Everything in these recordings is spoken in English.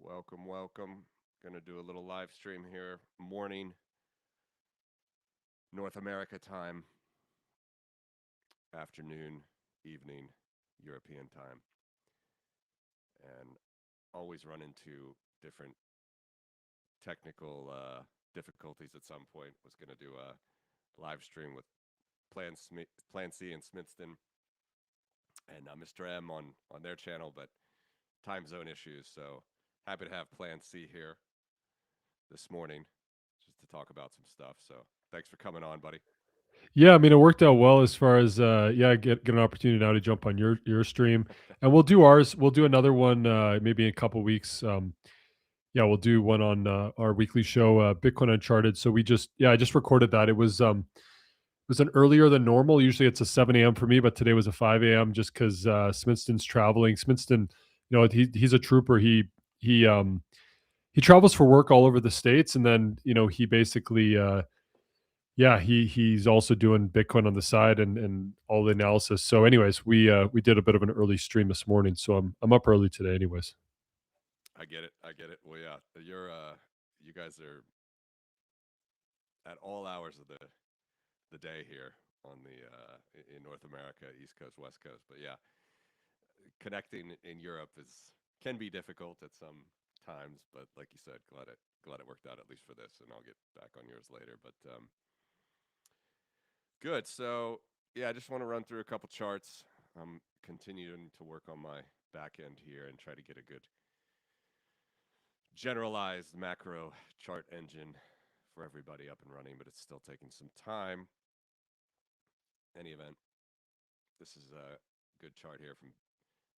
Welcome. Gonna do a little live stream here, morning, North America time, afternoon, evening, European time. And always run into different technical difficulties at some point. Was gonna do a live stream with Plan C and Smithston and Mr. M on their channel, but time zone issues. So happy to have Plan C here this morning just to talk about some stuff. So thanks for coming on, buddy. Yeah, I mean, it worked out well as far as get an opportunity now to jump on your stream, and we'll do ours. We'll do another one maybe in a couple weeks. Yeah, we'll do one on our weekly show, Bitcoin Uncharted. So I just recorded that. It was an earlier than normal. Usually it's a 7 a.m. for me, but today was a 5 a.m. just because Smithston's traveling. Smithston, he's a trooper. He he travels for work all over the states, and then he basically he's also doing Bitcoin on the side and all the analysis. So, anyways, we did a bit of an early stream this morning, so I'm up early today, anyways. I get it. Well, yeah, you guys are at all hours of the day here on the in North America, East Coast, West Coast. But yeah, connecting in Europe can be difficult at some times. But like you said, glad it worked out at least for this, and I'll get back on yours later. But good. So yeah, I just want to run through a couple charts. I'm continuing to work on my back end here and try to get a good generalized macro chart engine for everybody up and running, but it's still taking some time. Any event, this is a good chart here from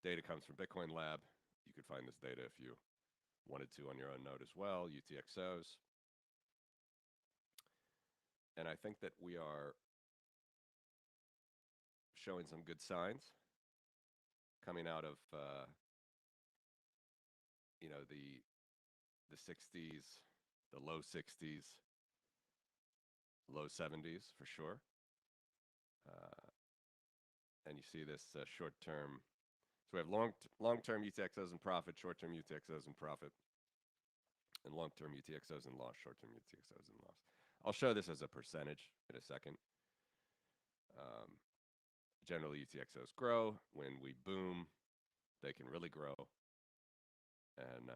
data comes from Bitcoin Lab. You could find this data if you wanted to on your own node as well, UTXOs. And I think that we are showing some good signs coming out of the 60s, the low 60s, low 70s for sure. And you see this short-term. So we have long-term UTXOs in profit, short-term UTXOs in profit, and long-term UTXOs in loss, short-term UTXOs in loss. I'll show this as a percentage in a second. Generally, UTXOs grow. When we boom, they can really grow. And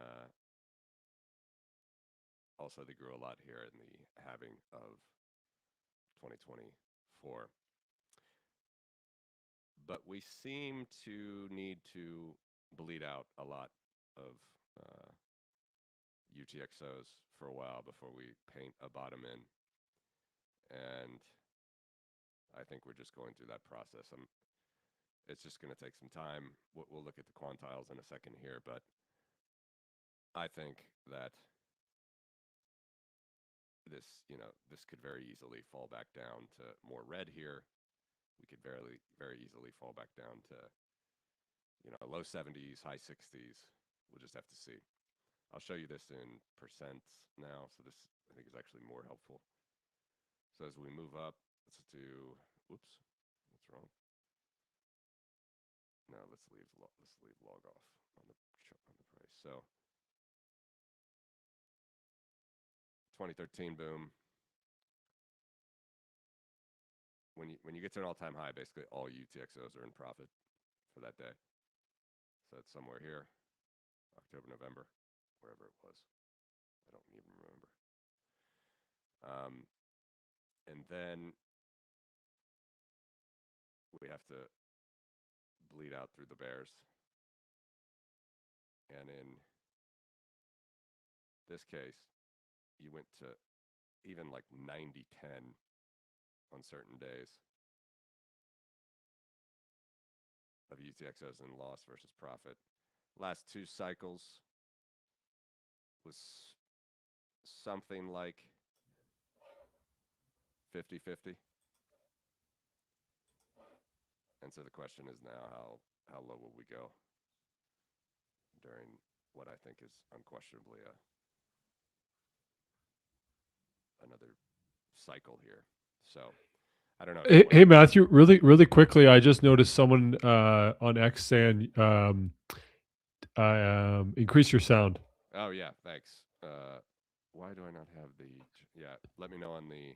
also, they grew a lot here in the halving of 2024. But we seem to need to bleed out a lot of UTXOs for a while before we paint a bottom in. And I think we're just going through that process. It's just going to take some time. We'll look at the quantiles in a second here, but I think that this could very easily fall back down to more red here. We could very easily fall back down to, low 70s, high 60s. We'll just have to see. I'll show you this in percents now. So this, I think, is actually more helpful. So as we move up, let's do, what's wrong? No, let's leave log off on the price. So 2013 boom. When you get to an all-time high, basically all UTXOs are in profit for that day. So it's somewhere here, October, November, wherever it was. I don't even remember. And then we have to bleed out through the bears. And in this case, you went to even like 90-10 on certain days of UTXOs in loss versus profit. Last two cycles was something like 50-50. And so the question is now, how low will we go during what I think is unquestionably another cycle here. So I don't know. Hey Matthew, really quickly, I just noticed someone on X saying increase your sound. Oh yeah, thanks. Why do I not have the? Yeah, let me know on the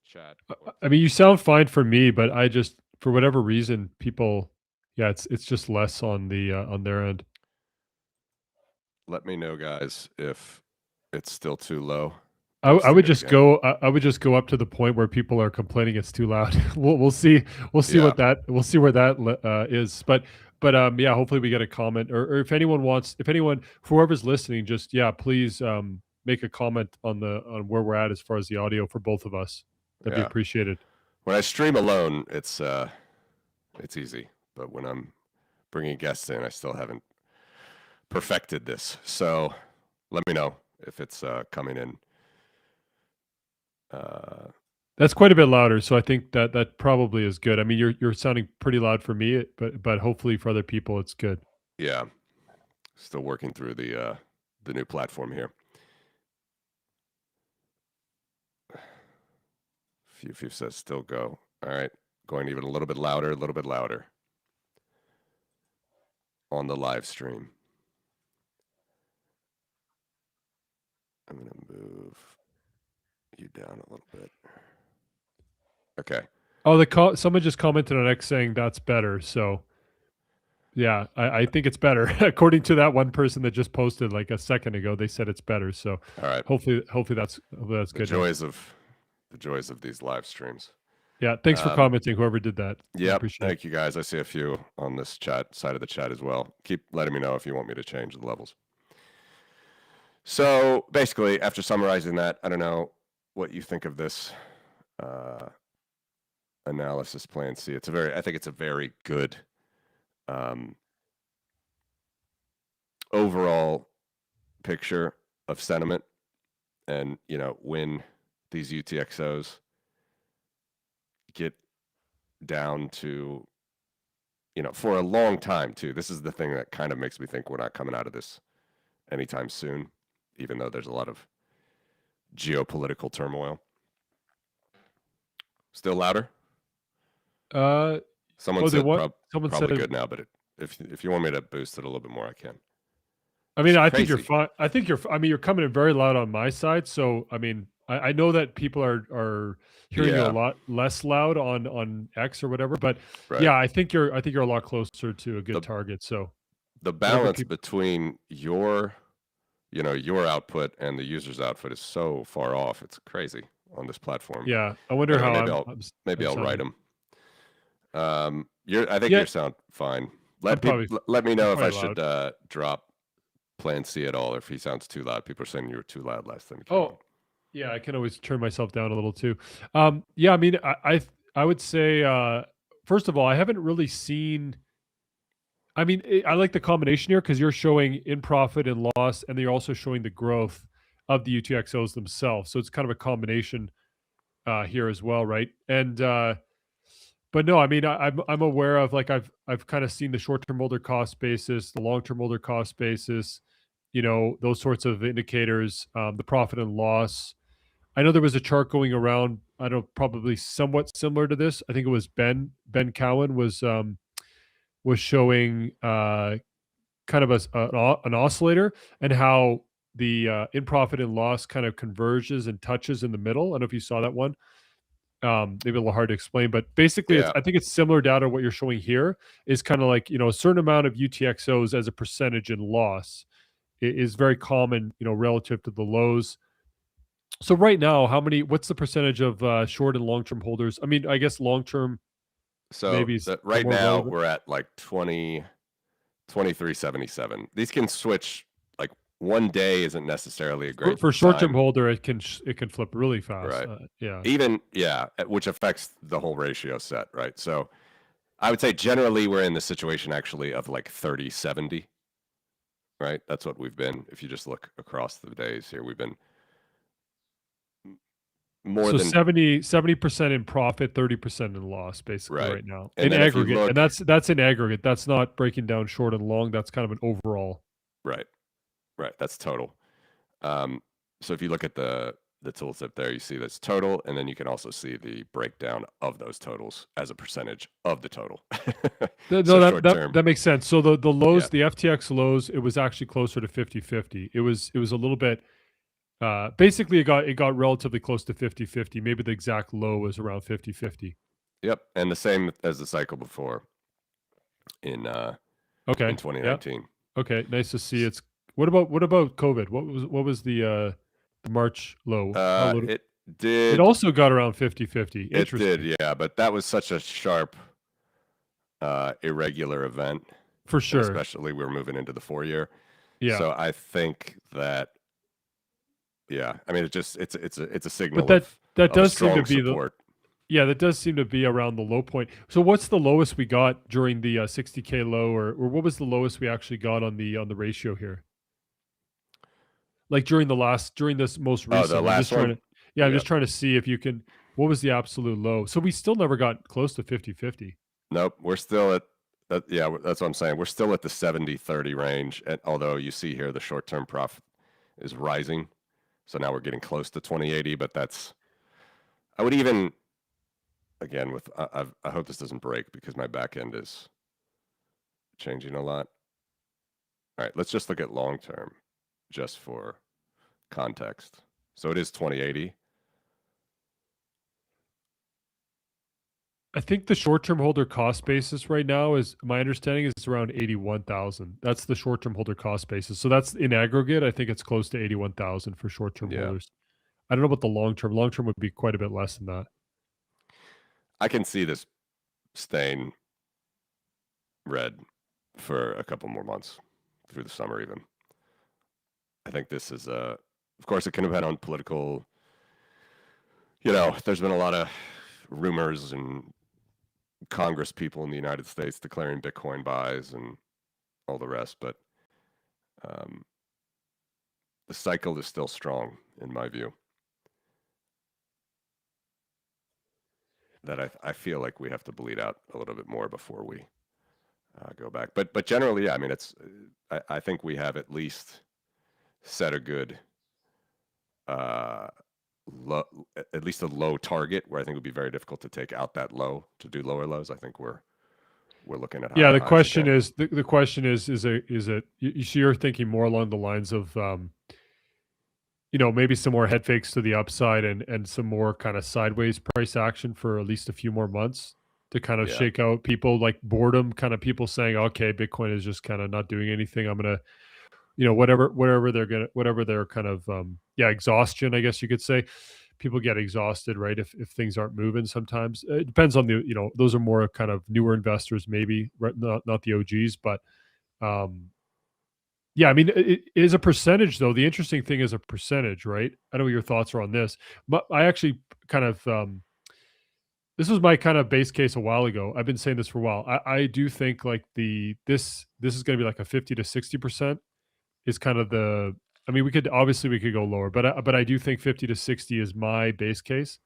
chat what I the. mean, you sound fine for me, but I just for whatever reason, people, yeah, it's just less on their end. Let me know, guys, if it's still too low. I Posting would it just again. go. I would just go up to the point where people are complaining it's too loud. We'll see. We'll see Yeah, what that. We'll see where that is. But yeah, hopefully we get a comment, or if anyone wants, if anyone, for whoever's listening, just yeah, please make a comment on where we're at as far as the audio for both of us. That'd be yeah. appreciated. When I stream alone, it's easy, but when I'm bringing guests in, I still haven't perfected this. So let me know if it's coming in. Uh, That's quite a bit louder, so I think that that probably is good. I mean, you're sounding pretty loud for me, but hopefully for other people, it's good. yeah, still working through the new platform here. Few says still go. All right, going even a little bit louder, on the live stream. I'm gonna move you down a little bit. Okay. Oh, someone just commented on X saying that's better. So yeah, I think it's better. According to that one person that just posted like a second ago, they said it's better. So All right. hopefully that's The good news. joys of these live streams. Yeah, thanks for commenting, whoever did that. I Yep. appreciate it. Thank you guys. I see a few on this chat side of the chat as well. Keep letting me know if you want me to change the levels. So basically, after summarizing that, I don't know what you think of this analysis plan C. I think it's a very good overall picture of sentiment, and when these UTXOs get down to for a long time too. This is the thing that kind of makes me think we're not coming out of this anytime soon, even though there's a lot of geopolitical turmoil. Still louder? Someone said someone probably said, good now, but if you want me to boost it a little bit more, I can. I mean, It's I think you're crazy. fine. I think I mean, you're coming in very loud on my side. So, I mean, I know that people are hearing you a Yeah, lot less loud on X or whatever, but right. yeah, I think you're a lot closer to a good The target. So, the whatever balance people, between your output and the user's output is so far off. It's crazy on this platform. yeah, I wonder Anyway, how maybe I'm I'll write sounding. them. I think Yeah, you sound fine. I'm probably Let me I'm know if I probably should loud. drop Plan C at all, or if he sounds too loud. People are saying you were too loud last time you came on. Oh, yeah, I can always turn myself down a little too. Yeah, I mean, I would say first of all, I haven't really seen. I mean, I like the combination here because you're showing in profit and loss, and then you're also showing the growth of the UTXOs themselves. So it's kind of a combination here as well, right? And but no, I mean, I'm aware of like I've kind of seen the short term holder cost basis, the long term holder cost basis, those sorts of indicators, the profit and loss. I know there was a chart going around. I don't know, probably somewhat similar to this. I think it was Ben Cowan was showing kind of an oscillator and how the in profit and loss kind of converges and touches in the middle. I don't know if you saw that one. Maybe a little hard to explain, but basically, Yeah. I think it's similar data to what you're showing here. Is kind of like a certain amount of UTXOs as a percentage in loss is very common, relative to the lows. So right now, what's the percentage of short and long term holders? I mean, I guess long term So maybe is right more now relevant. we're at like 23.77. These can switch. Like one day isn't necessarily a great For short term time, holder, it can flip really fast. right? Yeah. Even which affects the whole ratio set, right? So I would say generally we're in the situation actually of like 30-70, right? That's what we've been. If you just look across the days here, we've been more So than 70% in profit, 30% in loss, basically right. right now And in then if you aggregate, and look that's in aggregate. That's not breaking down short and long. That's kind of an overall. right, that's total. Um, so if you look at the the tooltip there, you see this total, and then you can also see the breakdown of those totals as a percentage of the total. No, So that short that term, that makes sense. So the yeah. lows, the FTX lows, it was actually closer to 50-50. It was a little bit basically it got relatively close to 50-50. Maybe the exact low was around 50-50. Yep, and the same as the cycle before in Okay. Yeah. 2019. Okay. Nice to see. It's what about COVID? What was the March low? How low? It It did, also got around 50-50. it did, Interesting. yeah, but that was such a sharp, irregular event, For and sure. especially we were moving into the 4 year. Yeah. So I think that, yeah, I mean, it's a But signal that of a does seem to strong be the support. yeah, that does seem to be around the low point. So what's the lowest we got during the 60K low, or what was the lowest we actually got on the ratio here? Like during this most Oh, the recent. I'm last just trying one? to yeah, I'm Yeah. just trying to see if you can what was the absolute low? So we still never got close to 50-50. Nope, we're still at that. Yeah, that's what I'm saying. We're still at the 70-30 range. And although you see here the short-term profit is rising, so now we're getting close to 2080. But that's, I would even, again, with I hope this doesn't break because my back end is changing a lot. All right, let's just look at long term, just for context. So it is 2080. I think the short-term holder cost basis right now is my understanding is around 81,000. That's the short-term holder cost basis. So that's in aggregate. I think it's close to 81,000 for short-term Yeah, holders. I don't know about the long term. Long term would be quite a bit less than that. I can see this staying red for a couple more months through the summer, even. I think this is of course, it can depend on political. There's been a lot of rumors and Congress people in the United States declaring Bitcoin buys and all the rest, but um, the cycle is still strong, in my view. That I feel like we have to bleed out a little bit more before we go back. But generally, yeah, I mean, I think we have at least set a good uh, low, at least a low target where I think it would be very difficult to take out that low to do lower lows. I think we're looking at Yeah, higher the highs question again. is the question is it so you're thinking more along the lines of maybe some more head fakes to the upside and some more kind of sideways price action for at least a few more months to kind of Yeah, shake out people like boredom, kind of people saying, okay, Bitcoin is just kind of not doing anything. I'm gonna, whatever they're kind of exhaustion, I guess you could say. People get exhausted, right? If things aren't moving sometimes. It depends on those are more kind of newer investors, maybe, right? Not the OGs, but um yeah, I mean, it is a percentage, though. The interesting thing is a percentage, right? I know what your thoughts are on this, but I actually kind of this was my kind of base case a while ago. I've been saying this for a while. I do think like this is going to be like a 50 to 60% is kind of the. I mean, we could go lower, but I do think 50 to 60 is my base case.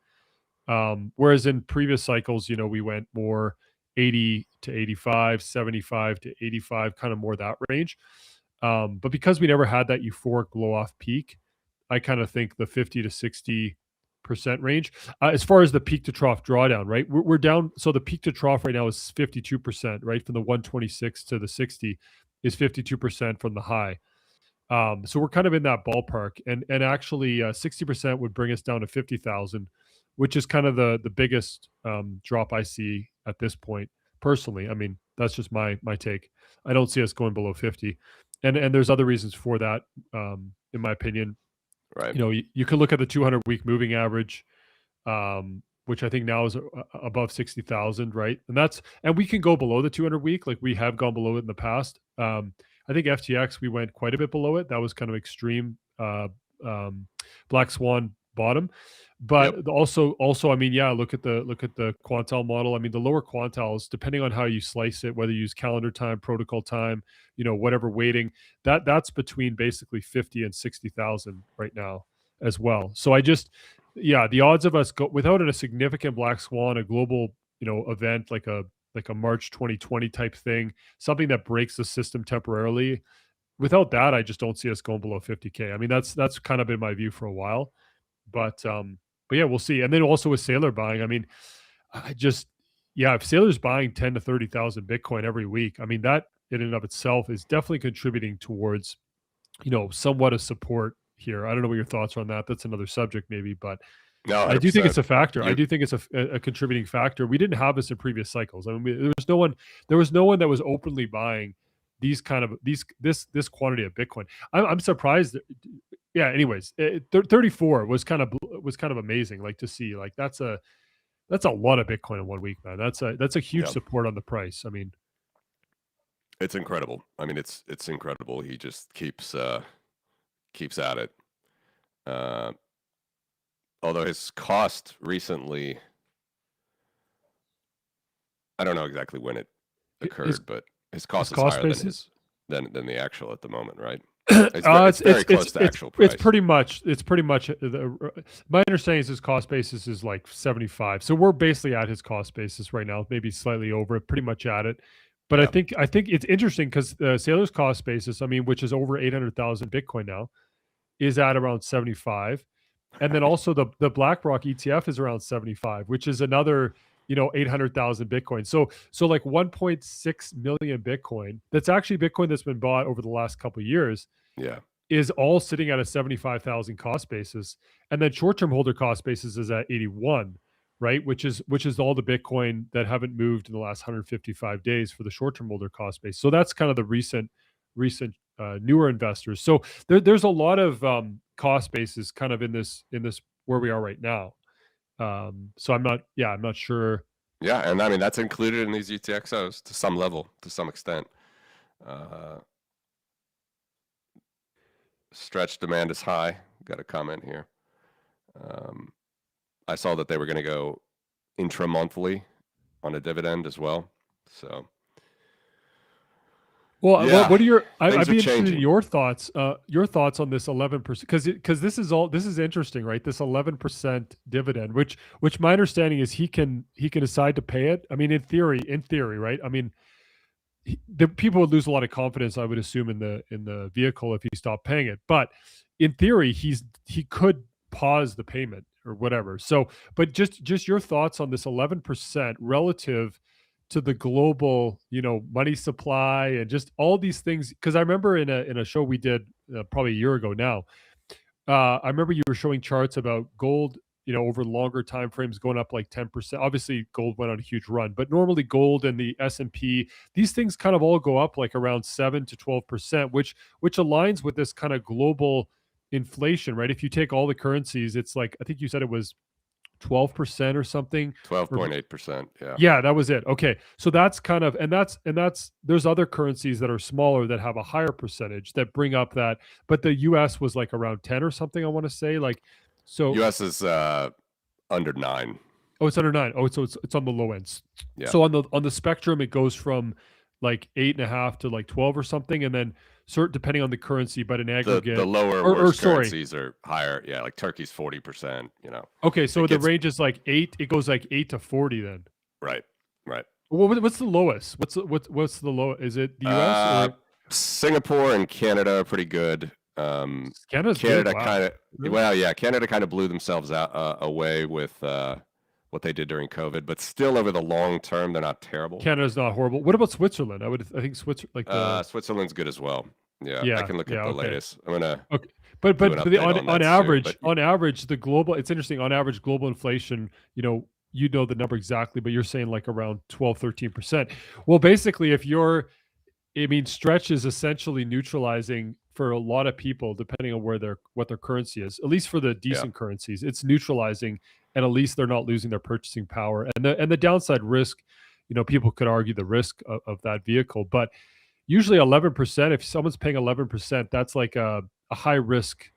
Whereas in previous cycles, we went more 80 to 85, 75 to 85, kind of more that range. But because we never had that euphoric blow off peak, I kind of think the 50 to 60% range. As far as the peak to trough drawdown, right? We're down. So the peak to trough right now is 52%, right? From the 126 to the 60 is 52% from the high. So we're kind of in that ballpark, and actually 60% would bring us down to 50,000, which is kind of the biggest drop I see at this point. Personally, I mean that's just my take. I don't see us going below 50, and there's other reasons for that. In my opinion, right. you can look at the 200-week moving average, which I think now is above 60,000, right? And we can go below the 200 week, like we have gone below it in the past. I think FTX we went quite a bit below it. That was kind of extreme um, black swan bottom. Yep. But also, I mean, yeah, look at the quantile model. I mean, the lower quantiles, depending on how you slice it, whether you use calendar time, protocol time, whatever weighting, that's between basically 50 and 60,000 right now as well. So yeah, the odds of us go without a significant black swan, a global, event like a March 2020 type thing, something that breaks the system temporarily. Without that, I just don't see us going below 50K. I mean, that's kind of been my view for a while. But yeah, we'll see. And then also with Sailor buying, I mean, if Sailor's buying 10 to 30,000 Bitcoin every week, I mean, that in and of itself is definitely contributing towards, somewhat of support here. I don't know what your thoughts are on that. That's another subject maybe, but No, I do think it's 100%. a factor. I You, do think it's a contributing factor. We didn't have this in previous cycles. I mean, there was no one that was openly buying this quantity of Bitcoin. I'm surprised. Yeah. Anyways, 34 was kind of amazing. Like to see, like that's a lot of Bitcoin in 1 week, man. That's a huge yeah, support on the price. I mean, it's incredible. I mean, it's incredible. He just keeps at it. Uh, although his cost recently, I don't know exactly when it his occurred, but his his cost is cost higher than basis. than the actual at the moment, right? It's It's very close to actual price. pretty much my understanding is his cost basis is like 75. So we're basically at his cost basis right now, maybe slightly over it, pretty much at it. But Yeah, I think it's interesting because Sailor's cost basis, I mean, which is over 800,000 Bitcoin now, is at around 75. And then also the BlackRock ETF is around 75, which is another, 800,000 Bitcoin. So like 1.6 million Bitcoin. That's actually Bitcoin that's been bought over the last couple of years yeah, is all sitting at a 75,000 cost basis. And then short-term holder cost basis is at 81, right? Which is all the Bitcoin that haven't moved in the last 155 days for the short-term holder cost base. So that's kind of the recent newer investors. So there's a lot of cost bases kind of in this where we are right now. So I'm not sure. yeah. And I mean, that's included in these UTXOs to some level, to some extent. Uh, stretch demand is high. Got a comment here. Um, I saw that they were going to go intra-monthly on a dividend as well. So Well, yeah, what are your? I'd things are be interested in changing. your thoughts. Your thoughts on this 11%, because this is interesting, right? This 11% dividend, which my understanding is he can decide to pay it. I mean, in theory, right? I mean, the people would lose a lot of confidence, I would assume, in the vehicle if he stopped paying it. But in theory, he could pause the payment or whatever. So, but just your thoughts on this 11% relative to the global, money supply and just all these things. Because I remember in a show we did probably a year ago now, I remember you were showing charts about gold, over longer time frames going up like 10%. Obviously, gold went on a huge run, but normally gold and the S&P, these things kind of all go up like around 7 to 12%, which aligns with this kind of global inflation, right? If you take all the currencies, it's like I think you said it was 12% or something. Or 12.8%. Yeah. yeah, that was it. Okay. So that's kind of and that's there's other currencies that are smaller that have a higher percentage that bring up that, but the US was like around 10 or something, I want to say. Like so US is under 9. oh, it's under 9. Oh, so it's on the low ends. Yeah. So on the spectrum it goes from like 8.5 to like 12 or something, and then certain depending on the currency, but in aggregate The lower or worst sorry. currencies are higher. Yeah, like Turkey's 40%, Okay, so It the gets range is like 8, it goes like 8 to 40 then. right. Right. What's the lowest? What's the low? Is it the US Uh or Singapore and Canada are pretty good. Canada's big? Canada Wow. kind of Really? well, yeah, Canada kind of blew themselves out away with what they did during COVID, but still over the long term, they're not terrible. Canada's not horrible. What about Switzerland? I think Switzerland, like the Switzerland's good as well. Yeah, I yeah, can look at yeah, the okay, latest. I'm gonna okay. But do an update on on that soon. But average, the global, it's interesting. On average, global inflation, you know the number exactly, but you're saying like around 12, 13%. Well, basically, if you're, I mean, stretch is essentially neutralizing for a lot of people, depending on what their currency is. At least for the yeah, decent currencies, it's neutralizing, and at least they're not losing their purchasing power. And the downside risk, people could argue the risk of that vehicle, but usually 11%. If someone's paying 11%, that's like a high risk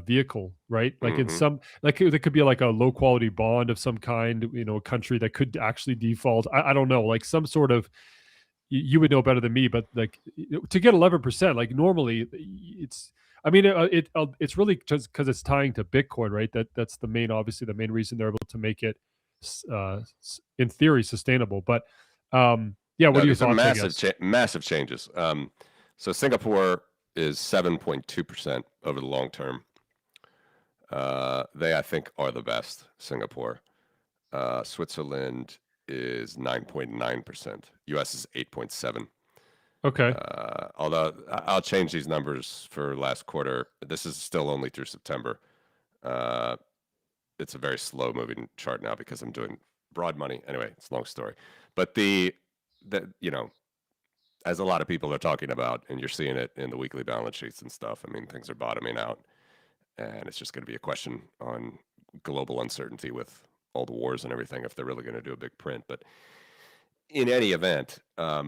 vehicle, right? Like in hmm some, like there could be like a low quality bond of some kind, a country that could actually default. I don't know, like some sort of, you would know better than me, but like to get 11%, like normally it's, I mean, it's really just because it's tying to Bitcoin, right? That's obviously the main reason they're able to make it, in theory, sustainable. But yeah, what no, are your these are thoughts? I guess. massive changes. So Singapore is 7.2% over the long term. They, I think, are the best. Singapore. Switzerland is 9.9%. US is 8.7. Okay. Although I'll change these numbers for last quarter. This is still only through September. Uh, it's a very slow moving chart now because I'm doing broad money. Anyway, it's a long story. But as a lot of people are talking about, and you're seeing it in the weekly balance sheets and stuff, I mean, things are bottoming out. And it's just going to be a question on global uncertainty with all the wars and everything if they're really going to do a big print. But in any event, I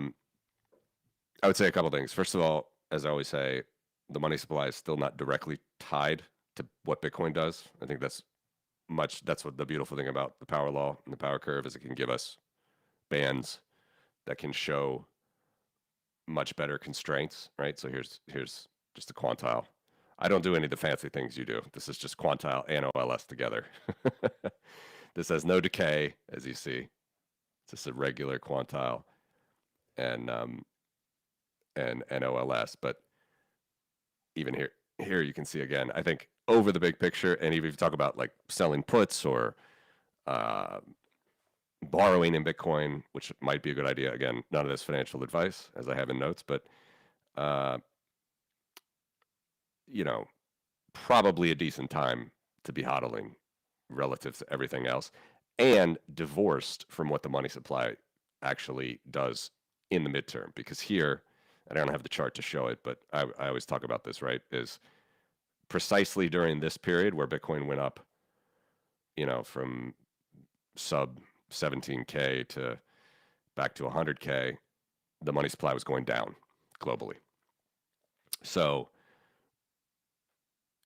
would say a couple things. First of all, as I always say, the money supply is still not directly tied to what Bitcoin does. I think that's what the beautiful thing about the power law and the power curve is. It can give us bands that can show much better constraints, right? So here's just a quantile. I don't do any of the fancy things you do. This is just quantile and OLS together. This has no decay, as you see. It's just a regular quantile and OLS. But even here you can see again, I think over the big picture, and even if you talk about like selling puts or borrowing in Bitcoin, which might be a good idea. Again, none of this financial advice, as I have in notes, but probably a decent time to be hodling relative to everything else, and divorced from what the money supply actually does in the midterm. Because here, I don't have the chart to show it, but I always talk about this, right? Is precisely during this period where Bitcoin went up, from sub 17K to back to 100K, the money supply was going down globally. So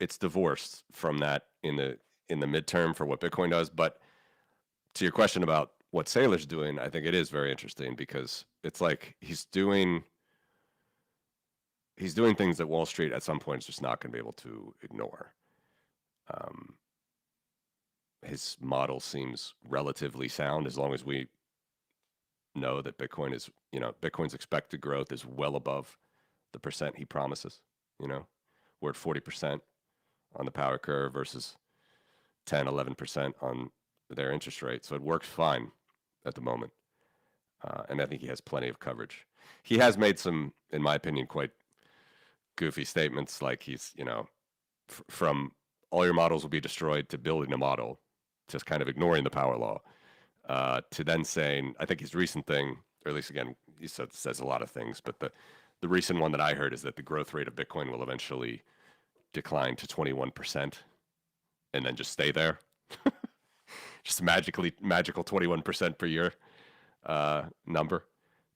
it's divorced from that in the midterm for what Bitcoin does. But to your question about what Saylor's doing, I think it is very interesting because it's like he's doing things that Wall Street at some point is just not going to be able to ignore. His model seems relatively sound as long as we know that Bitcoin is, Bitcoin's expected growth is well above the percent he promises. We're at 40% on the power curve versus 10, 11% on their interest rate. So it works fine at the moment. And I think he has plenty of coverage. He has made some, in my opinion, quite goofy statements like he's, from all your models will be destroyed to building a model, just kind of ignoring the power law, to then saying, I think his recent thing, or at least again, he says a lot of things, but the recent one that I heard is that the growth rate of Bitcoin will eventually decline to 21% and then just stay there. Just magical 21% per year number.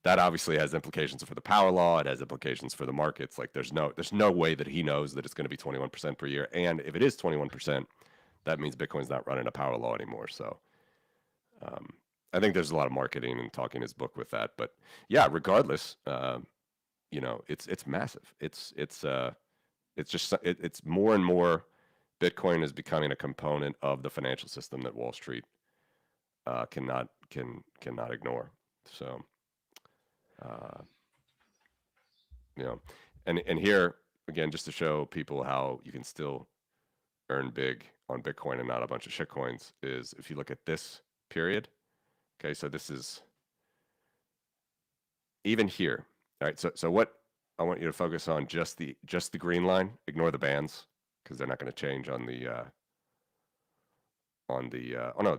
That obviously has implications for the power law. It has implications for the markets. Like there's no way that he knows that it's going to be 21% per year. And if it is 21%, that means Bitcoin's not running a power law anymore. So I think there's a lot of marketing and talking his book with that. But yeah, regardless, it's massive. It's more and more Bitcoin is becoming a component of the financial system that Wall Street cannot ignore. So, and here again, just to show people how you can still earn big on Bitcoin and not a bunch of shitcoins, is if you look at this period. Okay, so this is even here. All right, so what I want you to focus on just the green line. Ignore the bands because they're not going to change on the oh no,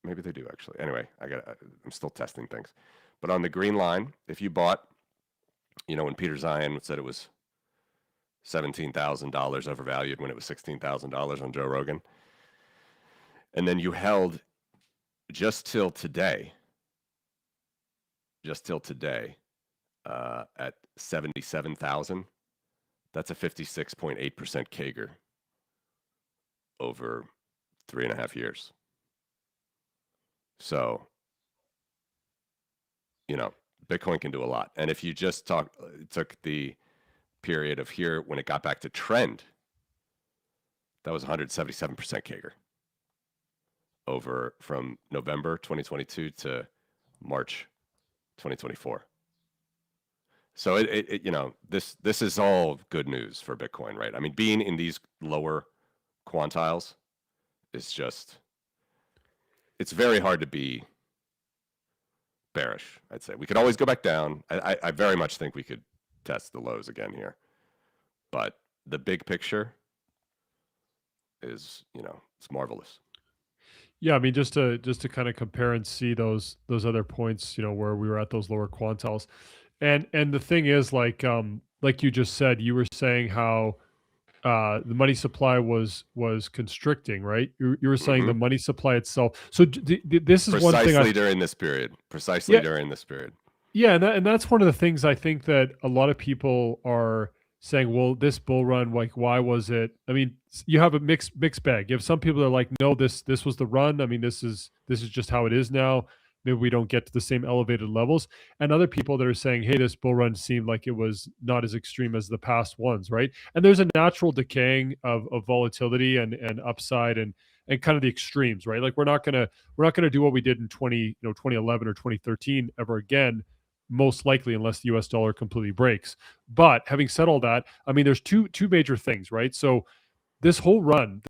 maybe they do actually. Anyway, I'm still testing things. But on the green line, if you bought, when Peter Zion said it was $17,000 overvalued when it was $16,000 on Joe Rogan, and then you held just till today at 77,000, that's a 56.8% CAGR over 3.5 years. So, Bitcoin can do a lot. And if you just took the period of here when it got back to trend, that was 177% CAGR over from November 2022 to March 2024. So this is all good news for Bitcoin, right? I mean, being in these lower quantiles is just, it's very hard to be bearish, I'd say. We could always go back down. I very much think we could test the lows again here. But the big picture is, it's marvelous. Yeah, I mean, just to kind of compare and see those other points, where we were at those lower quantiles, and the thing is, like you just said, you were saying how the money supply was constricting, right? You were saying Mm-hmm. the money supply itself. So this is one thing Precisely during this period. Precisely yeah, during this period. yeah, and that's one of the things I think that a lot of people are saying, well, this bull run, like, why was it? I mean, you have a mixed bag. You have some people that are like, no, this was the run. I mean, this is just how it is now. Maybe we don't get to the same elevated levels. And other people that are saying, hey, this bull run seemed like it was not as extreme as the past ones, right? And there's a natural decaying of volatility and upside and kind of the extremes, right? Like we're not gonna do what we did in 2011 or 2013 ever again, most likely, unless the US dollar completely breaks. But having said all that, I mean, there's two major things, right? So this run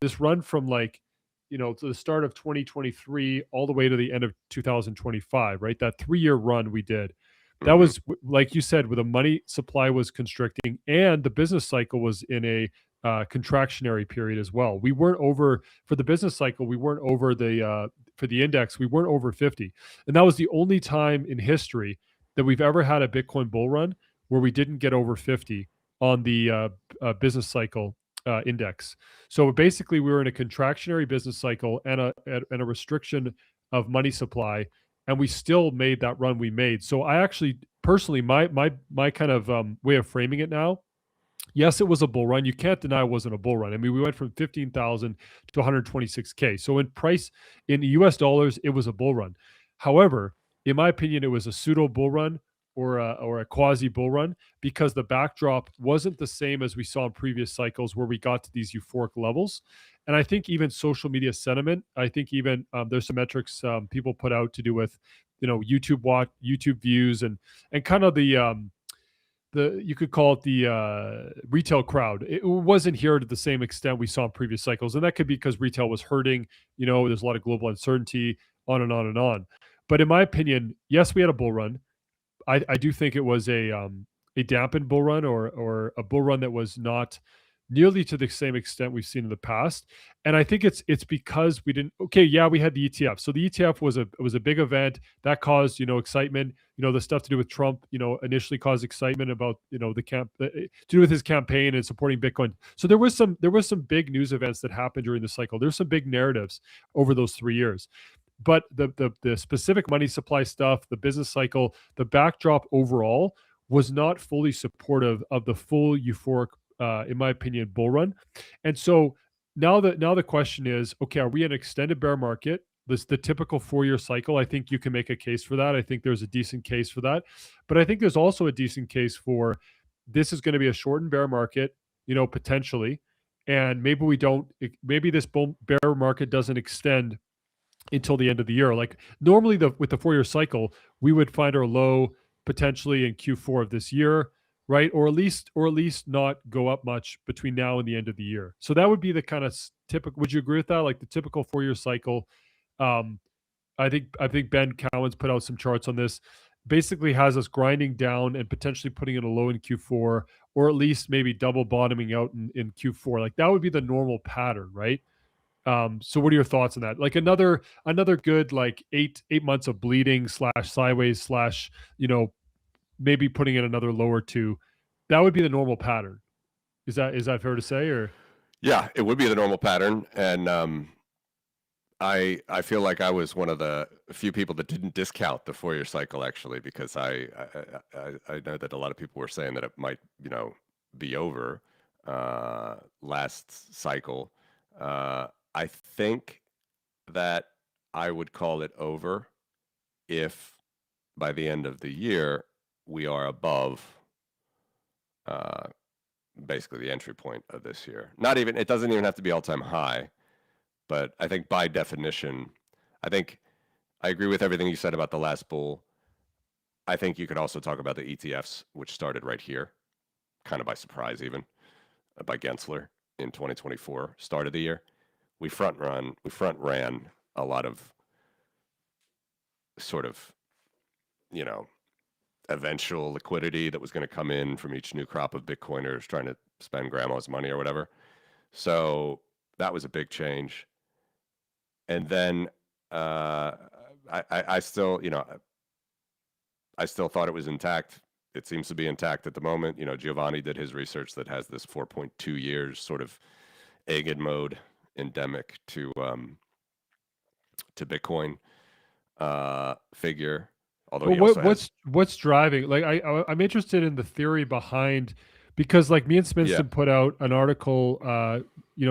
from to the start of 2023 all the way to the end of 2025, right? That 3-year run we did. That Mm-hmm. was like you said, where the money supply was constricting and the business cycle was in a contractionary period as well. We weren't over for the business cycle. We weren't over the for the index. We weren't over 50, and that was the only time in history that we've ever had a Bitcoin bull run where we didn't get over 50 on the business cycle index. So basically, we were in a contractionary business cycle and a restriction of money supply, and we still made that run we made. So I actually personally, my kind of way of framing it now, yes, it was a bull run. You can't deny it wasn't a bull run. I mean, we went from 15,000 to 126K. So in price, in US dollars, it was a bull run. However, in my opinion, it was a pseudo bull run or a quasi bull run because the backdrop wasn't the same as we saw in previous cycles where we got to these euphoric levels. And I think even social media sentiment, I think even there's some metrics people put out to do with, YouTube views and kind of the you could call it the retail crowd. It wasn't here to the same extent we saw in previous cycles, and that could be because retail was hurting. There's a lot of global uncertainty, on and on and on. But in my opinion, yes, we had a bull run. I do think it was a dampened bull run or a bull run that was not nearly to the same extent we've seen in the past. And I think it's because we didn't. Okay, yeah, we had the ETF. So the ETF was a big event that caused excitement. The stuff to do with Trump, initially caused excitement about the to do with his campaign and supporting Bitcoin. So there was some big news events that happened during the cycle. There's some big narratives over those 3 years. But the specific money supply stuff, the business cycle, the backdrop overall was not fully supportive of the full euphoric, in my opinion, bull run. And so now the question is, okay, are we in an extended bear market? This the typical 4-year cycle. I think you can make a case for that. I think there's a decent case for that. But I think there's also a decent case for this is going to be a shortened bear market, potentially. And maybe we don't, maybe this bear market doesn't extend until the end of the year. Like normally with the 4-year cycle, we would find our low potentially in Q4 of this year, right? Or at least not go up much between now and the end of the year. So that would be the kind of typical. Would you agree with that? Like the typical 4-year cycle. Um, I think Ben Cowan's put out some charts on this. Basically has us grinding down and potentially putting in a low in Q4, or at least maybe double bottoming out in Q4. Like that would be the normal pattern, right? So what are your thoughts on that? Like another good like eight months of bleeding slash sideways slash, maybe putting in another low or two. That would be the normal pattern. Is that fair to say or? Yeah, it would be the normal pattern. And I feel like I was one of the few people that didn't discount the 4-year cycle actually, because I know that a lot of people were saying that it might, be over last cycle. I think that I would call it over if by the end of the year we are above basically the entry point of this year. It doesn't even have to be all-time high, but I think by definition, I agree with everything you said about the last bull. I think you could also talk about the ETFs, which started right here, kind of by surprise even, by Gensler. in 2024, start of the year. We front ran a lot of sort of, you know, eventual liquidity that was going to come in from each new crop of Bitcoiners trying to spend grandma's money or whatever. So that was a big change. And then I still, I still thought it was intact. It seems to be intact at the moment. Giovanni did his research that has this 4.2 years sort of egg mode endemic to Bitcoin figure. Although he also has, what's driving? Like I'm interested in the theory behind, because like me and Sminston put out an article,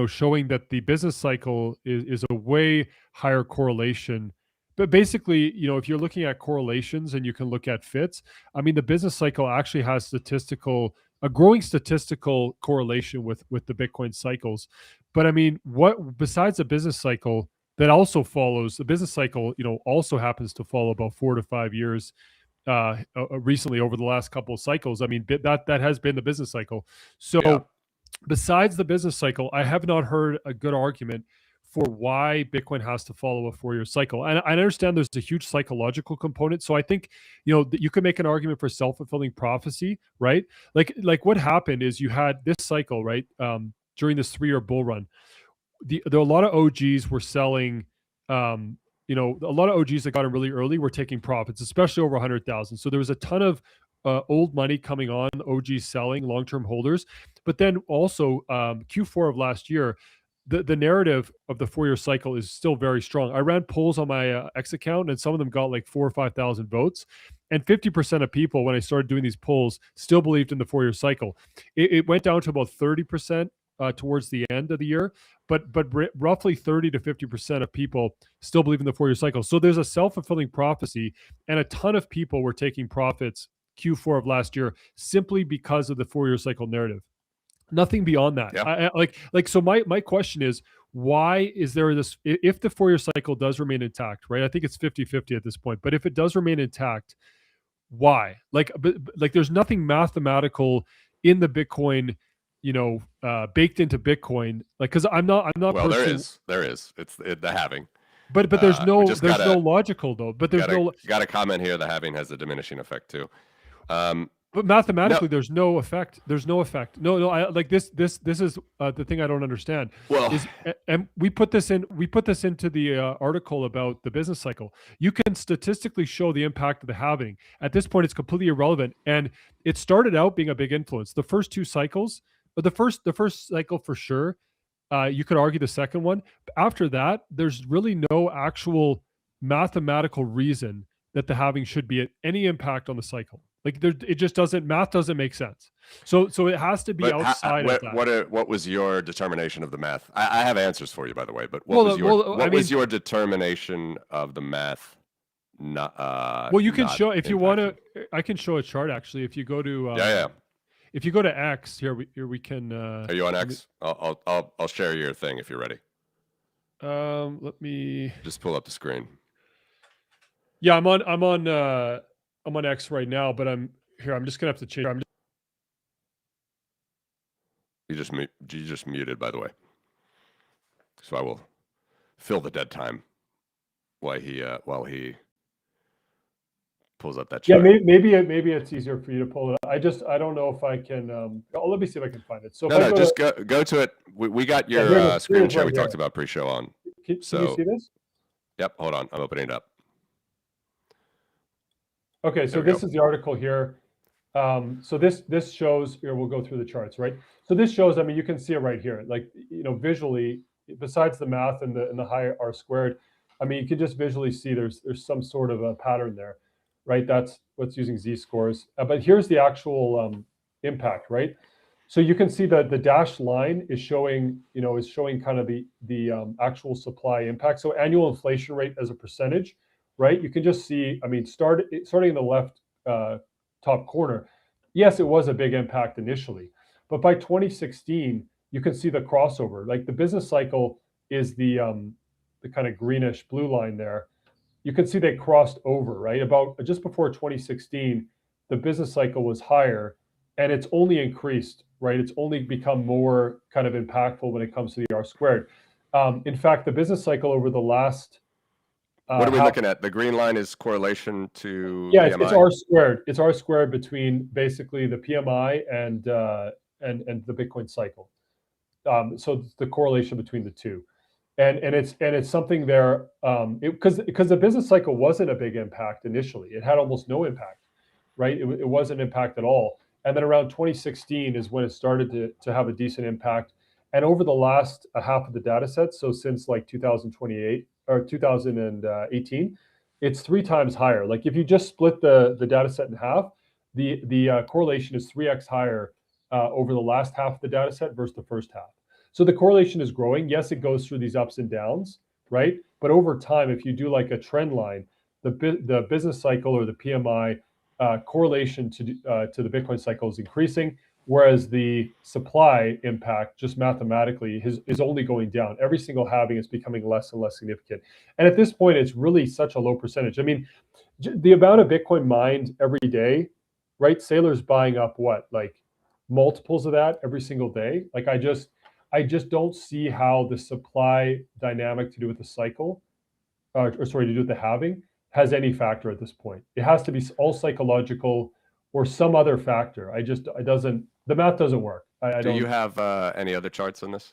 showing that the business cycle is a way higher correlation. But basically, if you're looking at correlations and you can look at fits, I mean, the business cycle actually has a growing statistical correlation with the Bitcoin cycles. But I mean, what besides the business cycle? That also follows the business cycle, also happens to follow about 4 to 5 years recently over the last couple of cycles. I mean, that has been the business cycle. So besides the business cycle, I have not heard a good argument for why Bitcoin has to follow a 4-year cycle. And I understand there's a huge psychological component. So I think, you can make an argument for self-fulfilling prophecy, right? Like what happened is you had this cycle, right? During this 3-year bull run, there are a lot of OGs were selling. A lot of OGs that got in really early were taking profits, especially over 100,000. So there was a ton of old money coming on, OGs selling, long-term holders. But then also Q4 of last year, the narrative of the 4-year cycle is still very strong. I ran polls on my X account, and some of them got like 4,000 or 5,000 votes. And 50% of people, when I started doing these polls, still believed in the 4-year cycle. It went down to about 30% towards the end of the year, but roughly 30 to 50% of people still believe in the 4-year cycle. So there's a self-fulfilling prophecy, and a ton of people were taking profits Q4 of last year simply because of the 4-year cycle narrative. Nothing beyond that. Yeah. So my question is, why is there this, if the 4-year cycle does remain intact, right? I think it's 50-50 at this point, but if it does remain intact, why? Like there's nothing mathematical in the Bitcoin, baked into Bitcoin. Like, because I'm not well, there is. It's the halving. But there's no logical though. But there's got a comment here. The halving has a diminishing effect too. But mathematically, there's no effect. There's no effect. No. I like this. This is the thing I don't understand. Well, and we put this into the article about the business cycle. You can statistically show the impact of the halving. At this point, it's completely irrelevant. And it started out being a big influence. The first 2 cycles, but the first cycle for sure. You could argue the second one. After that, there's really no actual mathematical reason that the halving should be at any impact on the cycle. Like it just doesn't. Math doesn't make sense. So it has to be outside of that. What was your determination of the math? I have answers for you, by the way. But what was your determination of the math? Well, you can show if you want to. I can show a chart actually. If you go to If you go to X here, we can. Are you on X? I'll share your thing if you're ready. Let me just pull up the screen. Yeah, I'm on X right now, but I'm just gonna have to change. You just muted, by the way. So I will fill the dead time while he pulls up that chart. Yeah, maybe it's easier for you to pull it up. I don't know if I can. Let me see if I can find it. So just go to it. We got your screen share we talked about pre-show on. Can you see this? Yep. Hold on, I'm opening it up. Okay, so this is the article here. So this shows here. We'll go through the charts, right? So this shows. I mean, you can see it right here. Like visually, besides the math and the high R squared, I mean, you can just visually see there's some sort of a pattern there, right? That's what's using z-scores. But here's the actual impact, right? So you can see that the dashed line is showing kind of the actual supply impact. So annual inflation rate as a percentage, right? You can just see, I mean, starting in the left top corner, yes, it was a big impact initially, but by 2016, you can see the crossover. Like the business cycle is the kind of greenish blue line there. You can see they crossed over, right? About just before 2016, the business cycle was higher. and it's only increased, right? It's only become more kind of impactful when it comes to the R squared. In fact, the business cycle over the last What are we half, looking at? The green line is correlation to yeah, it's PMI. R squared. It's R squared between basically the PMI and the Bitcoin cycle. So it's the correlation between the two, and it's something there, because the business cycle wasn't a big impact initially. It had almost no impact, right? It wasn't an impact at all. And then around 2016 is when it started to have a decent impact. And over the last half of the data set, so since like 2028 or 2018, it's 3 times higher. Like if you just split the data set in half, the correlation is 3x higher over the last half of the data set versus the first half. So the correlation is growing. Yes, it goes through these ups and downs, right? But over time, if you do like a trend line, the business cycle or the PMI correlation to the Bitcoin cycle is increasing, whereas the supply impact just mathematically is only going down. Every single halving is becoming less and less significant. And at this point, it's really such a low percentage. I mean, the amount of Bitcoin mined every day, right? Sailor's buying up what, like multiples of that every single day. Like I just don't see how the supply dynamic to do with the cycle, or sorry, to do with the halving, has any factor at this point. It has to be all psychological or some other factor. It doesn't, the math doesn't work. I Do you don't, have any other charts on this?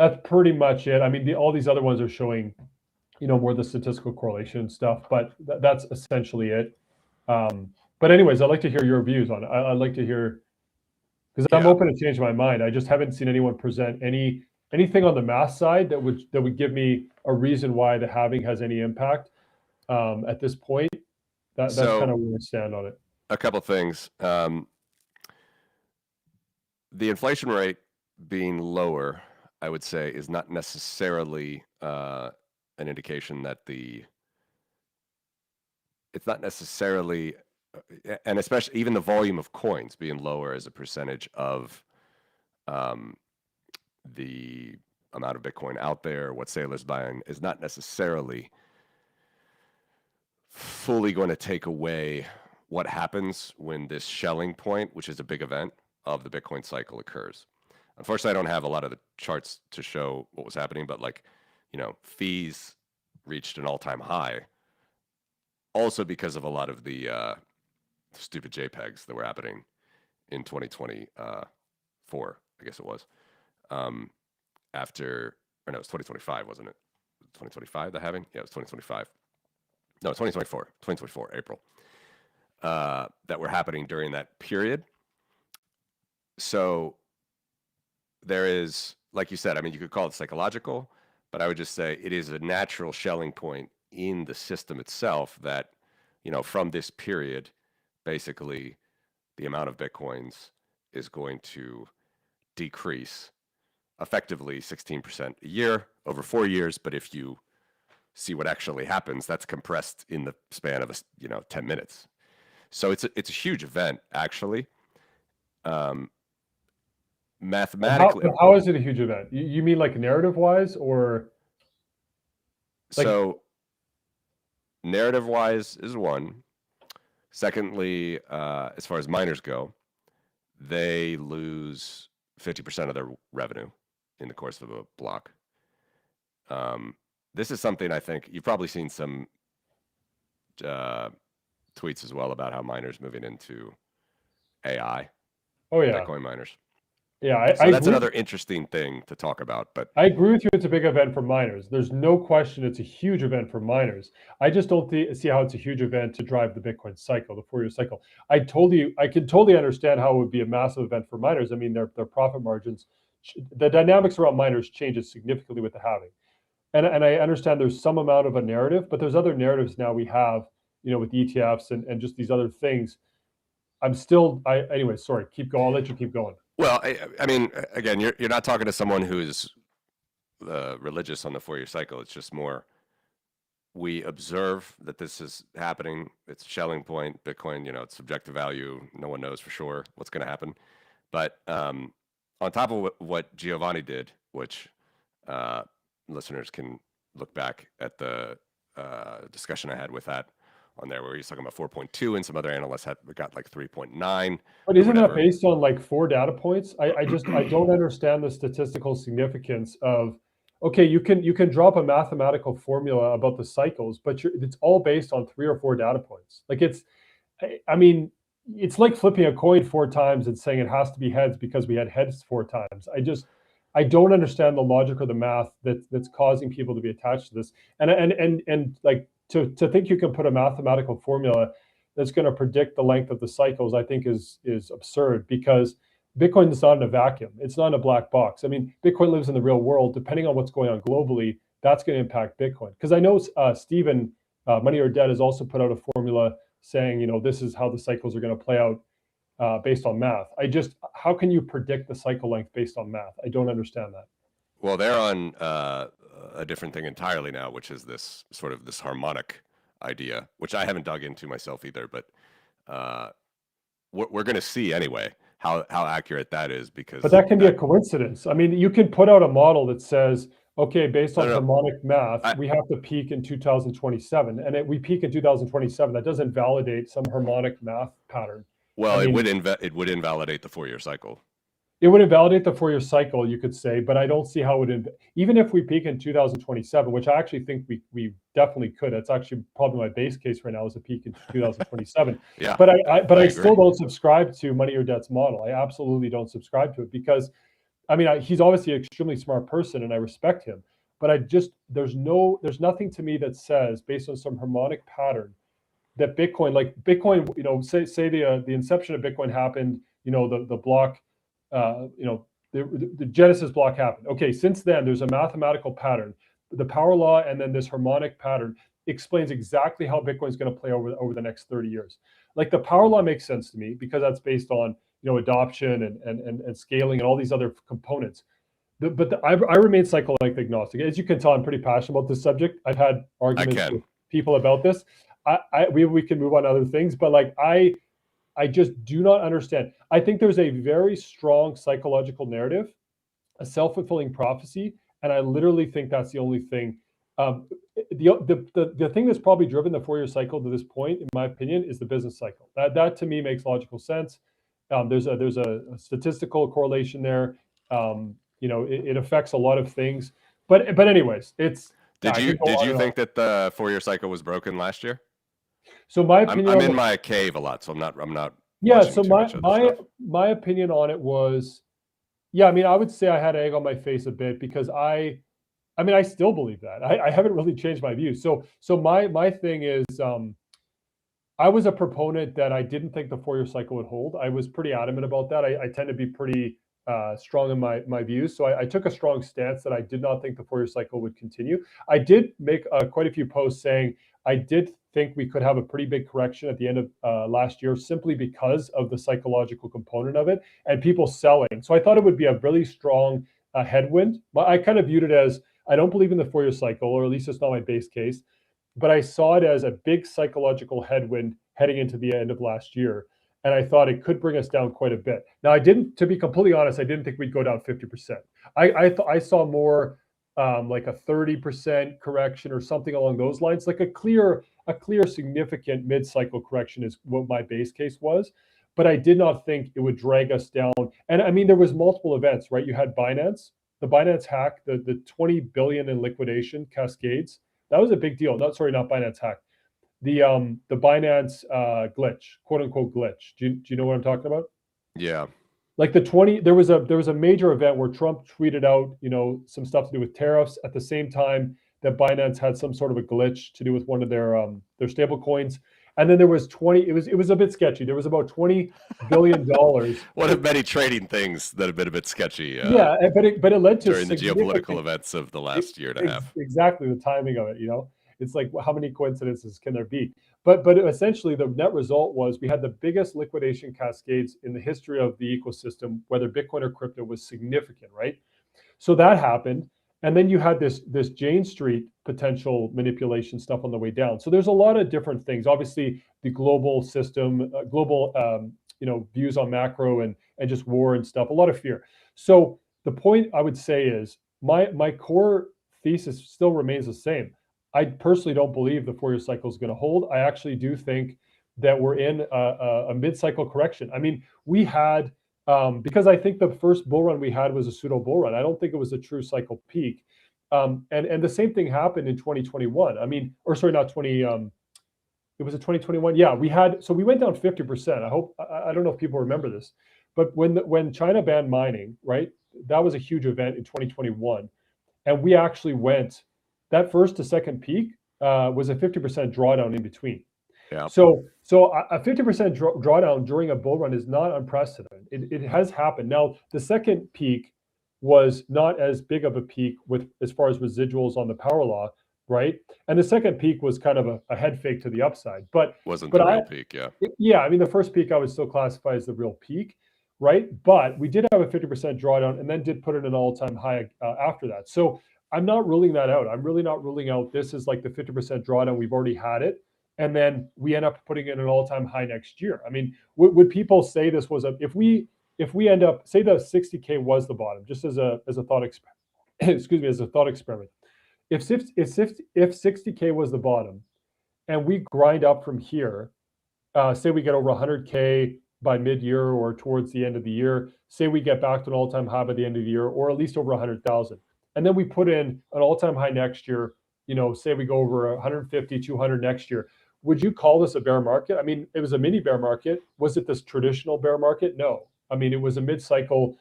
that's pretty much it. I mean, all these other ones are showing, more the statistical correlation stuff, but that's essentially it. But anyways, I'd like to hear your views on it. I'd like to hear, because I'm Yeah. open to change my mind. I just haven't seen anyone present anything on the math side that would give me a reason why the halving has any impact at this point. That's kind So of where I stand on it. a couple things. The inflation rate being lower, I would say, is not necessarily an indication that it's not necessarily, and especially even the volume of coins being lower as a percentage of the amount of Bitcoin out there, what Sailor's buying, is not necessarily fully going to take away what happens when this shelling point, which is a big event of the Bitcoin cycle, occurs. Unfortunately, I don't have a lot of the charts to show what was happening, but fees reached an all-time high, also because of a lot of the stupid JPEGs that were happening in 2024, I guess it was. After, or no, it was 2025, wasn't it? 2025, the halving? Yeah, it was 2025. No, 2024, April. That were happening during that period. So there is, like you said, I mean, you could call it psychological, but I would just say it is a natural shelling point in the system itself that, from this period, basically the amount of Bitcoins is going to decrease effectively 16% a year over 4 years. But if you see what actually happens, that's compressed in the span of 10 minutes. So it's a huge event, actually. Mathematically, How is it a huge event? You mean like narrative wise, or like? so narrative wise is one. Secondly, as far as miners go, they lose 50% of their revenue in the course of a block. This is something I think you've probably seen some tweets as well about how miners moving into AI. Oh yeah, Bitcoin miners. yeah. So that's another interesting thing to talk about. But I agree with you. It's a big event for miners. There's no question it's a huge event for miners. I just don't see how it's a huge event to drive the Bitcoin cycle, the 4-year cycle. I can totally understand how it would be a massive event for miners. I mean, their profit margins, the dynamics around miners changes significantly with the halving. And I understand there's some amount of a narrative, but there's other narratives now we have, with ETFs and just these other things. Anyway, sorry, keep going. I'll let you keep going. well, I mean, again, you're not talking to someone who's religious on the 4-year cycle. It's just more we observe that this is happening. It's a shelling point. Bitcoin, it's subjective value. No one knows for sure what's going to happen. But on top of what Giovanni did, which listeners can look back at the discussion I had with that on there where he's talking about 4.2, and some other analysts had got like 3.9. But isn't that based on like 4 data points? I don't understand the statistical significance of, okay, you can drop a mathematical formula about the cycles, but it's all based on 3 or 4 data points. Like I mean, it's like flipping a coin 4 times and saying it has to be heads because we had heads 4 times. I don't understand the logic or the math that's causing people to be attached to this. And like to think you can put a mathematical formula that's going to predict the length of the cycles, I think is absurd, because Bitcoin is not in a vacuum. It's not in a black box. I mean, Bitcoin lives in the real world. Depending on what's going on globally, that's going to impact Bitcoin. Because I know Stephen, Money or Debt, has also put out a formula saying, this is how the cycles are going to play out based on math. How can you predict the cycle length based on math? I don't understand that. Well, they're on a different thing entirely now, which is this sort of this harmonic idea, which I haven't dug into myself either, but we're going to see anyway how accurate that is, because. But that can be a coincidence. I mean, you can put out a model that says, okay, based on harmonic math, we have to peak in 2027, and we peak in 2027. That doesn't validate some harmonic math pattern. Well, it would invalidate the 4-year cycle. It would invalidate the 4-year cycle, you could say, but I don't see how it would. Even if we peak in 2027, which I actually think we definitely could. That's actually probably my base case right now, is a peak in 2027. Yeah. But I still don't subscribe to Money or Debt's model. I absolutely don't subscribe to it, because, I mean, he's obviously an extremely smart person and I respect him, but there's nothing to me that says, based on some harmonic pattern, that Bitcoin, say the inception of Bitcoin happened, the block, the Genesis block happened. Okay, since then there's a mathematical pattern, the power law, and then this harmonic pattern explains exactly how Bitcoin is going to play over the next 30 years. Like, the power law makes sense to me because that's based on adoption and scaling and all these other components. I remain cycle length agnostic. As you can tell, I'm pretty passionate about this subject. I've had arguments with people about this. We can move on to other things, but like I just do not understand. I think there's a very strong psychological narrative, a self-fulfilling prophecy, and I literally think that's the only thing. The thing that's probably driven the 4-year cycle to this point, in my opinion, is the business cycle. That to me makes logical sense. There's a statistical correlation there. It affects a lot of things. But anyways, it's. Did you think that the 4-year cycle was broken last year? So my opinion, I'm in my cave a lot, so I'm not. Yeah. So my opinion on it was, yeah. I mean, I would say I had egg on my face a bit, because I still believe that. I haven't really changed my views. So my thing is, I was a proponent that I didn't think the 4-year cycle would hold. I was pretty adamant about that. I tend to be pretty strong in my views. So I took a strong stance that I did not think the 4-year cycle would continue. I did make quite a few posts saying I did think we could have a pretty big correction at the end of last year, simply because of the psychological component of it and people selling. So I thought it would be a really strong headwind. But I kind of viewed it as, I don't believe in the 4-year cycle, or at least it's not my base case, but I saw it as a big psychological headwind heading into the end of last year. And I thought it could bring us down quite a bit. Now, to be completely honest, I didn't think we'd go down 50%. I saw more like a 30% correction or something along those lines. Like a clear significant mid-cycle correction is what my base case was. But I did not think it would drag us down. And I mean, there was multiple events, right? You had Binance, the Binance hack, the 20 billion in liquidation cascades. That was a big deal. Not Binance hack. The Binance glitch, quote unquote glitch. Do you know what I'm talking about? Yeah. Like there was a major event where Trump tweeted out, some stuff to do with tariffs, at the same time that Binance had some sort of a glitch to do with one of their stable coins. And then there was it was a bit sketchy. There was about $20 billion. One of many trading things that have been a bit sketchy. Yeah, but it led to during the geopolitical events of the last year and a half. Exactly, the timing of it, It's like, how many coincidences can there be? But essentially, the net result was we had the biggest liquidation cascades in the history of the ecosystem, whether Bitcoin or crypto, was significant, right? So that happened. And then you had this Jane Street potential manipulation stuff on the way down. So there's a lot of different things. Obviously, the global system, views on macro and just war and stuff, a lot of fear. So the point I would say is my core thesis still remains the same. I personally don't believe the 4-year cycle is going to hold. I actually do think that we're in a mid-cycle correction. I mean, we had because I think the first bull run we had was a pseudo bull run. I don't think it was a true cycle peak. And the same thing happened in 2021. I mean, or sorry, not 20. It was a 2021. Yeah, we went down 50%. I don't know if people remember this, but when China banned mining, right? That was a huge event in 2021, and we actually went that first to second peak was a 50% drawdown in between. Yeah. So a 50% drawdown during a bull run is not unprecedented. It has happened. Now the second peak was not as big of a peak with as far as residuals on the power law, right? And the second peak was kind of a head fake to the upside. But Wasn't but the I real peak, yeah. yeah, I mean the first peak I would still classify as the real peak, right? But we did have a 50% drawdown and then did put in an all-time high after that. So I'm not ruling that out. I'm really not ruling out this is like the 50% drawdown. We've already had it. And then we end up putting in an all-time high next year. I mean, would people say this was if we end up say the 60K was the bottom, just as a thought experiment, excuse me, as a thought experiment. If 60K was the bottom and we grind up from here, say we get over 100K by mid-year or towards the end of the year, say we get back to an all-time high by the end of the year, or at least over 100,000. And then we put in an all-time high next year, say we go over 150, 200 next year. Would you call this a bear market? I mean, it was a mini bear market. Was it this traditional bear market? No. I mean, it was a mid-cycle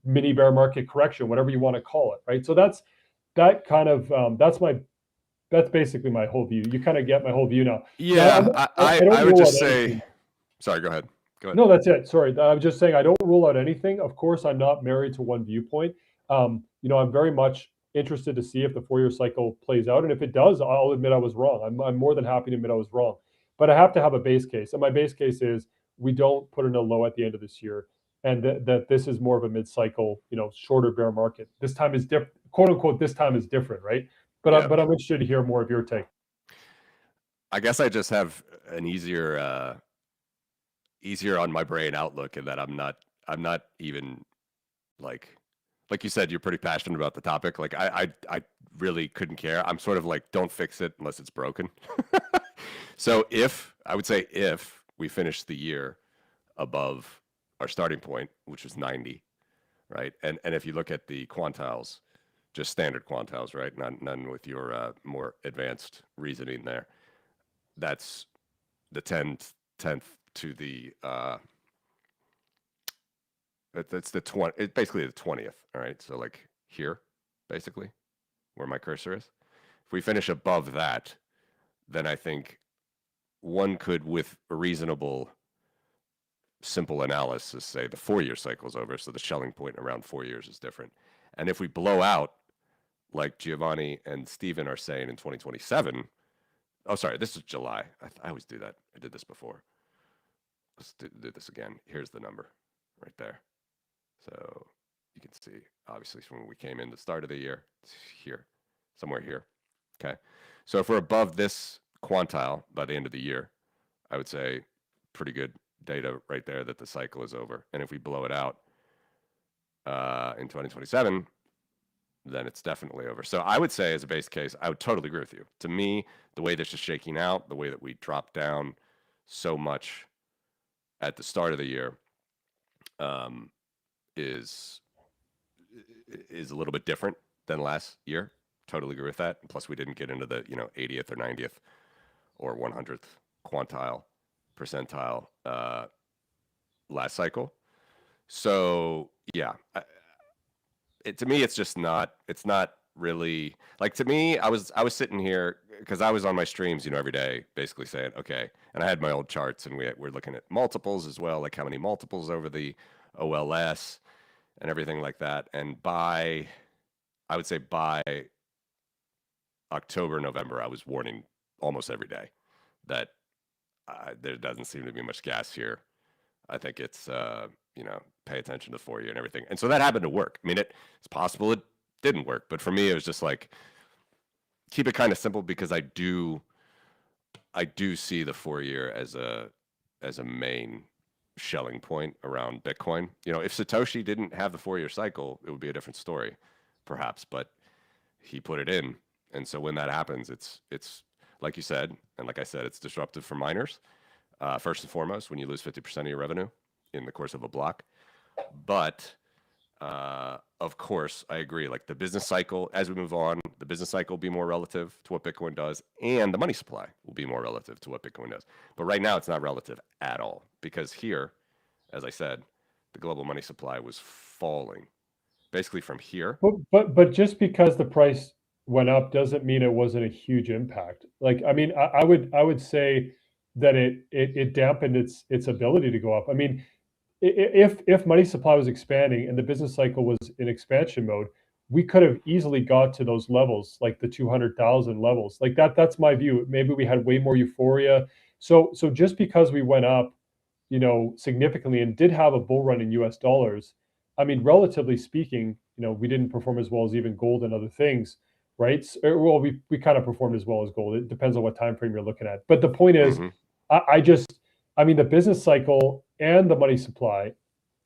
mini bear market correction, whatever you want to call it, right? So that's basically my whole view. You kind of get my whole view now. Yeah, I don't I would rule just out say, anything. sorry, go ahead. Go ahead. No, that's it. Sorry. I was just saying I don't rule out anything. Of course, I'm not married to one viewpoint. I'm very much interested to see if the 4-year cycle plays out. And if it does, I'll admit I was wrong. I'm more than happy to admit I was wrong. But I have to have a base case. And my base case is we don't put in a low at the end of this year, and that this is more of a mid-cycle, shorter bear market. This time is different, quote unquote, this time is different, right? But Yeah. I'm interested to hear more of your take. I guess I just have an easier on my brain outlook in that I'm not even like you said, you're pretty passionate about the topic. Like I really couldn't care. I'm sort of like, don't fix it unless it's broken. So I would say if we finish the year above our starting point, which was 90, right? And if you look at the quantiles, just standard quantiles, right? None with your more advanced reasoning there. That's the 10th to the that's the 20. It's basically the 20th. All right, so like here, basically, where my cursor is. If we finish above that, then I think one could, with a reasonable, simple analysis, say the 4-year cycle is over. So the Schelling point around 4 years is different. And if we blow out, like Giovanni and Steven are saying in 2027. Oh, sorry, this is July. I always do that. I did this before. Let's do this again. Here's the number right there. So you can see, obviously, from when we came in the start of the year, it's here, somewhere here. Okay. So if we're above this quantile by the end of the year, I would say pretty good data right there that the cycle is over. And if we blow it out in 2027, then it's definitely over. So I would say, as a base case, I would totally agree with you. To me, the way this is shaking out, the way that we dropped down so much at the start of the year, is a little bit different than last year. Totally agree with that. And plus, we didn't get into the 80th or 90th or 100th quantile percentile last cycle. So yeah, to me, it's just not. It's not really like, to me. I was sitting here because I was on my streams, every day, basically saying, okay, and I had my old charts, and we're looking at multiples as well, like how many multiples over the OLS and everything like that. And I would say by October, November, I was warning almost every day that there doesn't seem to be much gas here. I think it's, pay attention to 4-year and everything. And so that happened to work. I mean, it's possible it didn't work, but for me, it was just like, keep it kind of simple, because I do see the 4-year as a main Schelling point around Bitcoin. If Satoshi didn't have the 4-year cycle, it would be a different story, perhaps, but he put it in, And so when that happens, it's like you said, and like I said, it's disruptive for miners. First and foremost, when you lose 50% of your revenue in the course of a block. But of course, I agree. Like the business cycle, as we move on, the business cycle will be more relative to what Bitcoin does, and the money supply will be more relative to what Bitcoin does. But right now, it's not relative at all, because here, as I said, the global money supply was falling basically from here. But just because the price went up doesn't mean it wasn't a huge impact. Like, I mean, I would say that it dampened its ability to go up. I mean, if money supply was expanding and the business cycle was in expansion mode, we could have easily got to those levels, like the 200,000 levels. Like that's my view. Maybe we had way more euphoria. So just because we went up, significantly and did have a bull run in US dollars, I mean, relatively speaking, we didn't perform as well as even gold and other things, right? Well, we kind of performed as well as gold. It depends on what time frame you're looking at. But the point is, I mean, the business cycle and the money supply,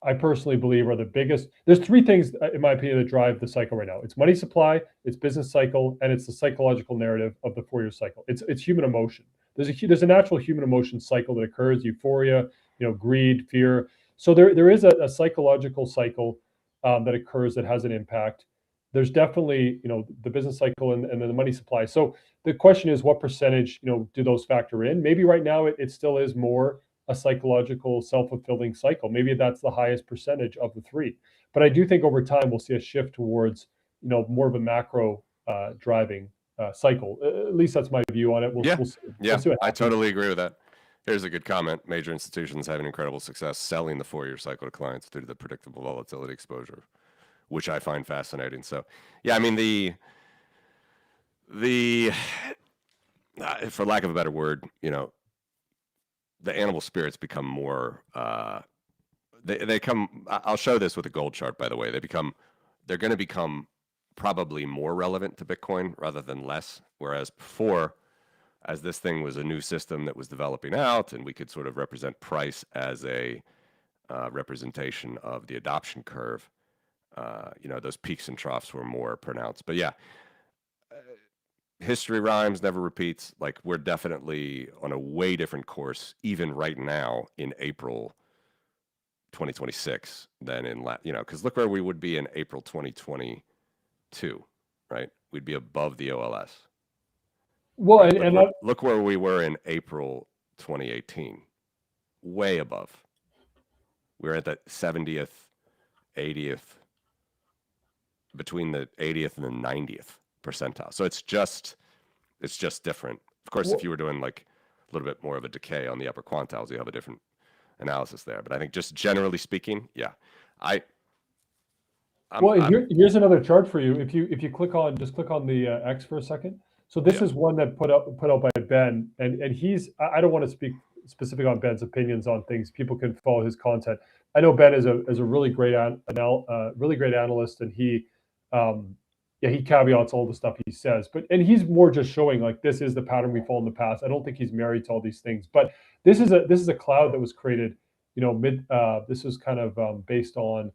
I personally believe are the biggest. There's three things, in my opinion, that drive the cycle right now. It's money supply, it's business cycle, and it's the psychological narrative of the 4-year cycle. It's human emotion. There's a natural human emotion cycle that occurs: euphoria, greed, fear. So there is a psychological cycle that occurs that has an impact. There's definitely the business cycle and then the money supply. So the question is, what percentage do those factor in? Maybe right now it still is more a psychological self-fulfilling cycle. Maybe that's the highest percentage of the three. But I do think over time we'll see a shift towards more of a macro driving cycle. At least that's my view on it. We'll see I totally agree with that. Here's a good comment. Major institutions having incredible success selling the 4-year cycle to clients due to the predictable volatility exposure, which I find fascinating. So, yeah, I mean, the for lack of a better word, the animal spirits become more, they come, I'll show this with a gold chart, by the way. They're going to become probably more relevant to Bitcoin rather than less. Whereas before, as this thing was a new system that was developing out, and we could sort of represent price as a representation of the adoption curve, those peaks and troughs were more pronounced. But yeah, history rhymes, never repeats. Like, we're definitely on a way different course, even right now in April 2026 than in, because look where we would be in April 2022, right? We'd be above the OLS. Well, right? Look where we were in April 2018, way above. We're at the 70th, 80th, between the 80th and the 90th percentile. So it's just different. Of course, if you were doing like a little bit more of a decay on the upper quantiles, you have a different analysis there. But I think just generally speaking, yeah. Here's another chart for you. If you click on the X for a second. So this is one that put out by Ben, and I don't want to speak specific on Ben's opinions on things. People can follow his content. I know Ben is a really great analyst, and he caveats all the stuff he says, and he's more just showing like this is the pattern we followed in the past. I don't think he's married to all these things, but this is a cloud that was created, this is kind of based on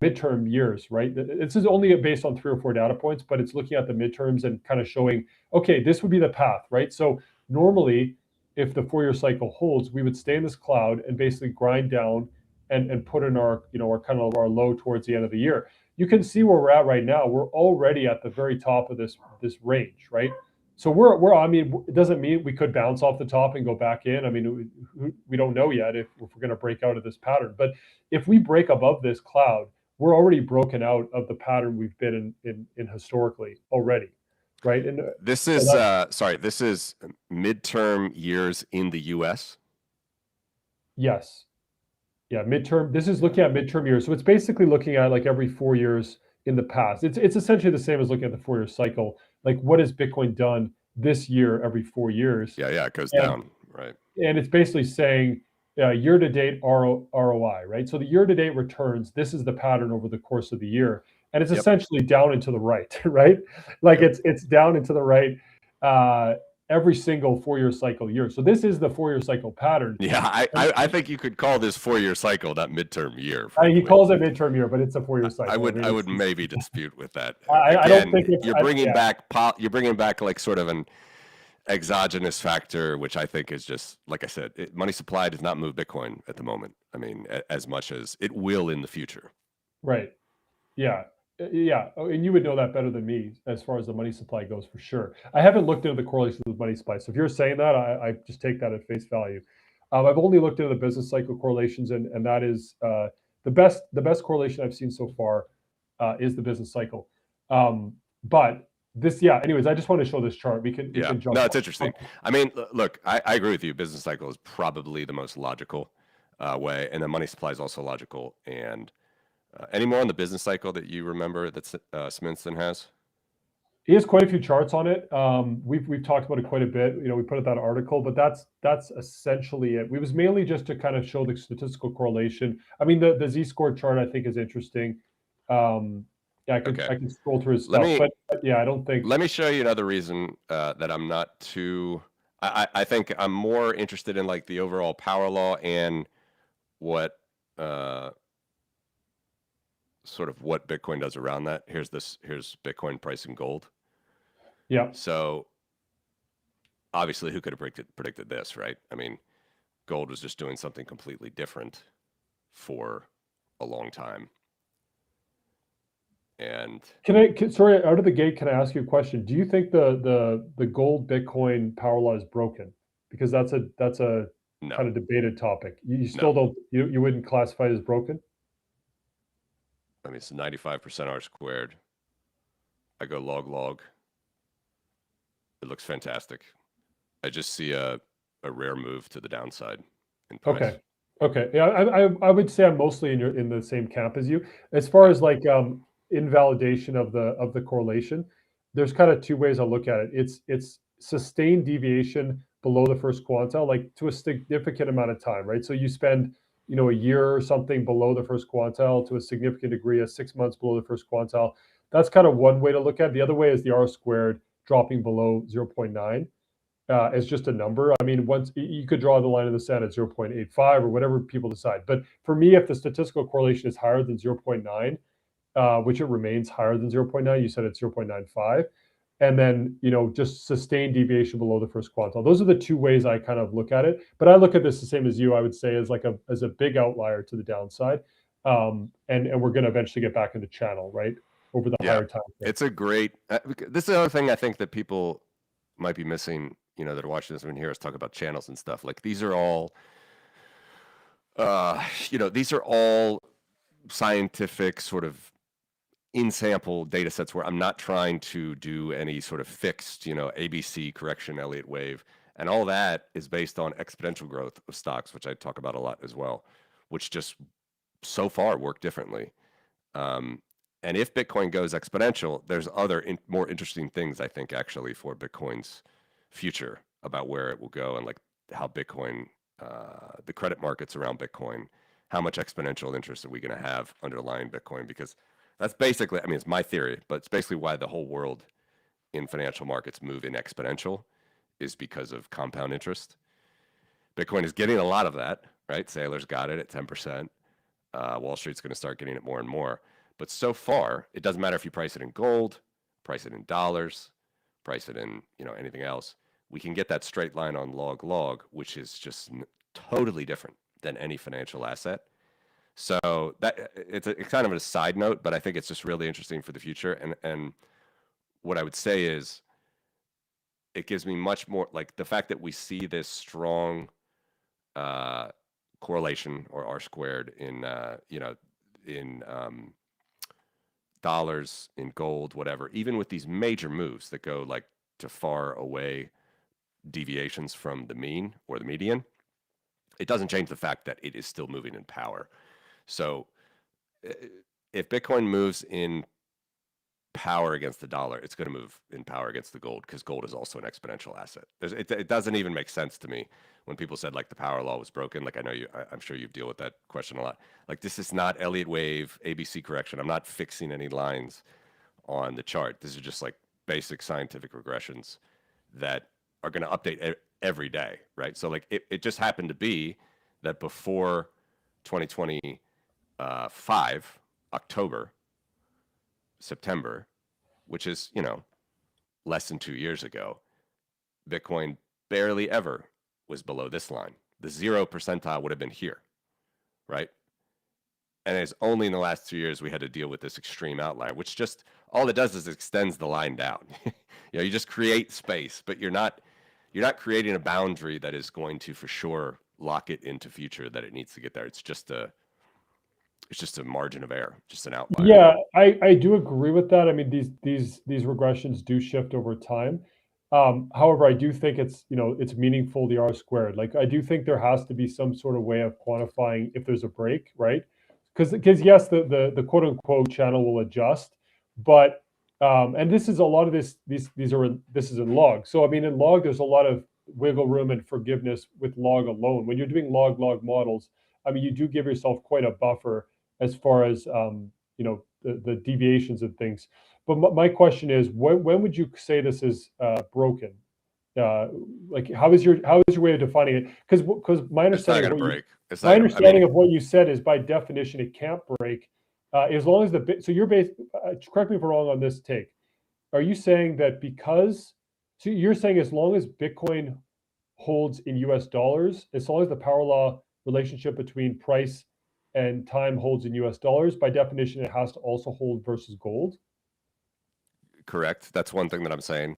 midterm years, right? This is only based on 3 or 4 data points, but it's looking at the midterms and kind of showing, okay, this would be the path, right? So normally, if the 4-year cycle holds, we would stay in this cloud and basically grind down and put in our kind of our low towards the end of the year. You can see where we're at right now. We're already at the very top of this range, right? So I mean, it doesn't mean we could bounce off the top and go back in. I mean, we don't know yet if we're going to break out of this pattern. But if we break above this cloud, we're already broken out of the pattern we've been in historically already, right? And this is this is midterm years in the U.S. Yes. Yeah, midterm. This is looking at midterm years. So it's basically looking at like every 4 years in the past. It's essentially the same as looking at the 4-year cycle. Like, what has Bitcoin done this year every 4 years? Yeah, it goes down, right? And it's basically saying year-to-date ROI, right? So the year-to-date returns, this is the pattern over the course of the year. And it's essentially down and to the right, right? Like it's down and to the right. every single 4-year cycle year. So this is the 4-year cycle pattern. Yeah, I think you could call this 4-year cycle that midterm year. Frankly, He calls it midterm year, but it's a 4-year cycle. I would maybe dispute with that. I don't think Again, it's. you're bringing back like sort of an exogenous factor, which I think is just like I said, money supply does not move Bitcoin at the moment. I mean, as much as it will in the future. Right. Yeah. Yeah. Oh, and you would know that better than me as far as the money supply goes, for sure. I haven't looked into the correlation with money supply. So if you're saying that, I just take that at face value. I've only looked into the business cycle correlations, and that is the best correlation I've seen so far is the business cycle. But this, yeah. Anyways, I just want to show this chart. We can jump. No, it's interesting. I mean, look, I agree with you. Business cycle is probably the most logical way, and then money supply is also logical. And any more on the business cycle that you remember that Sminson has? He has quite a few charts on it. We've talked about it quite a bit. We put out that article, but that's essentially it. It was mainly just to kind of show the statistical correlation. I mean, the Z-score chart I think is interesting. Yeah, I can scroll through his stuff, but yeah, I don't think. Let me show you another reason that I'm not too. I think I'm more interested in like the overall power law and what sort of what Bitcoin does around that. Here's Bitcoin price in gold. Yeah. So obviously, who could have predicted this, right? I mean, gold was just doing something completely different for a long time. And sorry, out of the gate, can I ask you a question? Do you think the gold Bitcoin power law is broken? Because that's a no. kind of debated topic. You still don't, you wouldn't classify it as broken? I mean, it's 95% R squared. I go log. It looks fantastic. I just see a rare move to the downside in price. Okay. Yeah, I would say I'm mostly in the same camp as you. As far as like invalidation of the correlation, there's kind of two ways I look at it. It's sustained deviation below the first quantile, like to a significant amount of time, right? So you spend a year or something below the first quantile to a significant degree, 6 months below the first quantile. That's kind of one way to look at it. The other way is the R squared dropping below 0.9 as just a number. I mean, once you could draw the line in the sand at 0.85 or whatever people decide. But for me, if the statistical correlation is higher than 0.9, which it remains higher than 0.9, you said it's 0.95, and then just sustained deviation below the first quantile. Those are the two ways I kind of look at it. But I look at this the same as you. I would say as a big outlier to the downside, and we're going to eventually get back into channel, right, over the higher time frame. It's a great. This is another thing I think that people might be missing. That are watching this and hear us talk about channels and stuff. Like these are all, these are all scientific sort of in sample data sets where I'm not trying to do any sort of fixed, ABC correction, Elliott wave. And all that is based on exponential growth of stocks, which I talk about a lot as well, which just so far work differently. And if Bitcoin goes exponential, there's other more interesting things, I think, actually, for Bitcoin's future about where it will go and like how Bitcoin, the credit markets around Bitcoin, how much exponential interest are we going to have underlying Bitcoin? Because that's basically, I mean, it's my theory, but it's basically why the whole world in financial markets move in exponential is because of compound interest. Bitcoin is getting a lot of that, right? Saylor's got it at 10%. Wall Street's going to start getting it more and more. But so far, it doesn't matter if you price it in gold, price it in dollars, price it in anything else. We can get that straight line on log, which is just totally different than any financial asset. So that it's kind of a side note, but I think it's just really interesting for the future. And what I would say is, it gives me much more like the fact that we see this strong correlation or R squared in dollars, in gold, whatever. Even with these major moves that go like to far away deviations from the mean or the median, it doesn't change the fact that it is still moving in power. So if Bitcoin moves in power against the dollar, it's going to move in power against the gold because gold is also an exponential asset. It doesn't even make sense to me when people said like the power law was broken. Like I'm sure you deal with that question a lot. Like this is not Elliott wave, ABC correction. I'm not fixing any lines on the chart. This is just like basic scientific regressions that are going to update every day, right? So like it just happened to be that before 2025, October, September, which is, less than 2 years ago, Bitcoin barely ever was below this line. The 0 percentile would have been here, right? And it's only in the last 2 years we had to deal with this extreme outlier, which just all it does is extends the line down. You just create space, but you're not creating a boundary that is going to for sure lock it into future that it needs to get there. It's just a margin of error, just an outlier. Yeah, I do agree with that. I mean, these regressions do shift over time. However, I do think it's meaningful, the R squared. Like, I do think there has to be some sort of way of quantifying if there's a break, right? Because yes, the quote unquote channel will adjust, but and this is a lot of this is in log. So I mean, in log, there's a lot of wiggle room and forgiveness with log alone. When you're doing log models, I mean, you do give yourself quite a buffer as far as the deviations and things. But my question is, when would you say this is broken? Like, how is your way of defining it? Because my It's not understanding going of to what break. It's my not gonna, I understanding mean, of what you said is, by definition, it can't break, as long as so you're based. Correct me if I'm wrong on this take. Are you saying that so you're saying as long as Bitcoin holds in US dollars, as long as the power law relationship between price and time holds in US dollars, by definition, it has to also hold versus gold? correct. That's one thing that I'm saying.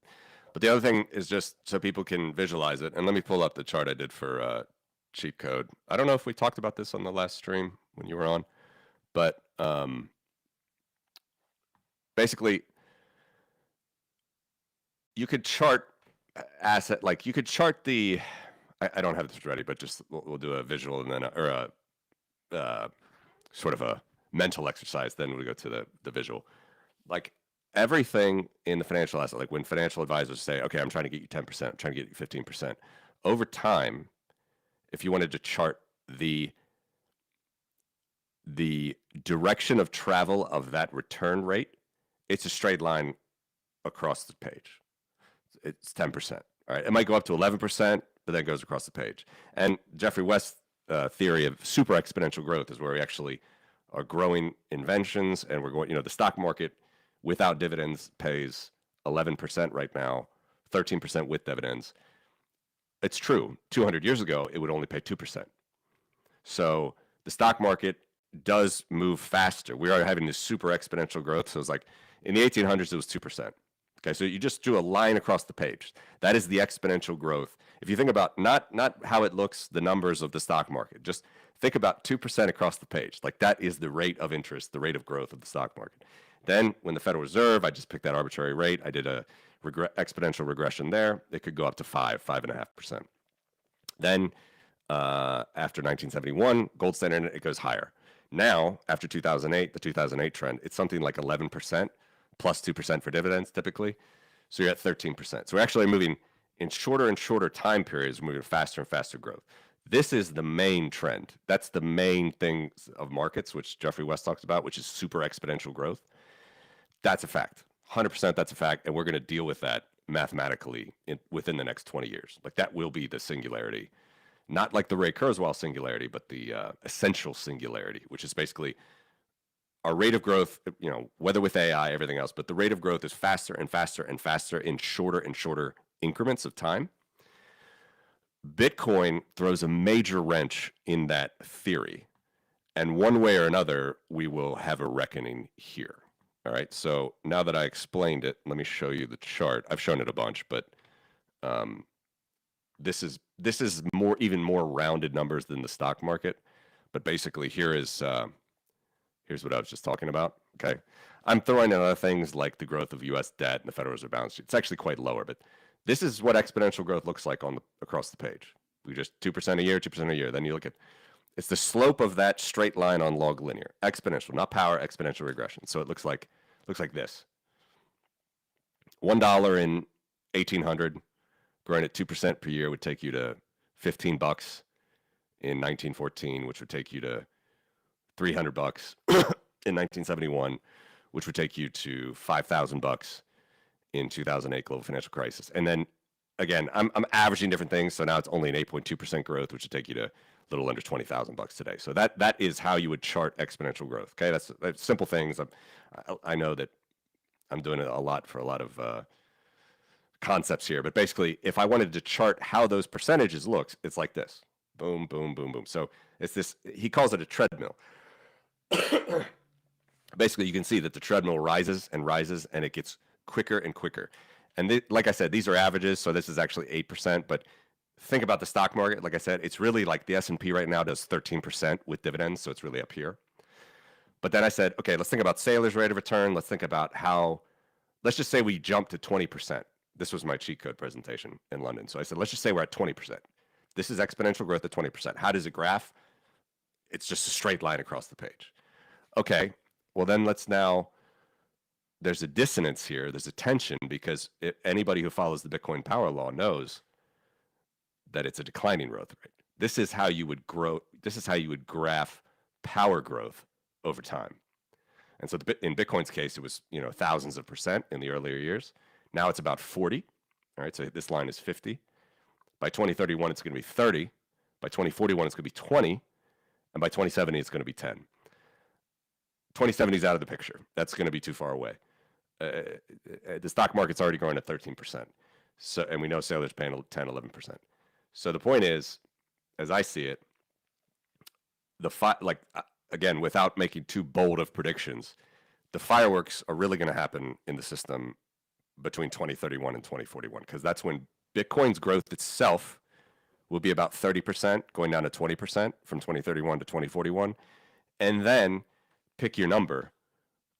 But the other thing is just so people can visualize it. And let me pull up the chart I did for cheat code. I don't know if we talked about this on the last stream when you were on, but basically, you could chart asset, like you could chart the. I don't have this ready, but just we'll do a visual and then or a sort of a mental exercise. Then we go to the visual. Like everything in the financial asset, like when financial advisors say, okay, I'm trying to get you 10%, I'm trying to get you 15%. Over time, if you wanted to chart the direction of travel of that return rate, it's a straight line across the page. It's 10%. All right. It might go up to 11%, but then it goes across the page. And Jeffrey West's theory of super exponential growth is where we actually are growing inventions and we're going, the stock market without dividends pays 11% right now, 13% with dividends. It's true. 200 years ago, it would only pay 2%. So the stock market does move faster. We are having this super exponential growth. So it's like in the 1800s, it was 2%. Okay, so you just drew a line across the page. That is the exponential growth. If you think about not how it looks, the numbers of the stock market, just think about 2% across the page. Like that is the rate of interest, the rate of growth of the stock market. Then when the Federal Reserve, I just picked that arbitrary rate. I did a exponential regression there. It could go up to 5.5%. Then after 1971, gold standard, it goes higher. Now, after 2008, the 2008 trend, it's something like 11% plus 2% for dividends typically. So you're at 13%. So we're actually moving in shorter and shorter time periods, moving faster and faster growth. This is the main trend. That's the main thing of markets, which Jeffrey West talks about, which is super exponential growth. That's a fact. 100% that's a fact. And we're going to deal with that mathematically within the next 20 years. Like that will be the singularity. Not like the Ray Kurzweil singularity, but the essential singularity, which is basically our rate of growth, whether with AI, everything else, but the rate of growth is faster and faster and faster in shorter and shorter increments of time. Bitcoin throws a major wrench in that theory. And one way or another, we will have a reckoning here. All right. So now that I explained it, let me show you the chart. I've shown it a bunch, but this is even more rounded numbers than the stock market. But basically, here's what I was just talking about. Okay. I'm throwing in other things like the growth of U.S. debt and the Federal Reserve balance sheet. It's actually quite lower, but this is what exponential growth looks like across the page. We just 2% a year, 2% a year. Then you look at it's the slope of that straight line on log linear, exponential, not power, exponential regression. So it looks like this. $1 in 1800, growing at 2% per year would take you to $15 in 1914, which would take you to $300 in 1971, which would take you to $5,000 in 2008 global financial crisis. And then again, I'm averaging different things. So now it's only an 8.2% growth, which would take you to a little under $20,000 today. So that is how you would chart exponential growth. Okay, that's simple things. I know that I'm doing it a lot for a lot of concepts here, but basically, if I wanted to chart how those percentages looks, it's like this: boom, boom, boom, boom. So it's this. He calls it a treadmill. Basically, you can see that the treadmill rises and rises, and it gets quicker and quicker. And like I said, these are averages, so this is actually 8%. But think about the stock market. Like I said, it's really like the S&P right now does 13% with dividends, so it's really up here. But then I said, okay, let's think about Saylor's rate of return. Let's think about how, let's just say we jump to 20%. This was my cheat code presentation in London. So I said, let's just say we're at 20%. This is exponential growth at 20%. How does it graph? It's just a straight line across the page. Okay, well then there's a dissonance here. There's a tension because anybody who follows the Bitcoin power law knows that it's a declining growth rate. This is how you would grow. This is how you would graph power growth over time. And so in Bitcoin's case, it was thousands of percent in the earlier years. Now it's about 40. All right, so this line is 50. By 2031, it's going to be 30. By 2041, it's going to be 20. And by 2070, it's going to be 10. 2070 is out of the picture. That's going to be too far away. The stock market's already growing at 13%. So, and we know Saylor's paying 10, 11%. So the point is, as I see it, again, without making too bold of predictions, the fireworks are really going to happen in the system between 2031 and 2041, because that's when Bitcoin's growth itself will be about 30%, going down to 20% from 2031 to 2041. And then pick your number.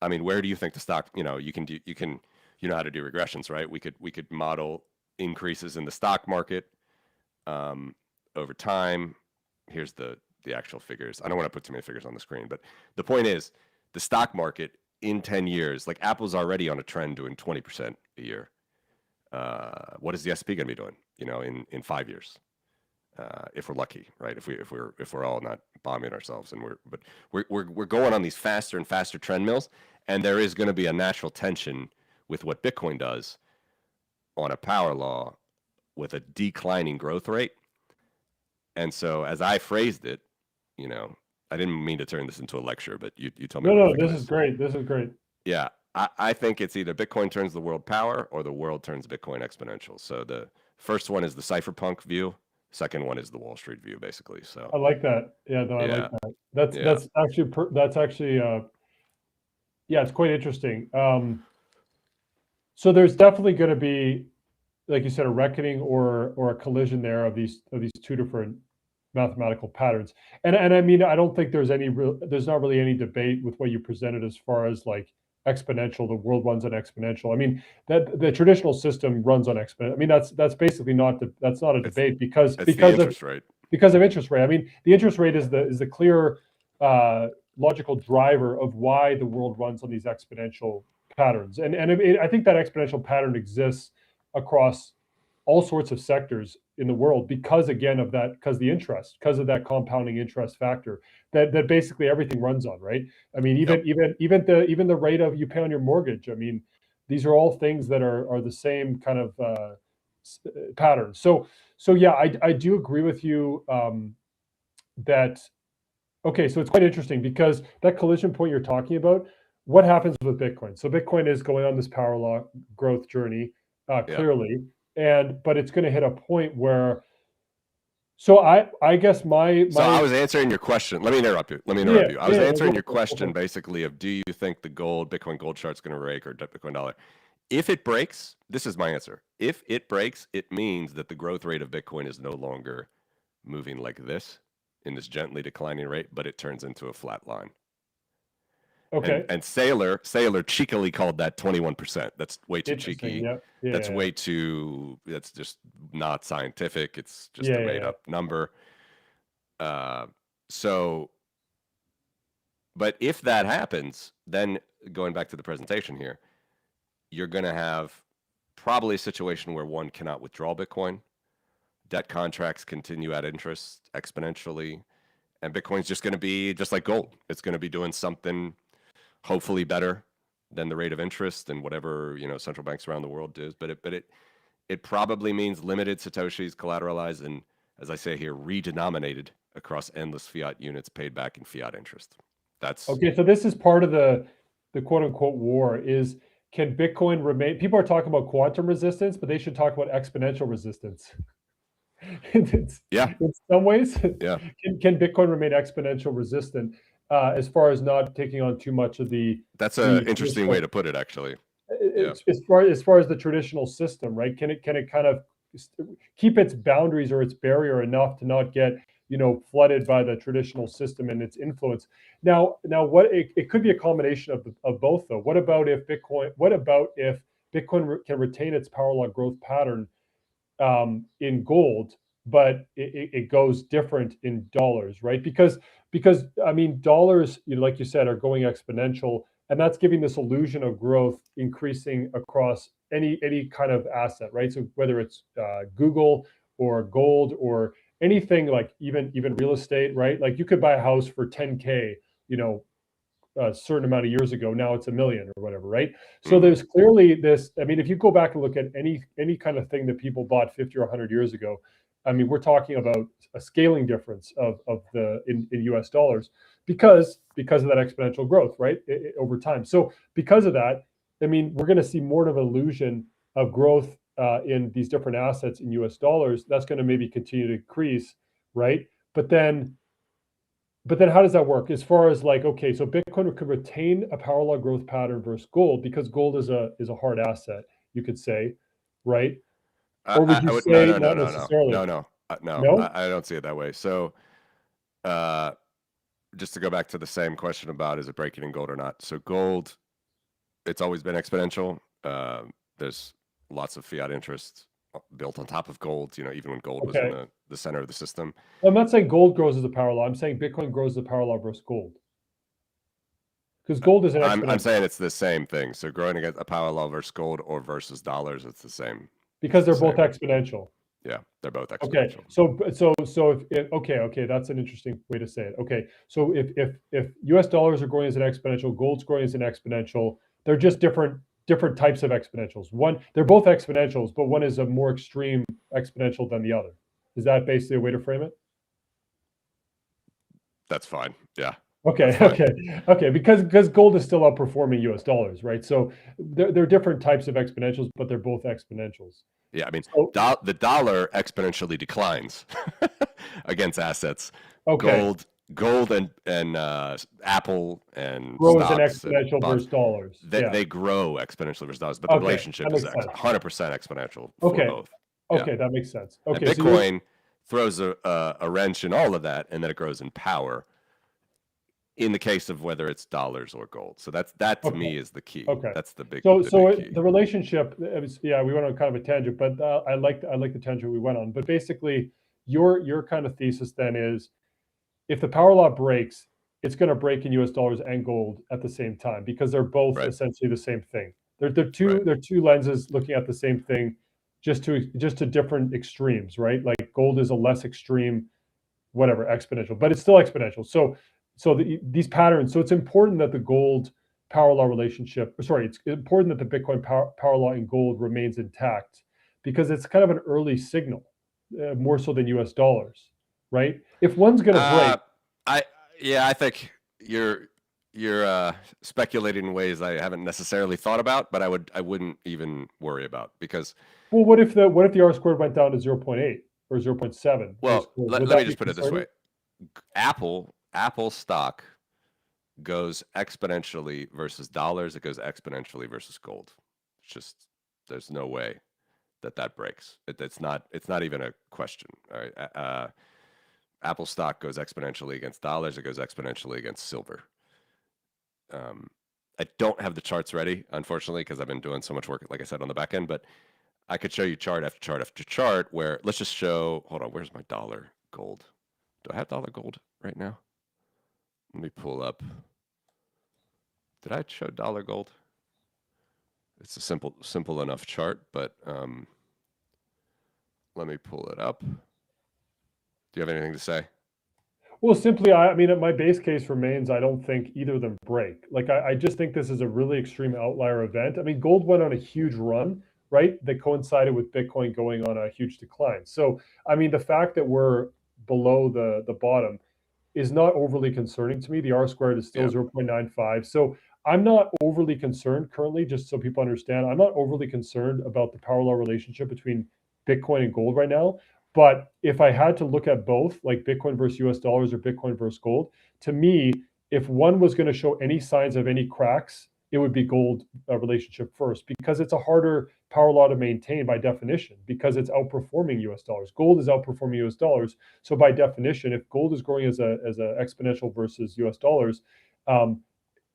I mean, where do you think the stock, you know how to do regressions, right? We could model increases in the stock market over time. Here's the actual figures. I don't want to put too many figures on the screen, but the point is the stock market in 10 years, like Apple's already on a trend doing 20% a year. What is the S&P going to be doing, in 5 years? If we're lucky, right? If we're all not bombing ourselves, and we're going on these faster and faster trend mills, and there is going to be a natural tension with what Bitcoin does on a power law with a declining growth rate. And so, as I phrased it, I didn't mean to turn this into a lecture, but you told me. No, this is great. This is great. Yeah, I think it's either Bitcoin turns the world power or the world turns Bitcoin exponential. So the first one is the cypherpunk view. Second one is the Wall Street view, basically. So I like that. Yeah, no, I like that. That's actually yeah, it's quite interesting. So there's definitely going to be, like you said, a reckoning or a collision there of these two different mathematical patterns. And I mean, I don't think there's not really any debate with what you presented as far as like exponential. The world runs on exponential. I mean, that the traditional system runs on exponential. I mean, that's basically that's not a debate because the interest rate. Because of interest rate. I mean, the interest rate is the clear logical driver of why the world runs on these exponential patterns. And I think that exponential pattern exists across all sorts of sectors in the world because of that compounding interest factor that basically everything runs on, right? I mean, even the rate of you pay on your mortgage. I mean, these are all things that are the same kind of patterns. So yeah, I do agree with you that. Okay, so it's quite interesting because that collision point you're talking about, what happens with Bitcoin? So Bitcoin is going on this power law growth journey, clearly, but it's going to hit a point where. So I guess my. So I was answering your question. Let me interrupt you. I was answering your question basically of, do you think the Bitcoin gold chart's going to break, or Bitcoin dollar? If it breaks, this is my answer. If it breaks, it means that the growth rate of Bitcoin is no longer moving like this in this gently declining rate, but it turns into a flat line. Okay. And Saylor cheekily called that 21%. That's way too cheeky. That's just not scientific. It's just a made up number. But if that happens, then going back to the presentation here, you're going to have probably a situation where one cannot withdraw Bitcoin. Debt contracts continue at interest exponentially, and Bitcoin's just going to be just like gold. It's going to be doing something hopefully better than the rate of interest and whatever central banks around the world do. But it probably means limited Satoshis collateralized and, as I say here, redenominated across endless fiat units paid back in fiat interest. That's Okay, so this is part of the quote unquote war is, can Bitcoin remain? People are talking about quantum resistance, but they should talk about exponential resistance. yeah, In some ways, yeah. can Bitcoin remain exponential resistant as far as not taking on too much of the That's an interesting way to put it, actually. Yeah. as far as the traditional system, right? Can it kind of keep its boundaries or its barrier enough to not get, you know, flooded by the traditional system and its influence? Now what it could be a combination of both though. What about if Bitcoin can retain its power law growth pattern in gold, but it goes different in dollars, right? Because I mean, dollars, you know, like you said, are going exponential, and that's giving this illusion of growth increasing across any kind of asset, right? So whether it's Google or gold or anything, like even real estate, right? Like you could buy a house for 10K, you know, a certain amount of years ago. Now it's a million or whatever, right? So there's clearly this. I mean, if you go back and look at any kind of thing that people bought 50 or 100 years ago, I mean, we're talking about a scaling difference of the in US dollars because of that exponential growth, right? Over time. So because of that, I mean, we're going to see more of an illusion of growth in these different assets in US dollars. That's going to maybe continue to increase, right? But then how does that work as far as like, okay, so Bitcoin could retain a power law growth pattern versus gold because gold is a hard asset, you could say, right? Or would you I would no say no no not no no no necessarily? no no. No? I don't see it that way. So, uh, just to go back to the same question about is it breaking in gold or not? So gold, it's always been exponential. There's lots of fiat interest built on top of gold. You know, even when gold was in Okay. the center of the system. Well, I'm not saying gold grows as a power law. I'm saying Bitcoin grows as a power law versus gold. Because gold is an I'm exponential. saying it's the same thing. So growing against a power law versus gold or versus dollars, it's the same. Because The they're both same. exponential. Yeah, they're both Okay, exponential. so if okay, that's an interesting way to say it. Okay, so if US dollars are growing as an exponential, gold's growing as an exponential, they're just different types of exponentials. One, they're both exponentials, but one is a more extreme exponential than the other. Is that basically a way to frame it? That's fine. Yeah. Okay, okay, because gold is still outperforming US dollars, right? So they're different types of exponentials, but they're both exponentials. Yeah, I mean, So the dollar exponentially declines against assets. okay, Gold and Apple and grow as an stocks and exponential bonds, versus dollars. Yeah. they grow exponentially versus dollars, but the Okay, that relationship is makes sense. 100% exponential for Okay. both. Yeah, Okay, that makes sense. and Okay, so you're Bitcoin throws a wrench in all of that, and then it grows in power in the case of whether it's dollars or gold. So that to okay. me is the key. Okay. That's the big key. The relationship, yeah, we went on kind of a tangent, but I like the tangent we went on. But basically, your kind of thesis then is if the power law breaks, it's going to break in US dollars and gold at the same time because they're both Right, essentially the same thing. right. They're two lenses looking at the same thing, just to different extremes, right? Like gold is a less extreme, whatever, exponential, but it's still exponential. These patterns. So it's important that the gold power law relationship. Sorry, it's important that the Bitcoin power law and gold remains intact because it's kind of an early signal, more so than US dollars, right? If one's going to break, I I think you're speculating in ways I haven't necessarily thought about, but I wouldn't even worry about because well, what if the R squared went down to 0.8 or 0.7? well, Would let me that be just put it this concerning? way: Apple stock goes exponentially versus dollars. It goes exponentially versus gold. It's just there's no way that breaks. It's not even a question. All right. Apple stock goes exponentially against dollars. It goes exponentially against silver. I don't have the charts ready, unfortunately, because I've been doing so much work, like I said, on the back end. But I could show you chart after chart after chart where let's just show. Hold on, where's my dollar gold? Do I have dollar gold right now? Let me pull up. Did I show dollar gold? It's a simple enough chart, but let me pull it up. Do you have anything to say? Well, simply, I mean, my base case remains I don't think either of them break. Like, I just think this is a really extreme outlier event. I mean, gold went on a huge run right, that coincided with Bitcoin going on a huge decline. So, I mean, the fact that we're below the bottom is not overly concerning to me. The R squared is still Yeah. 0.95. So I'm not overly concerned currently, just so people understand, I'm not overly concerned about the power law relationship between Bitcoin and gold right now. But if I had to look at both, like Bitcoin versus US dollars or Bitcoin versus gold, to me, if one was going to show any signs of any cracks, it would be gold relationship first, because it's a harder power law to maintain by definition, because it's outperforming US dollars. Gold is outperforming US dollars. So by definition, if gold is growing as a exponential versus US dollars, um,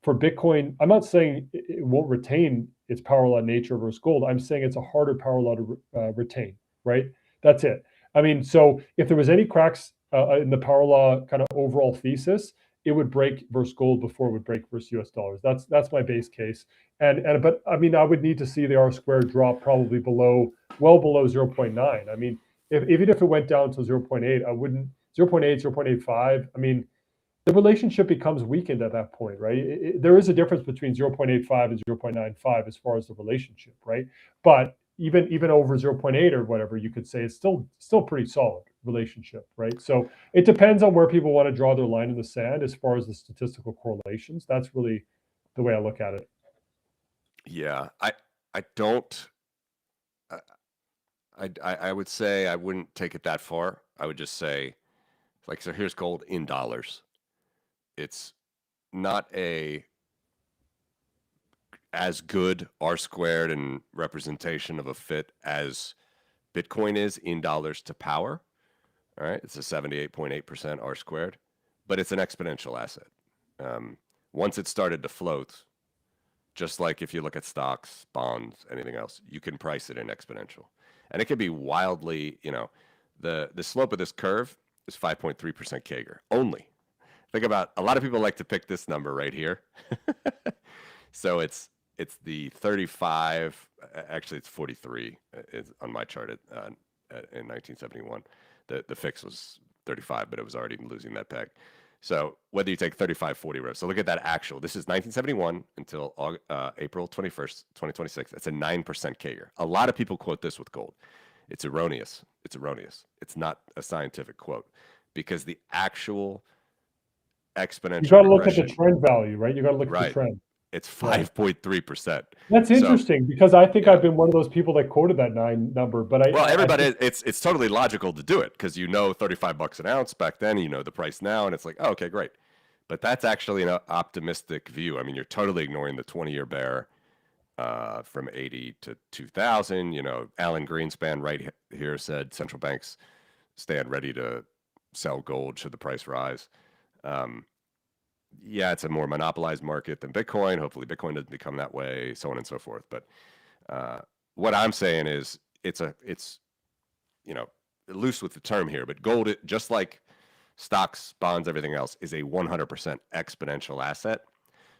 for Bitcoin, I'm not saying it won't retain its power law nature versus gold. I'm saying it's a harder power law to retain, right? That's it. I mean, so if there was any cracks in the power law kind of overall thesis, it would break versus gold before it would break versus US dollars. That's my base case. And but I mean, I would need to see the R squared drop probably well below 0.9. I mean, even if it went down to 0.8, I wouldn't 0.8, 0.85. I mean, the relationship becomes weakened at that point, right? There is a difference between 0.85 and 0.95 as far as the relationship, right? But even over 0.8 or whatever, you could say it's still pretty solid relationship, right? So it depends on where people want to draw their line in the sand as far as the statistical correlations. That's really the way I look at it. Yeah, I don't. I would say I wouldn't take it that far. I would just say, like, so here's gold in dollars. It's not as good R squared and representation of a fit as Bitcoin is in dollars to power. All right, it's a 78.8% R squared, but it's an exponential asset. Once it started to float, just like if you look at stocks, bonds, anything else, you can price it in exponential. And it can be wildly, the slope of this curve is 5.3% CAGR only. Think about, a lot of people like to pick this number right here. So it's the 35, actually it's 43 on my chart in 1971. The fix was 35, but it was already losing that peg. So whether you take 35, 40 rows, so look at that actual. This is 1971 until April 21st, 2026. That's a 9% CAGR. A lot of people quote this with gold. It's erroneous. It's erroneous. It's not a scientific quote, because the actual exponential You got to look at the regression, trend value, right? You got to look at the right? trend. It's 5.3%. That's So, interesting, because I think yeah. I've been one of those people that quoted that 9 number, but Well, everybody, I it's totally logical to do it, because $35 an ounce back then, the price now, and it's like, oh, okay, great. But that's actually an optimistic view. I mean, you're totally ignoring the 20-year bear from 80 to 2000. Alan Greenspan right here said central banks stand ready to sell gold should the price rise. Yeah, it's a more monopolized market than Bitcoin. Hopefully Bitcoin doesn't become that way, so on and so forth. But what I'm saying is it's loose with the term here, but gold, just like stocks, bonds, everything else, is a 100% exponential asset.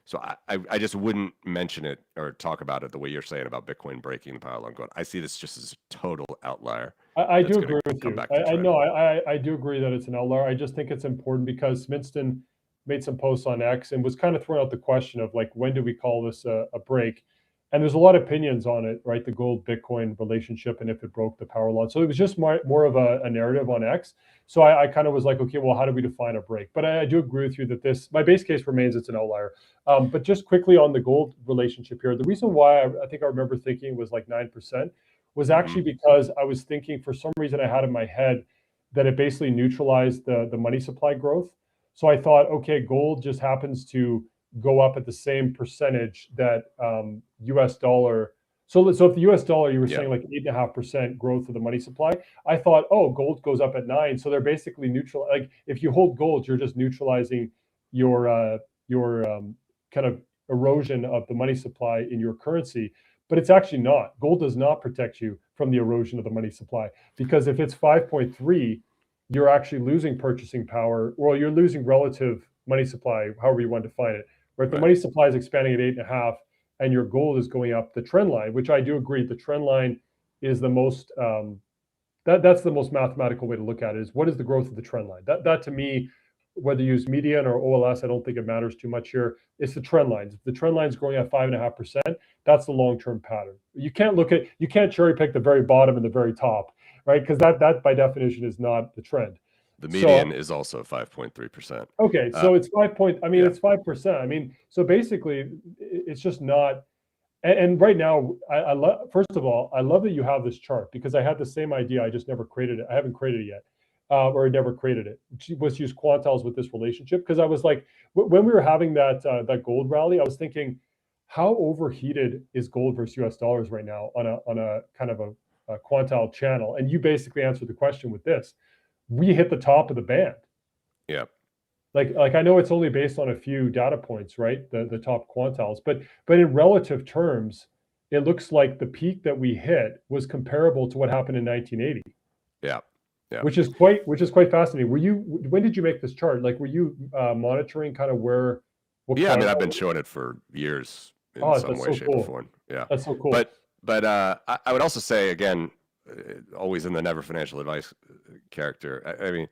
So I just wouldn't mention it or talk about it the way you're saying about Bitcoin breaking the power law gold. I see this just as a total outlier. I do agree with you. I know. I do agree that it's an outlier. I just think it's important because Sminston made some posts on X and was kind of throwing out the question of, like, when do we call this a break? And there's a lot of opinions on it, right? The gold Bitcoin relationship and if it broke the power law. So it was just more of a narrative on X. So I kind of was like, okay, well, how do we define a break? But I do agree with you that my base case remains it's an outlier. But just quickly on the gold relationship here, the reason why I think I remember thinking it was like 9% was actually because I was thinking, for some reason I had in my head that it basically neutralized the money supply growth. So I thought, okay, gold just happens to go up at the same percentage that US dollar. So if the US dollar, you were saying like 8.5% growth of the money supply, I thought, oh, gold goes up at 9. So they're basically neutral. Like, if you hold gold, you're just neutralizing your kind of erosion of the money supply in your currency. But it's actually not. Gold does not protect you from the erosion of the money supply, because if it's 5.3, you're actually losing purchasing power. Well, you're losing relative money supply, however you want to define it. Where if the money supply is expanding at 8.5 and your gold is going up the trend line, which I do agree, the trend line is the most that's the most mathematical way to look at it, is what is the growth of the trend line. That to me whether you use median or OLS, I don't think it matters too much here. It's the trend lines. If the trend line's growing at 5.5%, that's the long-term pattern. You can't cherry pick the very bottom and the very top, right? Because that by definition is not the trend. The median is also 5.3%. Okay, so it's 5 I mean, yeah. it's 5%. I mean, so basically, it's just not. And right now, I love. First of all, I love that you have this chart because I had the same idea. I just never created it. I haven't created it yet, or I never created it. Was use quantiles with this relationship because I was like, when we were having that gold rally, I was thinking, how overheated is gold versus U.S. dollars right now on a kind of a quantile channel? And you basically answered the question with this. We hit the top of the band. Yeah. Like I know it's only based on a few data points, right? The top quantiles, but in relative terms, it looks like the peak that we hit was comparable to what happened in 1980. Yeah. Yeah. Which is quite fascinating. When did you make this chart? Like, were you monitoring kind of where? Yeah, I mean, I've been showing it for years in some way, shape, or form. Yeah, that's so cool. But I would also say again, always in the never financial advice character. I mean,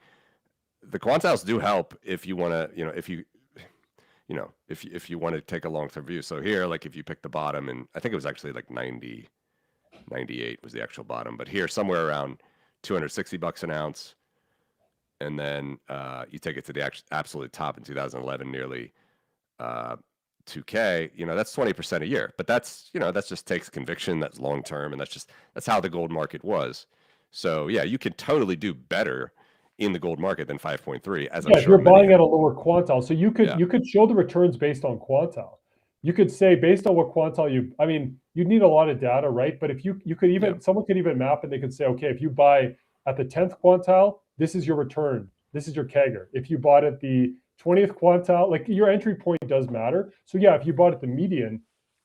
the quantiles do help if you want to, if you want to take a long-term view. So here, like if you pick the bottom, and I think it was actually like 90, 98 was the actual bottom, but here somewhere around $260 an ounce, and then you take it to the absolute top in 2011, nearly 2K. That's 20% a year, but that's just takes conviction. That's long-term, and that's how the gold market was. So yeah, you can totally do better in the gold market than 5.3, as I'm sure you're buying at a lower quantile. So you could show the returns based on quantile. You could say based on what quantile you'd need a lot of data, right? But if you could even, someone could even map and they could say, okay, if you buy at the 10th quantile, this is your return. This is your CAGR. If you bought at the 20th quantile, like your entry point does matter. So yeah, if you bought at the median,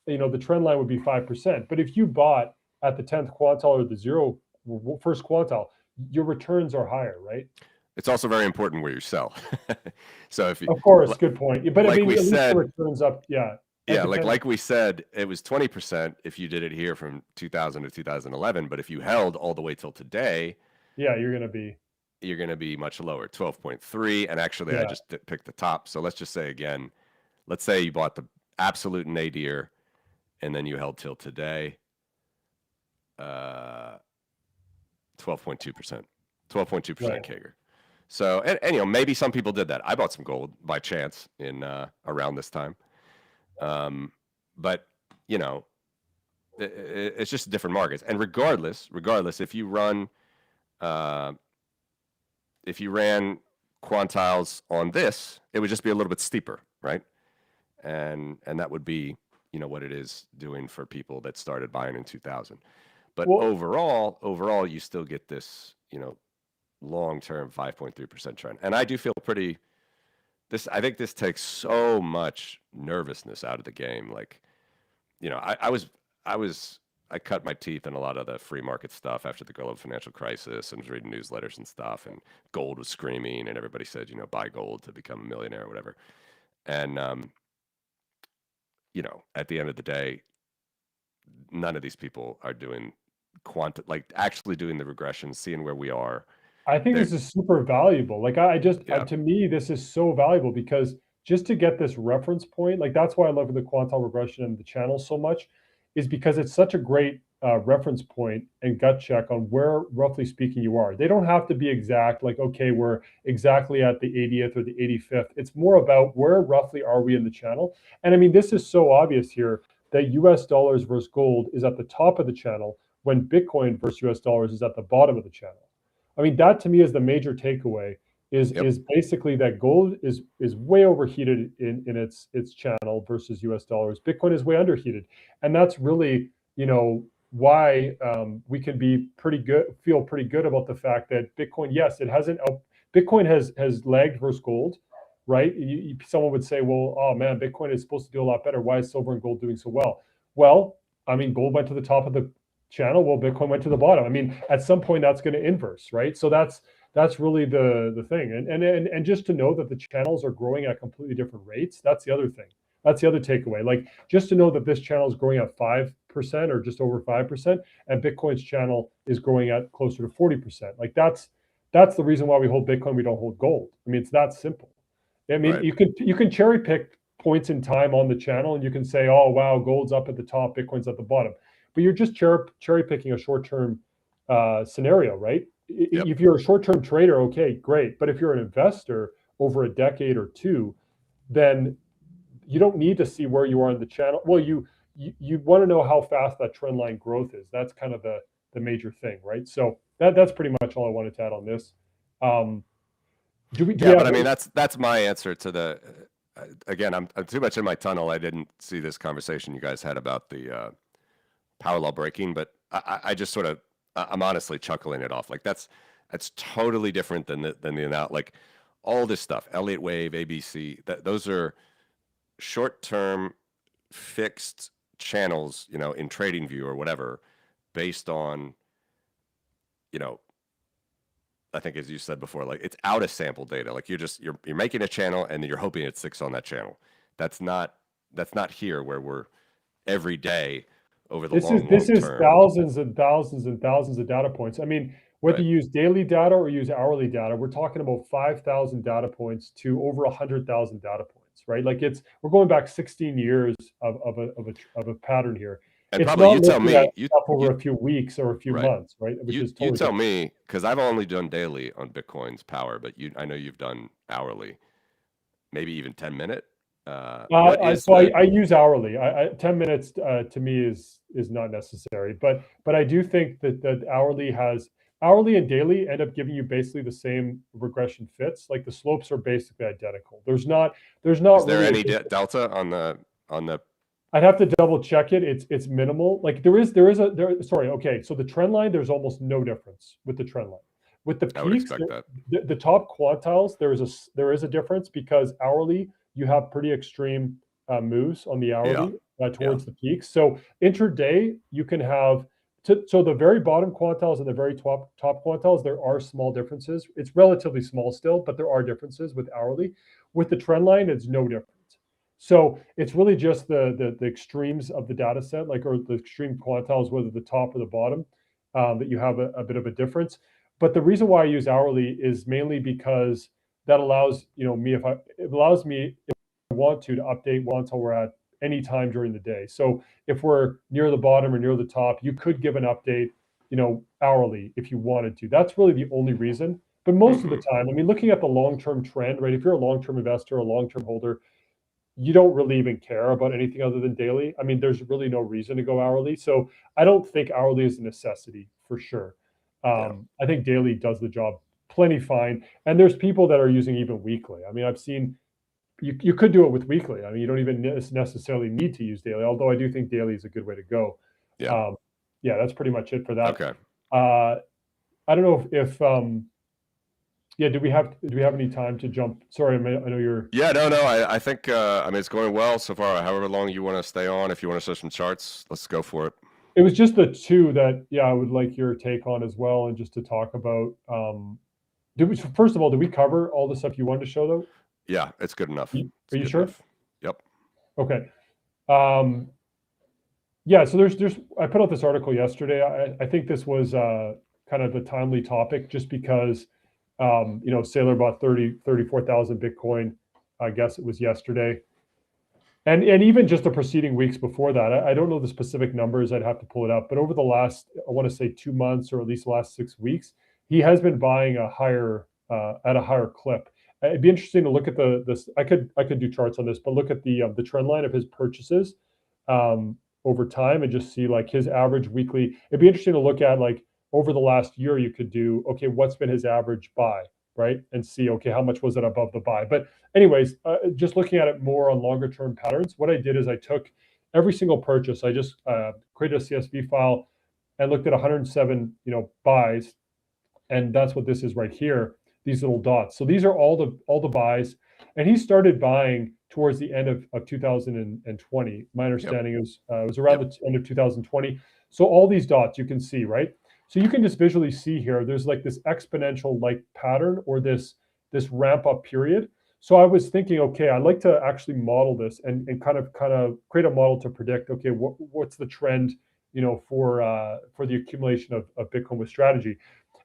the trend line would be 5%. But if you bought at the 10th quantile or the first quantile, your returns are higher, right? It's also very important where you sell. So if you, of course, good point. But like I mean, we said, the returns up, yeah. Yeah, like we said, it was 20% if you did it here from 2000 to 2011. But if you held all the way till today, yeah, you're gonna be much lower, 12.3. And actually, I just picked the top. So let's just say again, let's say you bought the absolute nadir, and then you held till today, 12.2%, 12.2% CAGR. So and maybe some people did that. I bought some gold by chance in around this time. But it's just different markets. And regardless, if you ran quantiles on this, it would just be a little bit steeper, right? And that would be, what it is doing for people that started buying in 2000. But overall, you still get this, long-term 5.3% trend. And I do feel pretty. I think this takes so much nervousness out of the game. Like, I cut my teeth in a lot of the free market stuff after the global financial crisis, and was reading newsletters and stuff, and gold was screaming, and everybody said, buy gold to become a millionaire or whatever. And, at the end of the day, none of these people are doing actually doing the regression, seeing where we are. I think this is super valuable. Like to me, this is so valuable because just to get this reference point, like that's why I love the quantile regression and the channel so much, is because it's such a great reference point and gut check on where, roughly speaking, you are. They don't have to be exact, like, okay, we're exactly at the 80th or the 85th. It's more about where roughly are we in the channel. And I mean, this is so obvious here that US dollars versus gold is at the top of the channel when Bitcoin versus US dollars is at the bottom of the channel. I mean, that to me is the major takeaway. Is basically that gold is way overheated in its channel versus US dollars. Bitcoin is way underheated, and that's really why we can feel pretty good about the fact that Bitcoin, yes, it hasn't. Bitcoin has lagged versus gold, right? Someone would say, well, oh man, Bitcoin is supposed to do a lot better. Why is silver and gold doing so well? Well, I mean, gold went to the top of the channel, well, Bitcoin went to the bottom. I mean, at some point that's going to inverse, right? So that's really the thing. And just to know that the channels are growing at completely different rates, that's the other thing. That's the other takeaway. Like, just to know that this channel is growing at 5% or just over 5%, and Bitcoin's channel is growing at closer to 40%. Like, that's the reason why we hold Bitcoin, we don't hold gold. I mean, it's that simple. I mean, Right. you can cherry pick points in time on the channel, and you can say, oh wow, gold's up at the top, Bitcoin's at the bottom, but you're just cherry picking a short term scenario, right? Yep. If you're a short term trader, okay, great. But if you're an investor over a decade or two, then you don't need to see where you are in the channel. Well, you want to know how fast that trend line growth is. That's kind of the major thing, right? So that's pretty much all I wanted to add on this. Do we Yeah, have but I mean that's my answer to the. Again, I'm too much in my tunnel. I didn't see this conversation you guys had about the power law breaking, but I just sort of I'm honestly chuckling it off. Like that's totally different than the like all this stuff. Elliott wave, ABC. Those are short term fixed channels, you know, in TradingView or whatever, based on, you know, I think as you said before, like it's out of sample data. Like you're making a channel and you're hoping it sticks on that channel. That's not here where we're every day over the long this is term. thousands and thousands and thousands of data points. I mean, whether Right. you use daily data or use hourly data, we're talking about 5,000 data points to over 100,000 data points, right? Like we're going back 16 years of a pattern here. And It's probably not you tell looking at me stuff over a few weeks or a few right. months, right? Which is You totally tell different. me, because I've only done daily on Bitcoin's power, but I know you've done hourly, maybe even 10-minute. What is the I use hourly. 10 minutes to me is not necessary, but I do think that hourly and daily end up giving you basically the same regression fits. Like the slopes are basically identical. There's not is there really any delta on the I'd have to double check it. It's minimal. Like sorry, okay. So the trend line, there's almost no difference with the trend line. With the I would peaks, expect that. the top quantiles, there is a difference because hourly you have pretty extreme moves on the Yeah. hourly towards the peaks. So intraday you can have so the very bottom quantiles and the very top quantiles, there are small differences. It's relatively small still, but there are differences with hourly. With the trend line, it's no difference. So it's really just the extremes of the data set, like or the extreme quantiles, whether the top or the bottom, that you have a bit of a difference. But the reason why I use hourly is mainly because that allows me it allows me if I want to update until we're at any time during the day. So if we're near the bottom or near the top, you could give an update, hourly if you wanted to. That's really the only reason. But most of the time, I mean, looking at the long-term trend, right? If you're a long-term investor, a long-term holder, you don't really even care about anything other than daily. I mean, there's really no reason to go hourly. So I don't think hourly is a necessity for sure. Yeah. I think daily does the job plenty fine. And there's people that are using even weekly. I mean, I've seen you could do it with weekly. I mean, you don't even necessarily need to use daily, although I do think daily is a good way to go. Yeah. Yeah, that's pretty much it for that. Okay. I don't know if yeah, do we have any time to jump? Sorry, I know you're. Yeah, no. I think I mean it's going well so far. However long you want to stay on, if you want to show some charts, let's go for it. It was just the two that I would like your take on as well, and just to talk about. First of all, did we cover all the stuff you wanted to show though? Yeah, it's good enough. Are you sure? Enough. Yep. Okay. Yeah, so there's I put out this article yesterday. I think this was kind of a timely topic just because Saylor bought 34,000 Bitcoin, I guess it was yesterday. And even just the preceding weeks before that, I don't know the specific numbers, I'd have to pull it up, but over the last, I want to say 2 months or at least the last 6 weeks, he has been buying at a higher clip. It'd be interesting to look at this. I could do charts on this, but look at the trend line of his purchases over time and just see like his average weekly. It'd be interesting to look at like over the last year. You could do, okay, what's been his average buy, right, and see, okay, how much was it above the buy. But anyways, just looking at it more on longer term patterns, what I did is I took every single purchase. I just created a CSV file and looked at 107 buys, and that's what this is right here, these little dots. So these are all the buys, and he started buying towards the end of 2020. My understanding is it was around the end of 2020. So all these dots you can see, right? So you can just visually see here, there's like this exponential like pattern or this ramp up period. So I was thinking, okay, I'd like to actually model this and kind of create a model to predict, okay, what's the trend, for the accumulation of Bitcoin with strategy.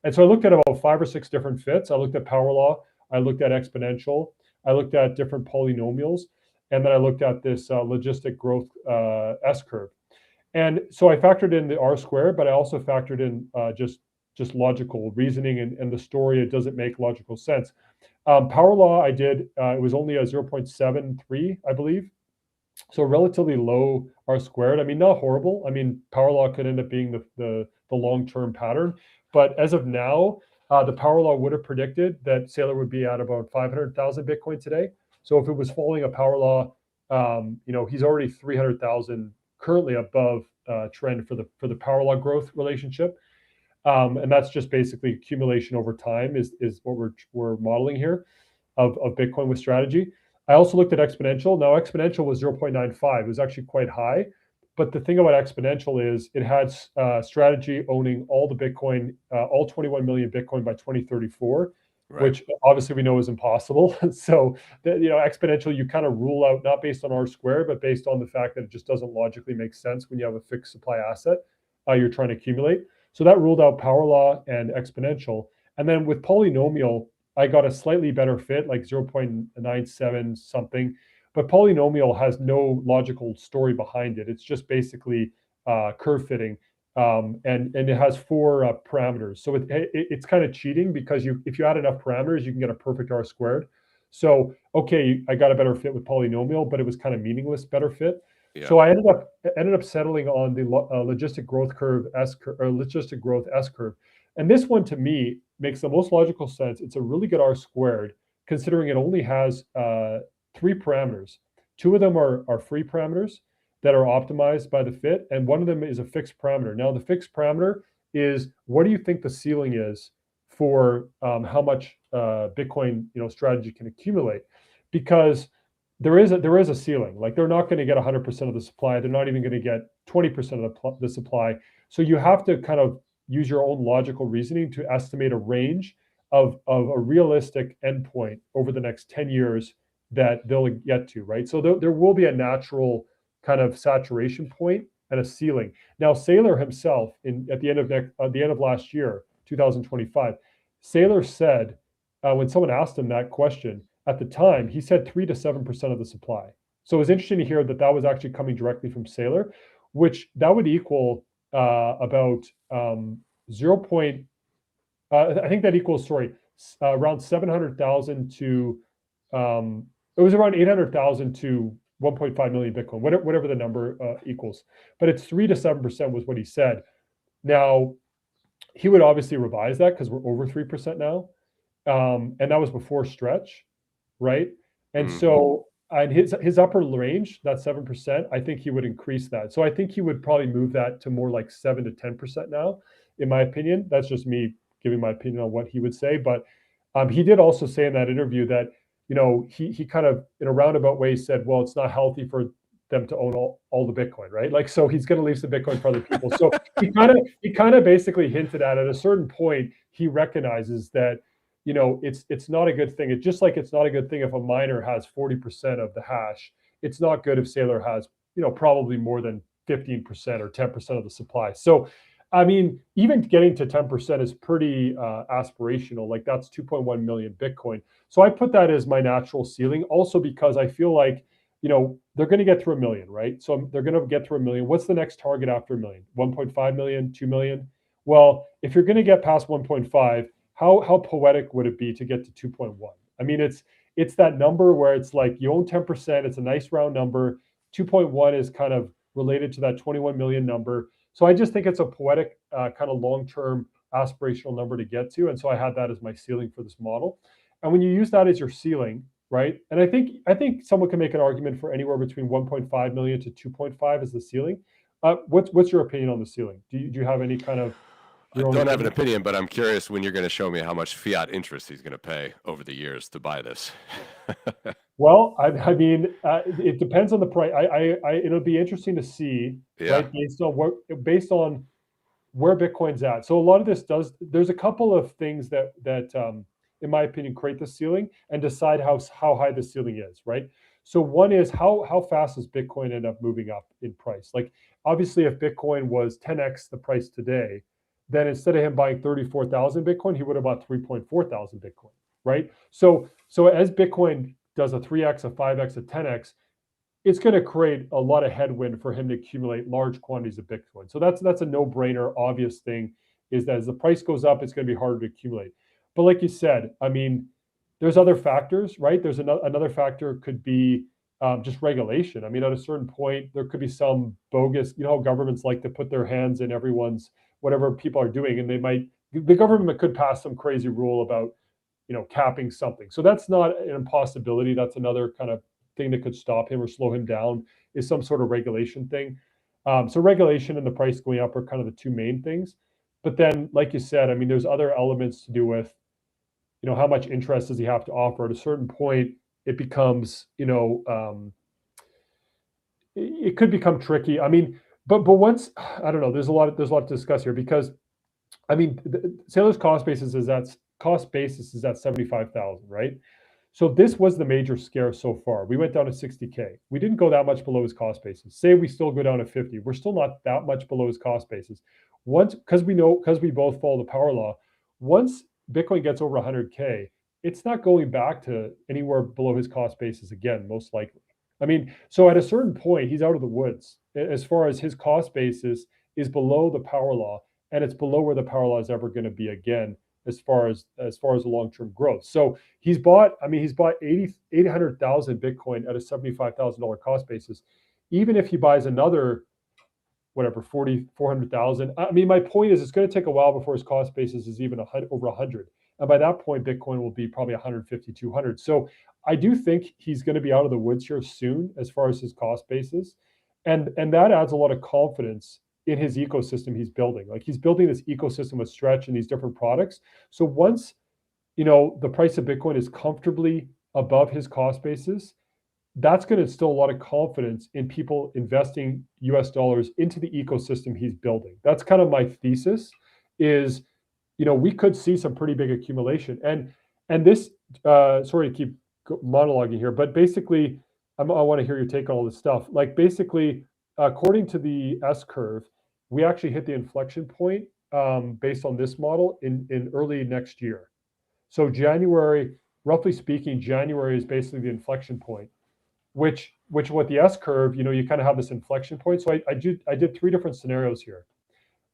And so I looked at about 5 or 6 different fits. I looked at power law, I looked at exponential, I looked at different polynomials, and then I looked at this logistic growth S curve. And so I factored in the R squared, but I also factored in just logical reasoning and the story. It doesn't make logical sense. Power law, I did, it was only a 0.73, I believe. So relatively low R squared. I mean, not horrible. I mean, power law could end up being the long-term pattern. But as of now, the power law would have predicted that Saylor would be at about 500,000 Bitcoin today. So if it was following a power law, he's already 300,000 currently above trend for the power law growth relationship. And that's just basically accumulation over time is what we're modeling here of Bitcoin with strategy. I also looked at Exponential. Now, Exponential was 0.95. It was actually quite high. But the thing about Exponential is it had strategy owning all the Bitcoin, all 21 million Bitcoin by 2034, Right. which obviously we know is impossible. So, Exponential, you kind of rule out, not based on R squared, but based on the fact that it just doesn't logically make sense when you have a fixed supply asset you're trying to accumulate. So that ruled out power law and Exponential. And then with polynomial, I got a slightly better fit, like 0.97 something. But polynomial has no logical story behind it. It's just basically curve fitting. And it has 4 parameters. So it's kind of cheating because if you add enough parameters, you can get a perfect R squared. So, okay, I got a better fit with polynomial, but it was kind of meaningless better fit. Yeah. So I ended up settling on the logistic growth curve or logistic growth S curve. And this one to me makes the most logical sense. It's a really good R squared, considering it only has 3 parameters. 2 of them are free parameters that are optimized by the fit, and one of them is a fixed parameter. Now, the fixed parameter is, what do you think the ceiling is for how much Bitcoin strategy can accumulate? Because there is a ceiling. Like, they're not going to get 100% of the supply. They're not even going to get 20% of the supply. So you have to kind of use your own logical reasoning to estimate a range of a realistic endpoint over the next 10 years that they'll get to, right? So there will be a natural kind of saturation point and a ceiling. Now, Saylor himself, at the end of last year, 2025, Saylor said, when someone asked him that question at the time, he said 3 to 7% of the supply. So it was interesting to hear that was actually coming directly from Saylor, which that would equal about 0. I think that equals, around 700,000 to, it was around 800,000 to 1.5 million Bitcoin, whatever the number equals. But it's 3 to 7% was what he said. Now, he would obviously revise that because we're over 3% now. And that was before stretch, right? And so and his upper range, that 7%, I think he would increase that. So I think he would probably move that to more like 7 to 10% now, in my opinion. That's just me giving my opinion on what he would say. But he did also say in that interview that, he kind of, in a roundabout way, said, well, it's not healthy for them to own all the Bitcoin, right? Like, so he's going to leave some Bitcoin for other people. So he kind of basically hinted at a certain point, he recognizes that, it's not a good thing. It's just like it's not a good thing if a miner has 40% of the hash. It's not good if Saylor has, probably more than 15% or 10% of the supply. So, I mean, even getting to 10% is pretty aspirational. Like, that's 2.1 million Bitcoin. So I put that as my natural ceiling, also because I feel like, they're going to get through 1 million, right? So they're going to get through 1 million. What's the next target after 1 million? 1.5 million, 2 million? Well, if you're going to get past 1.5, how poetic would it be to get to 2.1? I mean, it's that number where it's like you own 10%. It's a nice round number. 2.1 is kind of related to that 21 million number. So I just think it's a poetic kind of long-term aspirational number to get to. And so I had that as my ceiling for this model. And when you use that as your ceiling, right? And I think someone can make an argument for anywhere between 1.5 million to 2.5 as the ceiling. What's your opinion on the ceiling? Do you have any kind of I don't have an opinion, but I'm curious when you're going to show me how much fiat interest he's going to pay over the years to buy this. Well, I mean, it depends on the price. It'll be interesting to see, right? Based on where Bitcoin's at. So a lot of this there's a couple of things that in my opinion, create the ceiling and decide how high the ceiling is, right? So one is how fast does Bitcoin end up moving up in price? Like, obviously, if Bitcoin was 10x the price today, then instead of him buying 34,000 Bitcoin, he would have bought 3.4 thousand Bitcoin, right? So as Bitcoin does a 3x, a 5x, a 10x, it's going to create a lot of headwind for him to accumulate large quantities of Bitcoin. So that's a no-brainer, obvious thing, is that as the price goes up, it's going to be harder to accumulate. But like you said, I mean, there's other factors, right? There's another factor could be just regulation. I mean, at a certain point, there could be some bogus, you know, how governments like to put their hands in everyone's, whatever people are doing, and the government could pass some crazy rule about, you know, capping something. So that's not an impossibility. That's another kind of thing that could stop him or slow him down, is some sort of regulation thing. So regulation and the price going up are kind of the two main things. But then, like you said, I mean, there's other elements to do with, you know, how much interest does he have to offer? At a certain point, it becomes, you know, it could become tricky. I mean, but once, I don't know, there's a lot to discuss here, because I mean, Sailor's cost basis is at 75,000, right? So this was the major scare so far. We went down to 60K. We didn't go that much below his cost basis. Say we still go down to 50. We're still not that much below his cost basis. Once, because we both follow the power law, once Bitcoin gets over 100K, it's not going back to anywhere below his cost basis again, most likely. I mean, so at a certain point, he's out of the woods as far as his cost basis is below the power law, and it's below where the power law is ever going to be again, as far as the long-term growth. So he's bought 800,000 Bitcoin at a $75,000 cost basis. Even if he buys another, whatever, 400,000, I mean, my point is, it's going to take a while before his cost basis is even over 100. And by that point, Bitcoin will be probably 150, 200. So I do think he's going to be out of the woods here soon as far as his cost basis. And that adds a lot of confidence in his ecosystem he's building. Like, he's building this ecosystem with Stretch and these different products. So once, you know, the price of Bitcoin is comfortably above his cost basis, that's going to instill a lot of confidence in people investing US dollars into the ecosystem he's building. That's kind of my thesis, is, you know, we could see some pretty big accumulation. And this, sorry to keep monologuing here, but basically, I want to hear your take on all this stuff. Like, basically, according to the S curve, we actually hit the inflection point based on this model in early next year. So January, roughly speaking, January is basically the inflection point, which with the S curve, you know, you kind of have this inflection point. So I did three different scenarios here.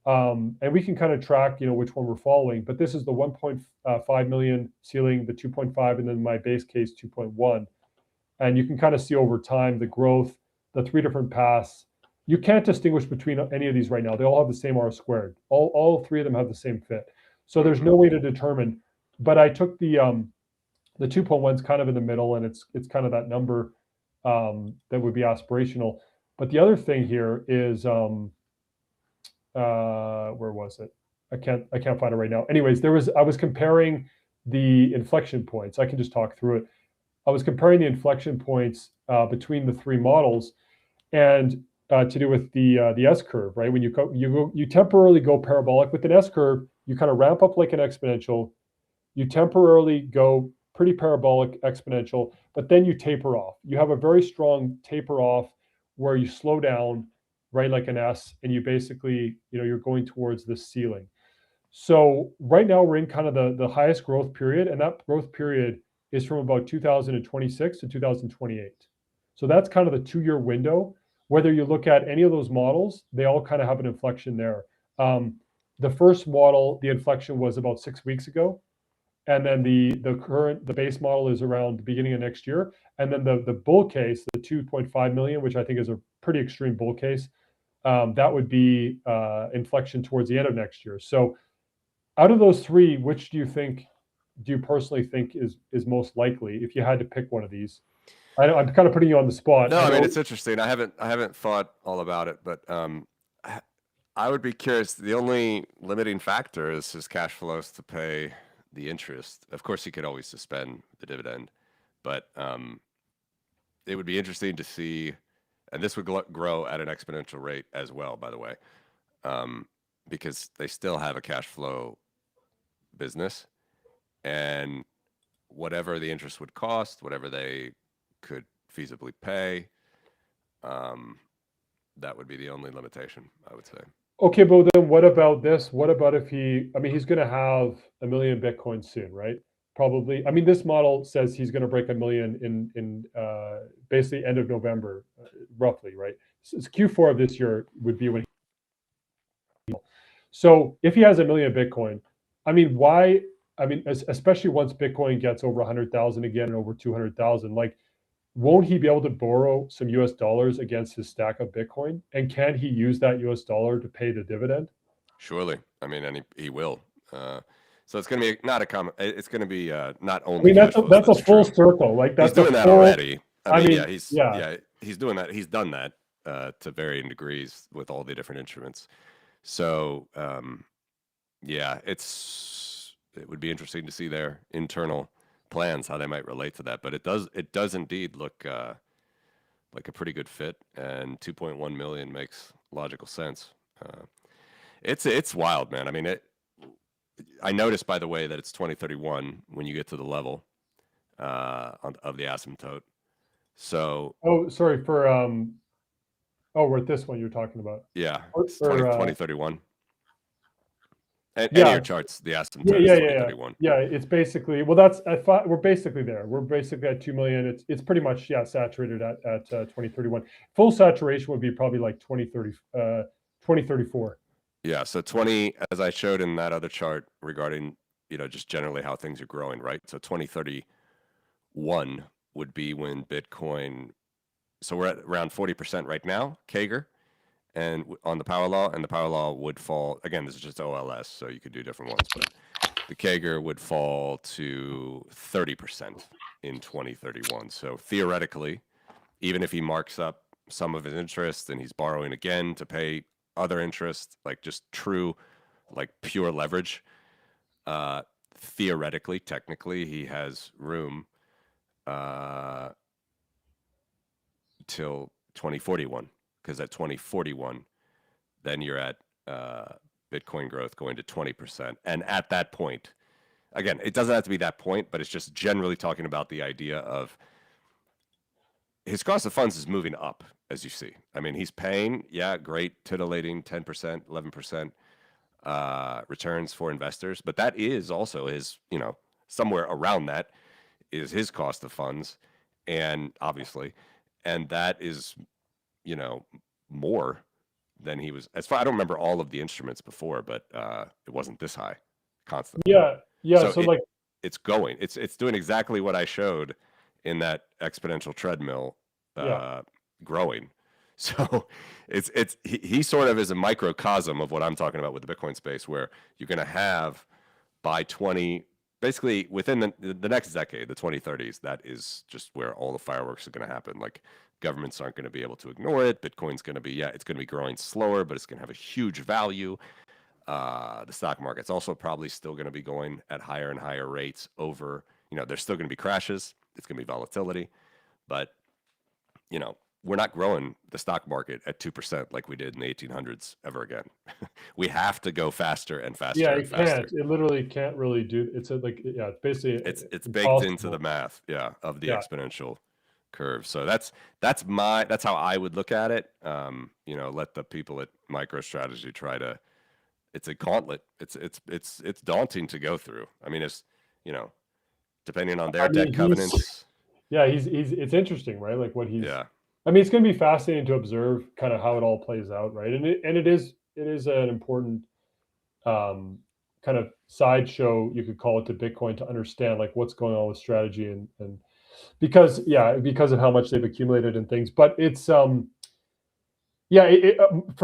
And we can kind of track, you know, which one we're following. But this is the 1.5 million ceiling, the 2.5, and then my base case 2.1. And you can kind of see over time the growth, the three different paths. You can't distinguish between any of these right now. They all have the same R squared. All three of them have the same fit. So there's no way to determine. But I took the 2.1's kind of in the middle, and it's kind of that number that would be aspirational. But the other thing here is where was it? I can't find it right now. Anyways, I was comparing the inflection points. I can just talk through it. I was comparing the inflection points between the three models, and to do with the S curve, right? When you temporarily go parabolic with an S curve, you kind of ramp up like an exponential. You temporarily go pretty parabolic exponential, but then you taper off. You have a very strong taper off where you slow down, right, like an S, and you basically, you know, you're going towards the ceiling. So right now we're in kind of the highest growth period, and that growth period is from about 2026 to 2028. So that's kind of the 2-year window. Whether you look at any of those models, they all kind of have an inflection there. The first model, the inflection was about 6 weeks ago. And then the base model is around the beginning of next year. And then the bull case, the 2.5 million, which I think is a pretty extreme bull case, that would be inflection towards the end of next year. So out of those three, which do you personally think is most likely, if you had to pick one of these? I'm kind of putting you on the spot. No, I mean, it's interesting. I haven't thought all about it, but I would be curious. The only limiting factor is his cash flows to pay the interest. Of course, he could always suspend the dividend, but it would be interesting to see, and this would grow at an exponential rate as well, by the way, because they still have a cash flow business, and whatever the interest would cost, whatever they could feasibly pay, that would be the only limitation, I would say. Okay, but then what about this? What about if he's going to have 1 million Bitcoin soon, right? probably. I mean, this model says he's going to break 1 million in basically end of November, roughly, right? So it's Q4 of this year would be when. So if he has 1 million Bitcoin, I mean, why? I mean, especially once Bitcoin gets over 100,000 again and over 200,000, like, won't he be able to borrow some US dollars against his stack of Bitcoin? And can he use that US dollar to pay the dividend? Surely. I mean, and he will. So it's going to be not a common. It's going to be not I only mean, cash flows. that's a full true. circle. Like, He's that's a doing that full. already. I mean, mean, he's doing that. He's done that to varying degrees with all the different instruments. So yeah, it would be interesting to see their internal plans, how they might relate to that. But it does indeed look like a pretty good fit, and 2.1 million makes logical sense. It's wild, man. I mean, I noticed, by the way, that it's 2031 when you get to the level of the asymptote. So Oh, sorry for we're at this one you're talking about. yeah, Or, it's or 2031. And any of yeah, your charts, the asymptote is 2031. yeah. It's basically, well, that's, I thought we're basically there. We're basically at 2 million. It's pretty much, yeah, saturated at 2031. Full saturation would be probably like 2034. Yeah, so 20, as I showed in that other chart regarding, just generally how things are growing, right? So 2031 would be when Bitcoin, so we're at around 40% right now, CAGR, and on the power law, and the power law would fall, again, this is just OLS, so you could do different ones, but the CAGR would fall to 30% in 2031. So theoretically, even if he marks up some of his interest and he's borrowing again to pay other interest, like just true, like pure leverage, theoretically, technically, he has room till 2041, because at 2041, then you're at Bitcoin growth going to 20%. And at that point, again, it doesn't have to be that point, but it's just generally talking about the idea of his cost of funds is moving up, as you see. I mean, he's paying, yeah, great, titillating 10%, 11% returns for investors, but that is also his, somewhere around that is his cost of funds, and obviously, and that is, more than he was. As far I don't remember all of the instruments before, but it wasn't this high constantly. Yeah. So like, it's going. It's doing exactly what I showed in that exponential treadmill, growing. So he sort of is a microcosm of what I'm talking about with the Bitcoin space, where you're going to have by basically within the next decade, the 2030s, that is just where all the fireworks are going to happen. Like, governments aren't going to be able to ignore it. Bitcoin's going to be, it's going to be growing slower, but it's going to have a huge value. The stock market's also probably still going to be going at higher and higher rates over, there's still going to be crashes. It's going to be volatility, but, we're not growing the stock market at 2% like we did in the 1800s ever again. We have to go faster and faster. Yeah, it can't. It literally can't really do. It's basically it's baked into the math, of the exponential curve. So that's how I would look at it. Let the people at MicroStrategy try to. It's a gauntlet. It's daunting to go through. I mean, it's depending on their debt covenants. It's interesting, right? Like what he's. Yeah. I mean, it's going to be fascinating to observe kind of how it all plays out, right? And it is an important kind of sideshow, you could call it, to Bitcoin, to understand like what's going on with strategy and because of how much they've accumulated and things. But it's for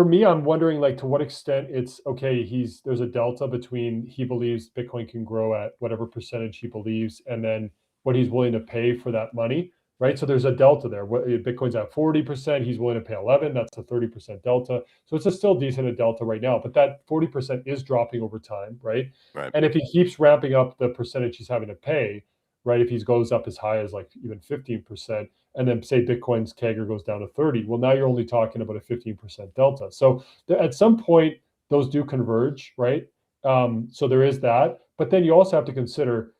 me, I'm wondering, like, to what extent it's okay. There's a delta between he believes Bitcoin can grow at whatever percentage he believes, and then what he's willing to pay for that money, right? So there's a delta there. Bitcoin's at 40%, he's willing to pay 11. That's a 30% delta. So it's a still decent delta right now, but that 40% is dropping over time, right? Right. And if he keeps ramping up the percentage he's having to pay, right? If he goes up as high as like even 15%, and then say Bitcoin's CAGR goes down to 30, well, now you're only talking about a 15% delta. So at some point, those do converge, right? So there is that. But then you also have to consider,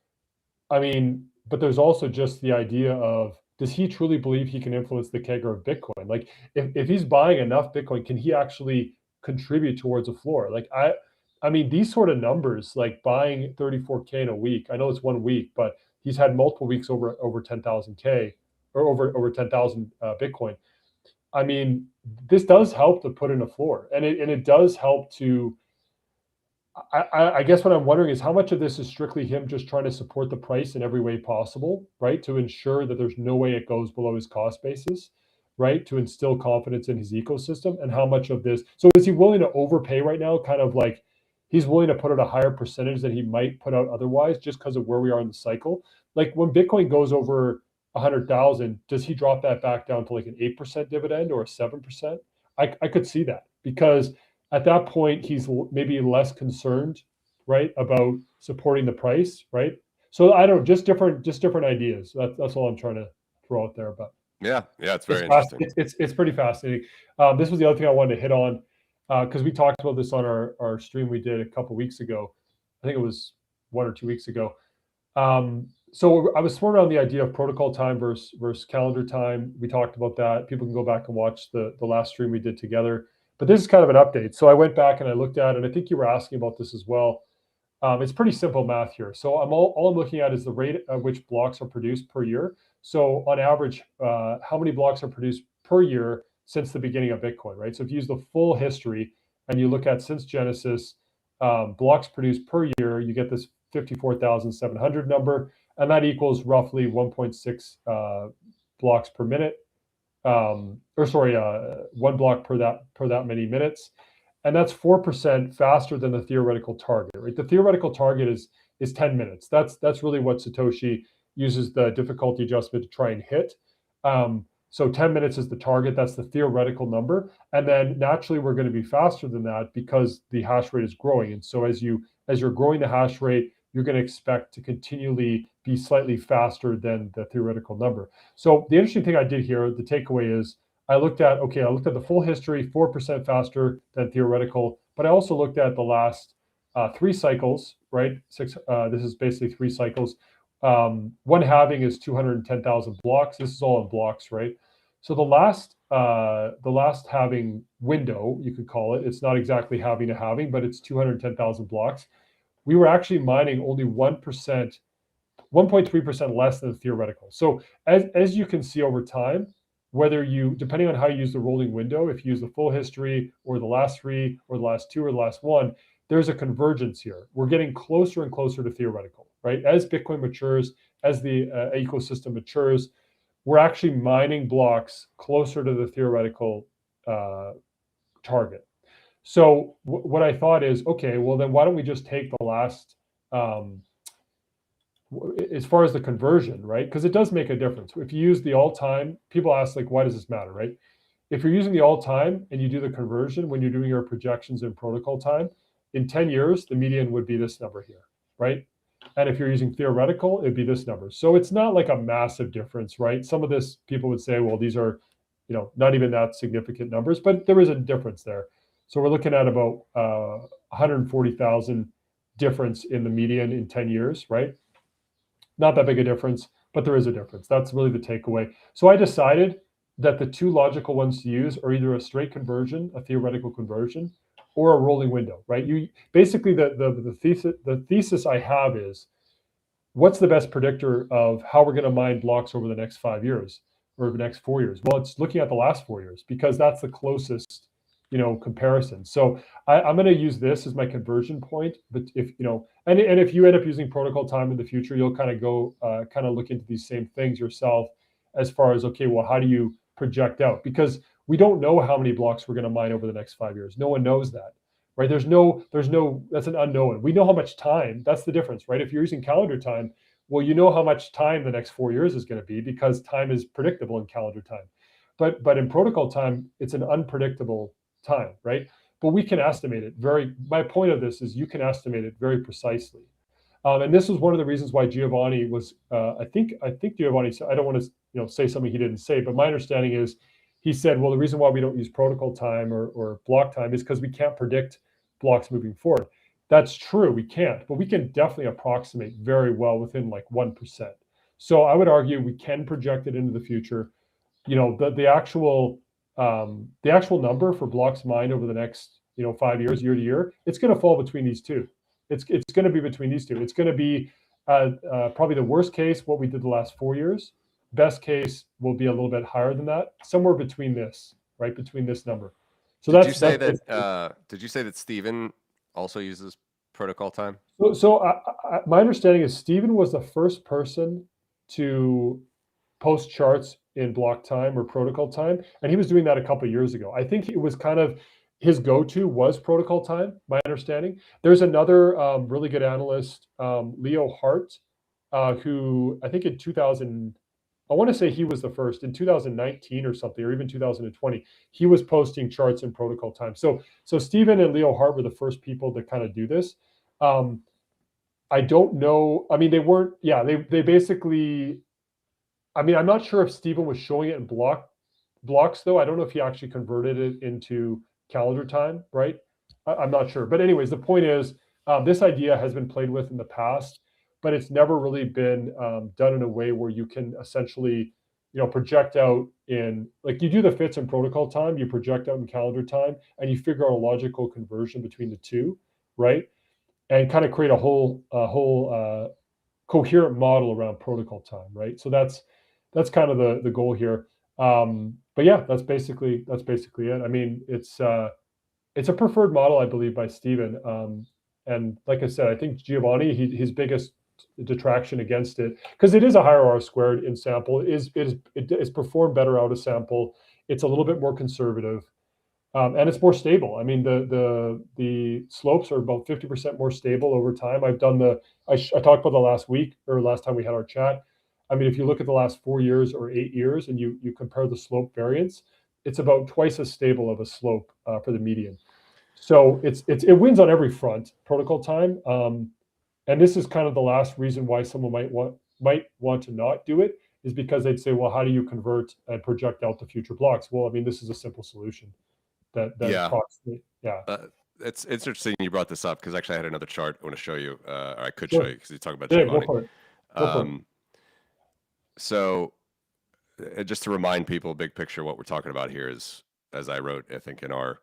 but there's also just the idea of, does he truly believe he can influence the CAGR of Bitcoin? Like, if he's buying enough Bitcoin, can he actually contribute towards a floor? Like, I mean, these sort of numbers, like buying 34K in a week, I know it's 1 week, but he's had multiple weeks over 10,000K or over 10,000 Bitcoin. I mean, this does help to put in a floor, and it does help to. I guess what I'm wondering is how much of this is strictly him just trying to support the price in every way possible, right? To ensure that there's no way it goes below his cost basis, right? To instill confidence in his ecosystem, and how much of this. So is he willing to overpay right now? Kind of like he's willing to put out a higher percentage than he might put out otherwise, just because of where we are in the cycle. Like when Bitcoin goes over 100,000, does he drop that back down to like an 8% dividend or a 7%? I could see that, because at that point he's maybe less concerned, right, about supporting the price, right? So I don't, just different ideas. That's all I'm trying to throw out there. But yeah, it's very interesting. It's pretty fascinating. This was the other thing I wanted to hit on, because we talked about this on our stream we did a couple weeks ago. I think it was 1 or 2 weeks ago. So I was throwing around the idea of protocol time versus calendar time. We talked about that. People can go back and watch the last stream we did together. But this is kind of an update. So I went back and I looked at it. I think you were asking about this as well. It's pretty simple math here. So all I'm looking at is the rate at which blocks are produced per year. So on average, how many blocks are produced per year since the beginning of Bitcoin, right? So if you use the full history and you look at since Genesis, blocks produced per year, you get this 54,700 number, and that equals roughly 1.6 blocks per minute. Or sorry, 1 block per that many minutes, and that's 4% faster than the theoretical target, right? The theoretical target is 10 minutes. That's really what Satoshi uses the difficulty adjustment to try and hit. So 10 minutes is the target. That's the theoretical number, and then naturally we're going to be faster than that because the hash rate is growing. And so as you're growing the hash rate, you're going to expect to continually be slightly faster than the theoretical number. So the interesting thing I did here, the takeaway is I looked at the full history, 4% faster than theoretical, but I also looked at the last 3 cycles, right? This is basically 3 cycles. One halving is 210,000 blocks. This is all in blocks, right? So the last halving window, you could call it. It's not exactly halving to halving, but it's 210,000 blocks. We were actually mining only 1%, 1.3% less than the theoretical. So as you can see over time, whether you, depending on how you use the rolling window, if you use the full history or the last 3 or the last 2 or the last 1, there's a convergence here. We're getting closer and closer to theoretical, right? As Bitcoin matures, as the ecosystem matures, we're actually mining blocks closer to the theoretical target. So what I thought is, okay, well then why don't we just take the last, as far as the conversion, right? Because it does make a difference. If you use the all-time, people ask like, why does this matter, right? If you're using the all-time and you do the conversion when you're doing your projections in protocol time, in 10 years, the median would be this number here, right? And if you're using theoretical, it'd be this number. So it's not like a massive difference, right? Some of this people would say, well, these are, not even that significant numbers, but there is a difference there. So we're looking at about 140,000 difference in the median in 10 years, right? Not that big a difference, but there is a difference. That's really the takeaway. So I decided that the 2 logical ones to use are either a straight conversion, a theoretical conversion, or a rolling window, right? You basically the thesis I have is, what's the best predictor of how we're going to mine blocks over the next 5 years or the next 4 years? Well, it's looking at the last 4 years, because that's the closest, comparison. So I'm going to use this as my conversion point. But if and if you end up using protocol time in the future, you'll kind of go look into these same things yourself, as far as, okay, well, how do you project out? Because we don't know how many blocks we're going to mine over the next 5 years. No one knows that, right? There's no, that's an unknown. We know how much time. That's the difference, right? If you're using calendar time, well, you know how much time the next 4 years is going to be, because time is predictable in calendar time. But in protocol time, it's an unpredictable time, right? But we can estimate it my point of this is you can estimate it very precisely. And this was one of the reasons why Giovanni was, I think Giovanni said, I don't want to say something he didn't say, but my understanding is he said, well, the reason why we don't use protocol time or block time is because we can't predict blocks moving forward. That's true, we can't, but we can definitely approximate very well within like 1%. So I would argue we can project it into the future. The actual number for blocks mined over the next 5 years, year to year, it's going to fall between these two. It's going to be between these two. It's going to be probably the worst case, what we did the last 4 years. Best case will be a little bit higher than that, somewhere between this, right? Between this number. So did you say that Steven also uses protocol time? So my understanding is Steven was the first person to post charts in block time or protocol time, and he was doing that a couple of years ago. I think it was kind of his go-to was protocol time, my understanding. There's another really good analyst, Leo Hart, who I think in 2000, I want to say he was the first in 2019 or something, or even 2020. He was posting charts in protocol time. So Steven and Leo Hart were the first people to kind of do this. I don't know. I mean, they weren't. Yeah, they basically. I mean, I'm not sure if Steven was showing it in blocks though. I don't know if he actually converted it into calendar time, right? I'm not sure. But anyways, the point is, this idea has been played with in the past, but it's never really been done in a way where you can essentially, project out in, like, you do the fits in protocol time, you project out in calendar time, and you figure out a logical conversion between the two, right? And kind of create a whole coherent model around protocol time, right? So that's kind of the goal here. But yeah, that's basically it. I mean, it's a preferred model, I believe, by Steven. And like I said, I think Giovanni, his biggest detraction against it, because it is a higher R squared in sample, is performed better out of sample. It's a little bit more conservative. And it's more stable. I mean, the slopes are about 50% more stable over time. I talked about the last week or last time we had our chat. I mean, if you look at the last 4 years or 8 years and you compare the slope variance, it's about twice as stable of a slope for the median. So it wins on every front, protocol time. And this is kind of the last reason why someone might want to not do it, is because they'd say, well, how do you convert and project out the future blocks? Well, I mean, this is a simple solution. It's interesting you brought this up, because actually I had another chart I want to show you, or I could Sure. show you, because you talk about Yeah, Giovanni. go for it. So just to remind people, big picture, what we're talking about here is, as I wrote, I think in our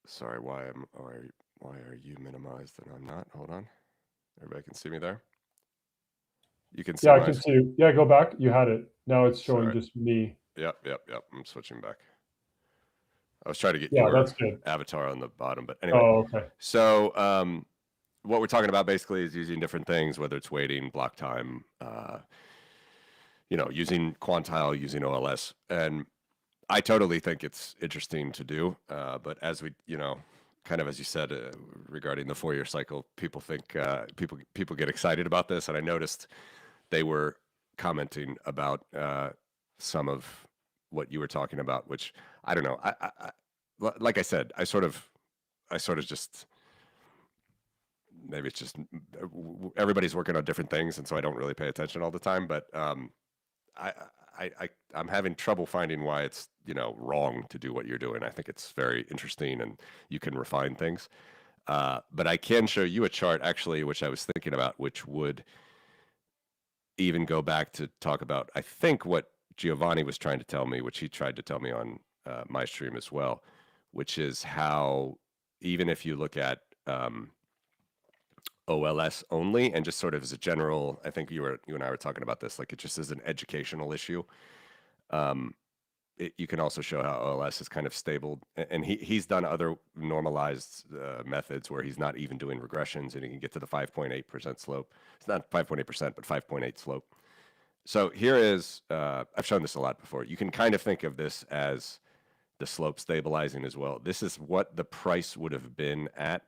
sorry, why are you minimized and I'm not? Hold on. Everybody can see me there? You can see. Yeah, I can see you. Yeah, go back. You had it. Now it's showing just me. Yep. I'm switching back. I was trying to get that's good. Avatar on the bottom, but anyway. Oh, okay. So what we're talking about basically is using different things, whether it's waiting, block time, using quantile, using OLS. And I totally think it's interesting to do. But as we, kind of as you said, regarding the 4-year cycle, people think, people get excited about this. And I noticed they were commenting about some of what you were talking about, which I don't know. I like I said, I sort of just, maybe it's just everybody's working on different things, and so I don't really pay attention all the time. But I'm having trouble finding why it's wrong to do what you're doing. I think it's very interesting, and you can refine things. But I can show you a chart actually, which I was thinking about, which would even go back to talk about, I think, what Giovanni was trying to tell me, which he tried to tell me on my stream as well, which is how even if you look at OLS only, and just sort of as a general, I think you and I were talking about this, like it just is an educational issue. You can also show how OLS is kind of stable, and he's done other normalized methods where he's not even doing regressions, and he can get to the 5.8% slope. It's not 5.8%, but 5.8 slope. So here is, I've shown this a lot before. You can kind of think of this as the slope stabilizing as well. This is what the price would have been at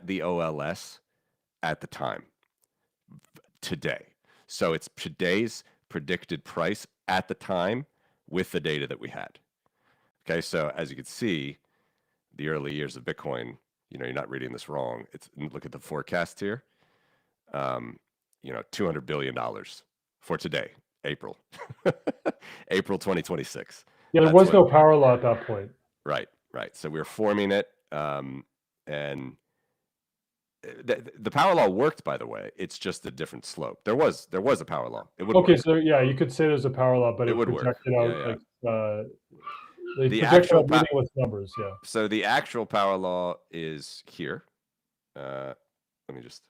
the OLS at the time today. So it's today's predicted price at the time with the data that we had. Okay, so as you can see, the early years of Bitcoin, you're not reading this wrong. Look at the forecast here. $200 billion for today, April, April 2026. Yeah, there was no power law at that point. Right. So we were forming it, and the power law worked, by the way. It's just a different slope. There was a power law. It would Okay, work. so yeah, you could say there's a power law, but It it would work. projected Yeah, out yeah. like they The projected actual out meaningless numbers. Yeah. so the actual power law is here. Let me just.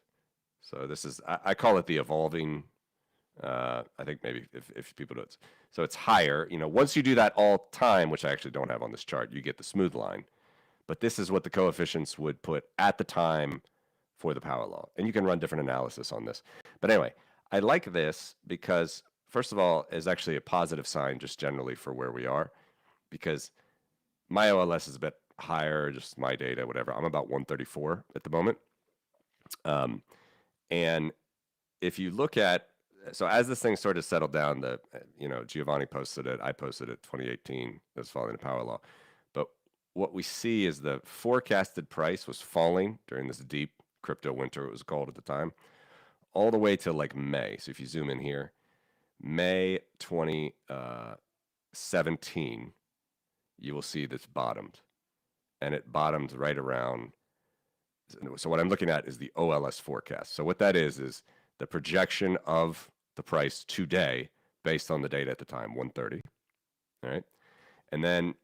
So this is I call it the evolving. I think maybe if people do it, so it's higher. You know, once you do that all time, which I actually don't have on this chart, you get the smooth line. But this is what the coefficients would put at the time for the power law. And you can run different analysis on this. But anyway, I like this because, first of all, is actually a positive sign just generally for where we are, because my OLS is a bit higher, just my data, whatever. I'm about 134 at the moment. And if you look at, so as this thing sort of settled down, Giovanni posted it, I posted it 2018, it was following the power law. But what we see is the forecasted price was falling during this deep crypto winter, it was called at the time, all the way to like May. So if you zoom in here, May 2017, you will see this bottomed. And it bottomed right around. So what I'm looking at is the OLS forecast. So what that is the projection of the price today based on the data at the time, 130. All right. And then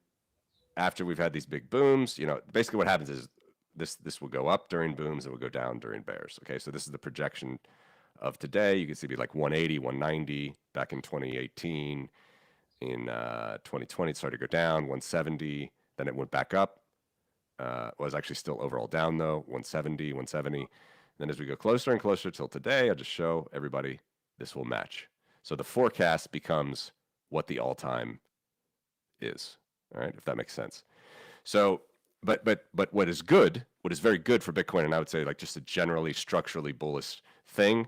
after we've had these big booms, basically what happens is this will go up during booms, it will go down during bears. Okay. So this is the projection of today. You can see like 180, 190 back in 2018. In 2020, it started to go down, 170. Then it went back up. Was actually still overall down though, 170, 170. Then as we go closer and closer till today, I'll just show everybody this will match. So the forecast becomes what the all-time is. All right, if that makes sense. So, but what is good, what is very good for Bitcoin, and I would say like just a generally structurally bullish thing,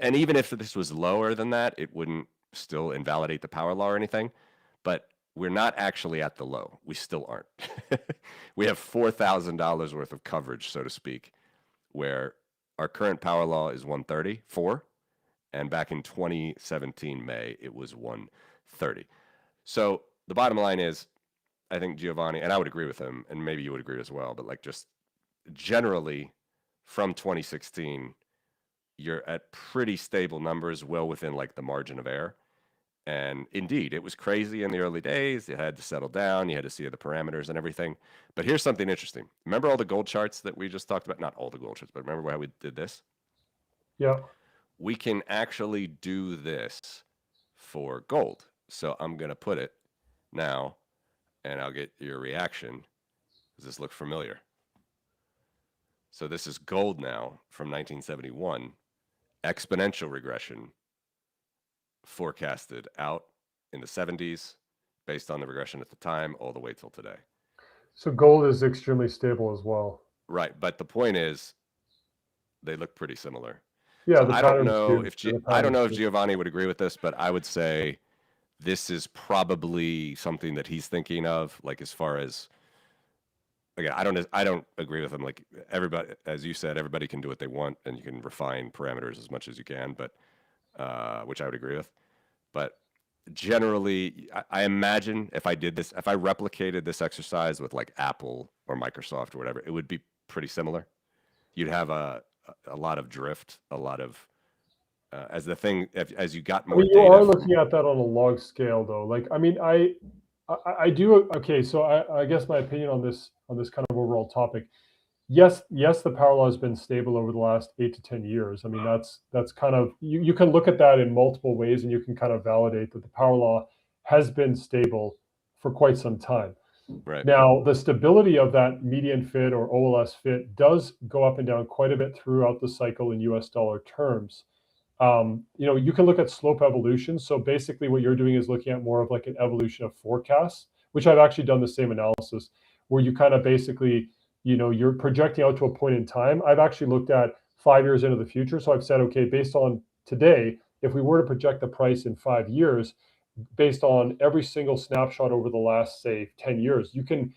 and even if this was lower than that, it wouldn't still invalidate the power law or anything, but we're not actually at the low. We still aren't. We have $4,000 worth of coverage, so to speak, where our current power law is 134, and back in 2017 May it was 130. So the bottom line is, I think Giovanni, and I would agree with him, and maybe you would agree as well, but like just generally from 2016, you're at pretty stable numbers, well within like the margin of error. And indeed, it was crazy in the early days. You had to settle down. You had to see the parameters and everything. But here's something interesting. Remember all the gold charts that we just talked about? Not all the gold charts, but remember how we did this? Yeah. We can actually do this for gold. So I'm going to put it now, and I'll get your reaction. Does this look familiar? So this is gold now from 1971. Exponential regression forecasted out in the 70s based on the regression at the time all the way till today. So gold is extremely stable as well. Right, but the point is they look pretty similar. Yeah, so I don't know if Giovanni would agree with this, but I would say this is probably something that he's thinking of, like as far as, again, I don't agree with him. Like everybody, as you said, everybody can do what they want and you can refine parameters as much as you can, but which I would agree with. But generally, I imagine if I did this, if I replicated this exercise with like Apple or Microsoft or whatever, it would be pretty similar. You'd have a lot of drift, a lot of as you got more. You are looking at that on a log scale, though. Like, I mean, I do. Okay, so I guess my opinion on this kind of overall topic. Yes, the power law has been stable over the last 8 to 10 years. I mean, that's kind of, you can look at that in multiple ways, and you can kind of validate that the power law has been stable for quite some time. Right. Now, the stability of that median fit or OLS fit does go up and down quite a bit throughout the cycle in US dollar terms. You can look at slope evolution. So basically what you're doing is looking at more of like an evolution of forecasts, which I've actually done the same analysis, where you kind of basically, you're projecting out to a point in time. I've actually looked at 5 years into the future. So I've said, okay, based on today, if we were to project the price in 5 years, based on every single snapshot over the last, say, 10 years, you can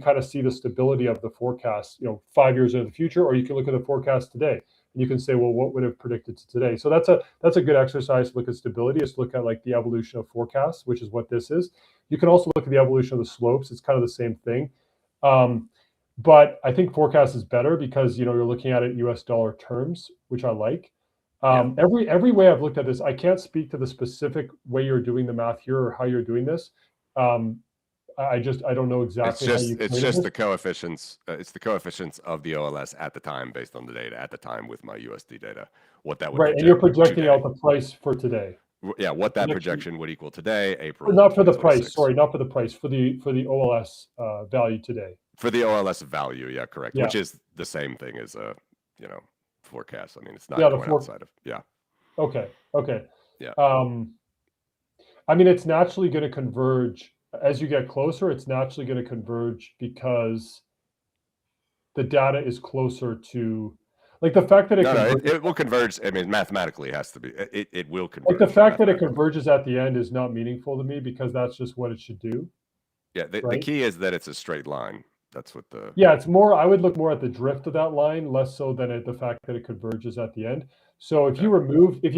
kind of see the stability of the forecast, 5 years into the future, or you can look at the forecast today and you can say, well, what would have predicted to today? So that's a good exercise to look at stability, is to look at like the evolution of forecasts, which is what this is. You can also look at the evolution of the slopes. It's kind of the same thing. but I think forecast is better because you're looking at it in US dollar terms, which I like. Every way I've looked at this, I can't speak to the specific way you're doing the math here or how you're doing this. I don't know exactly how you It's created just this. the coefficients. It's the coefficients of the OLS at the time based on the data at the time with my USD data. What that would Right, and you're project projecting today. out the price for today. Yeah, what that projection would equal today, April. Not for the price. 2026. Sorry, not for the price. For the OLS value today. For the OLS value, yeah, correct. Yeah. Which is the same thing as a forecast. I mean, it's not Yeah, going outside of Okay. Yeah. I mean, it's naturally going to converge as you get closer. It's naturally going to converge because the data is closer to, like, the fact that it converges. It will converge. I mean, mathematically, it has to be. It will converge. Like, the fact that it converges at the end is not meaningful to me because that's just what it should do. Yeah, the key is that it's a straight line. That's what the. Yeah, it's more. I would look more at the drift of that line, less so than at the fact that it converges at the end. So if you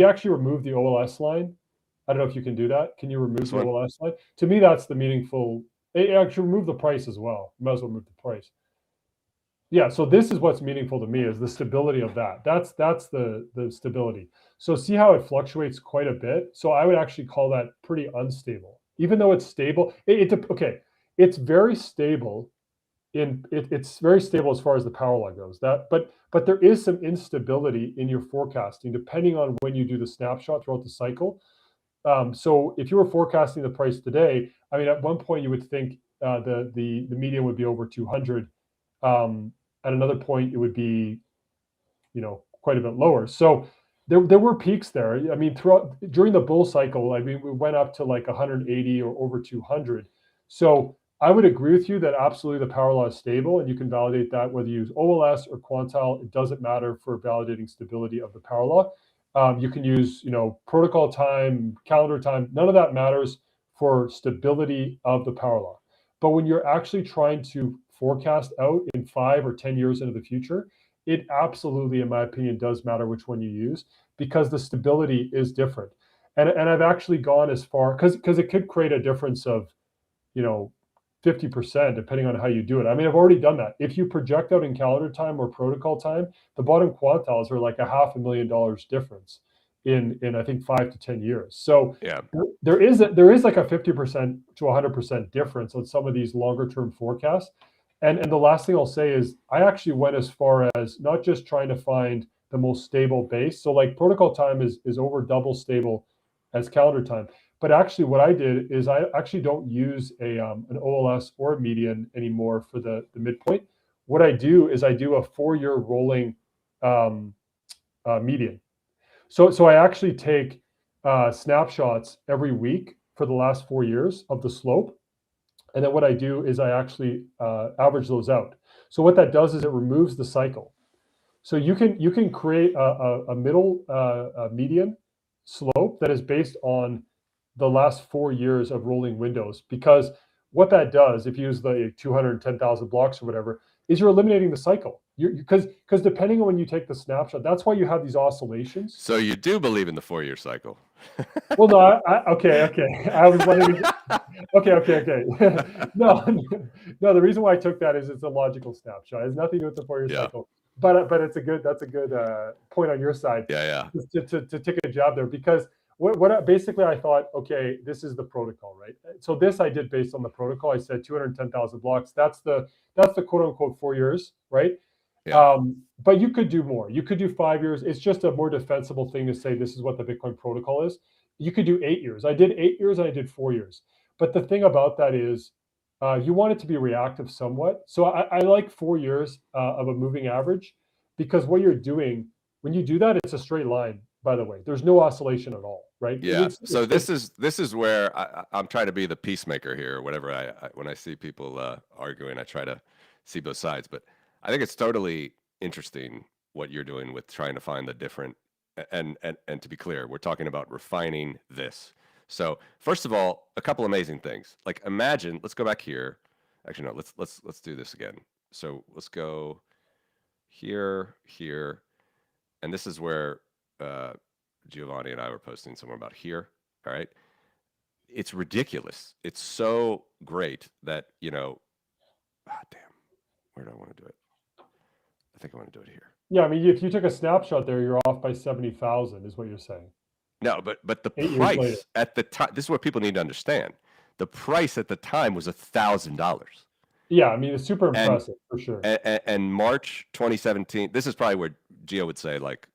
actually remove the OLS line, I don't know if you can do that. Can you remove the OLS line? To me, that's the meaningful. Actually, remove the price as well. You might as well remove the price. Yeah, so this is what's meaningful to me is the stability of that. That's the stability. So see how it fluctuates quite a bit. So I would actually call that pretty unstable, even though it's stable. Okay, it's very stable. It's very stable as far as the power law goes. But there is some instability in your forecasting depending on when you do the snapshot throughout the cycle. So if you were forecasting the price today, I mean, at one point you would think the median would be over 200. At another point, it would be, quite a bit lower. So there were peaks there. I mean, during the bull cycle, I mean, we went up to like 180 or over 200. So I would agree with you that absolutely the power law is stable, and you can validate that whether you use OLS or quantile. It doesn't matter for validating stability of the power law. You can use, protocol time, calendar time. None of that matters for stability of the power law. But when you're actually trying to forecast out in 5 or 10 years into the future, it absolutely, in my opinion, does matter which one you use because the stability is different. And I've actually gone as far because it could create a difference of, 50% depending on how you do it. I mean, I've already done that. If you project out in calendar time or protocol time, the bottom quantiles are like $500,000 difference in I think 5 to 10 years. So yeah, there is like a 50% to 100% difference on some of these longer term forecasts. And the last thing I'll say is I actually went as far as not just trying to find the most stable base. So like protocol time is over double stable as calendar time. But actually what I did is I actually don't use an OLS or a median anymore for the midpoint. What I do is I do a 4-year rolling median. So I actually take snapshots every week for the last 4 years of the slope. And then what I do is I actually average those out. So what that does is it removes the cycle. So you can create a middle median slope that is based on the last 4 years of rolling windows. Because what that does, if you use the 210,000 blocks or whatever, is you're eliminating the cycle. Because depending on when you take the snapshot, that's why you have these oscillations. So you do believe in the 4-year cycle? Well, no, okay. I was wondering. Okay. No. The reason why I took that is it's a logical snapshot. It has nothing to do with the 4-year cycle. But that's a good point on your side. Yeah. To take a jab there because what basically I thought, okay, this is the protocol, right? So this I did based on the protocol. I said 210,000 blocks. That's the quote unquote 4 years, right? Yeah. But you could do more. You could do 5 years. It's just a more defensible thing to say this is what the Bitcoin protocol is. You could do 8 years. I did 8 years and I did 4 years. But the thing about that is you want it to be reactive somewhat. So I like 4 years of a moving average because what you're doing, when you do that, it's a straight line, by the way. There's no oscillation at all, right? Yeah. So this is where I'm trying to be the peacemaker here. Whatever when I see people arguing, I try to see both sides. But I think it's totally interesting what you're doing with trying to find the different. And to be clear, we're talking about refining this. So first of all, a couple amazing things. Like imagine, let's go back here. Actually, no, let's do this again. So let's go here, and this is where Giovanni and I were posting somewhere about here. All right. It's ridiculous. It's so great that, damn. Where do I want to do it? I think I want to do it here. Yeah, I mean, if you took a snapshot there, you're off by 70,000, is what you're saying. No, but the 8 years later. price at the time, this is what people need to understand. The price at the time was $1,000. Yeah, I mean, it's super And impressive for sure. and March 2017, this is probably where Gio would say, like,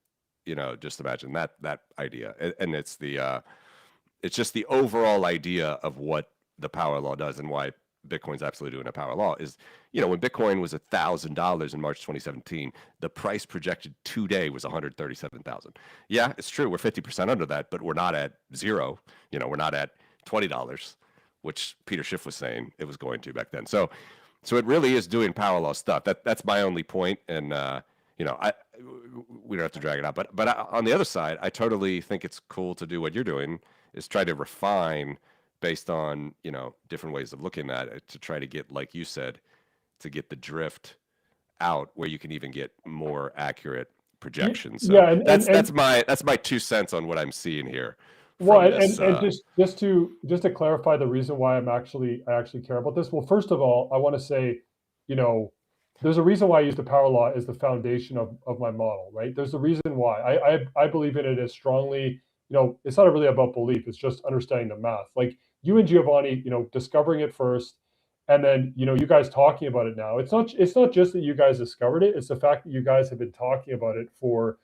just imagine that idea. And it's it's just the overall idea of what the power law does and why Bitcoin's absolutely doing a power law is, when Bitcoin was $1,000 in March 2017, the price projected today was 137,000. Yeah, it's true. We're 50% under that, but we're not at zero. We're not at $20, which Peter Schiff was saying it was going to back then. So it really is doing power law stuff. That's my only point. And, we don't have to drag it out, but on the other side, I totally think it's cool to do what you're doing, is try to refine based on, different ways of looking at it to try to get, like you said, to get the drift out where you can even get more accurate projections. So Yeah, that's my 2 cents on what I'm seeing here. Well, and just to clarify the reason why I actually care about this. Well, first of all, I want to say, there's a reason why I use the power law as the foundation of my model, right? There's a reason why I believe in it as strongly. It's not really about belief; it's just understanding the math. Like you and Giovanni, discovering it first, and then you guys talking about it now. It's not just that you guys discovered it; it's the fact that you guys have been talking about it for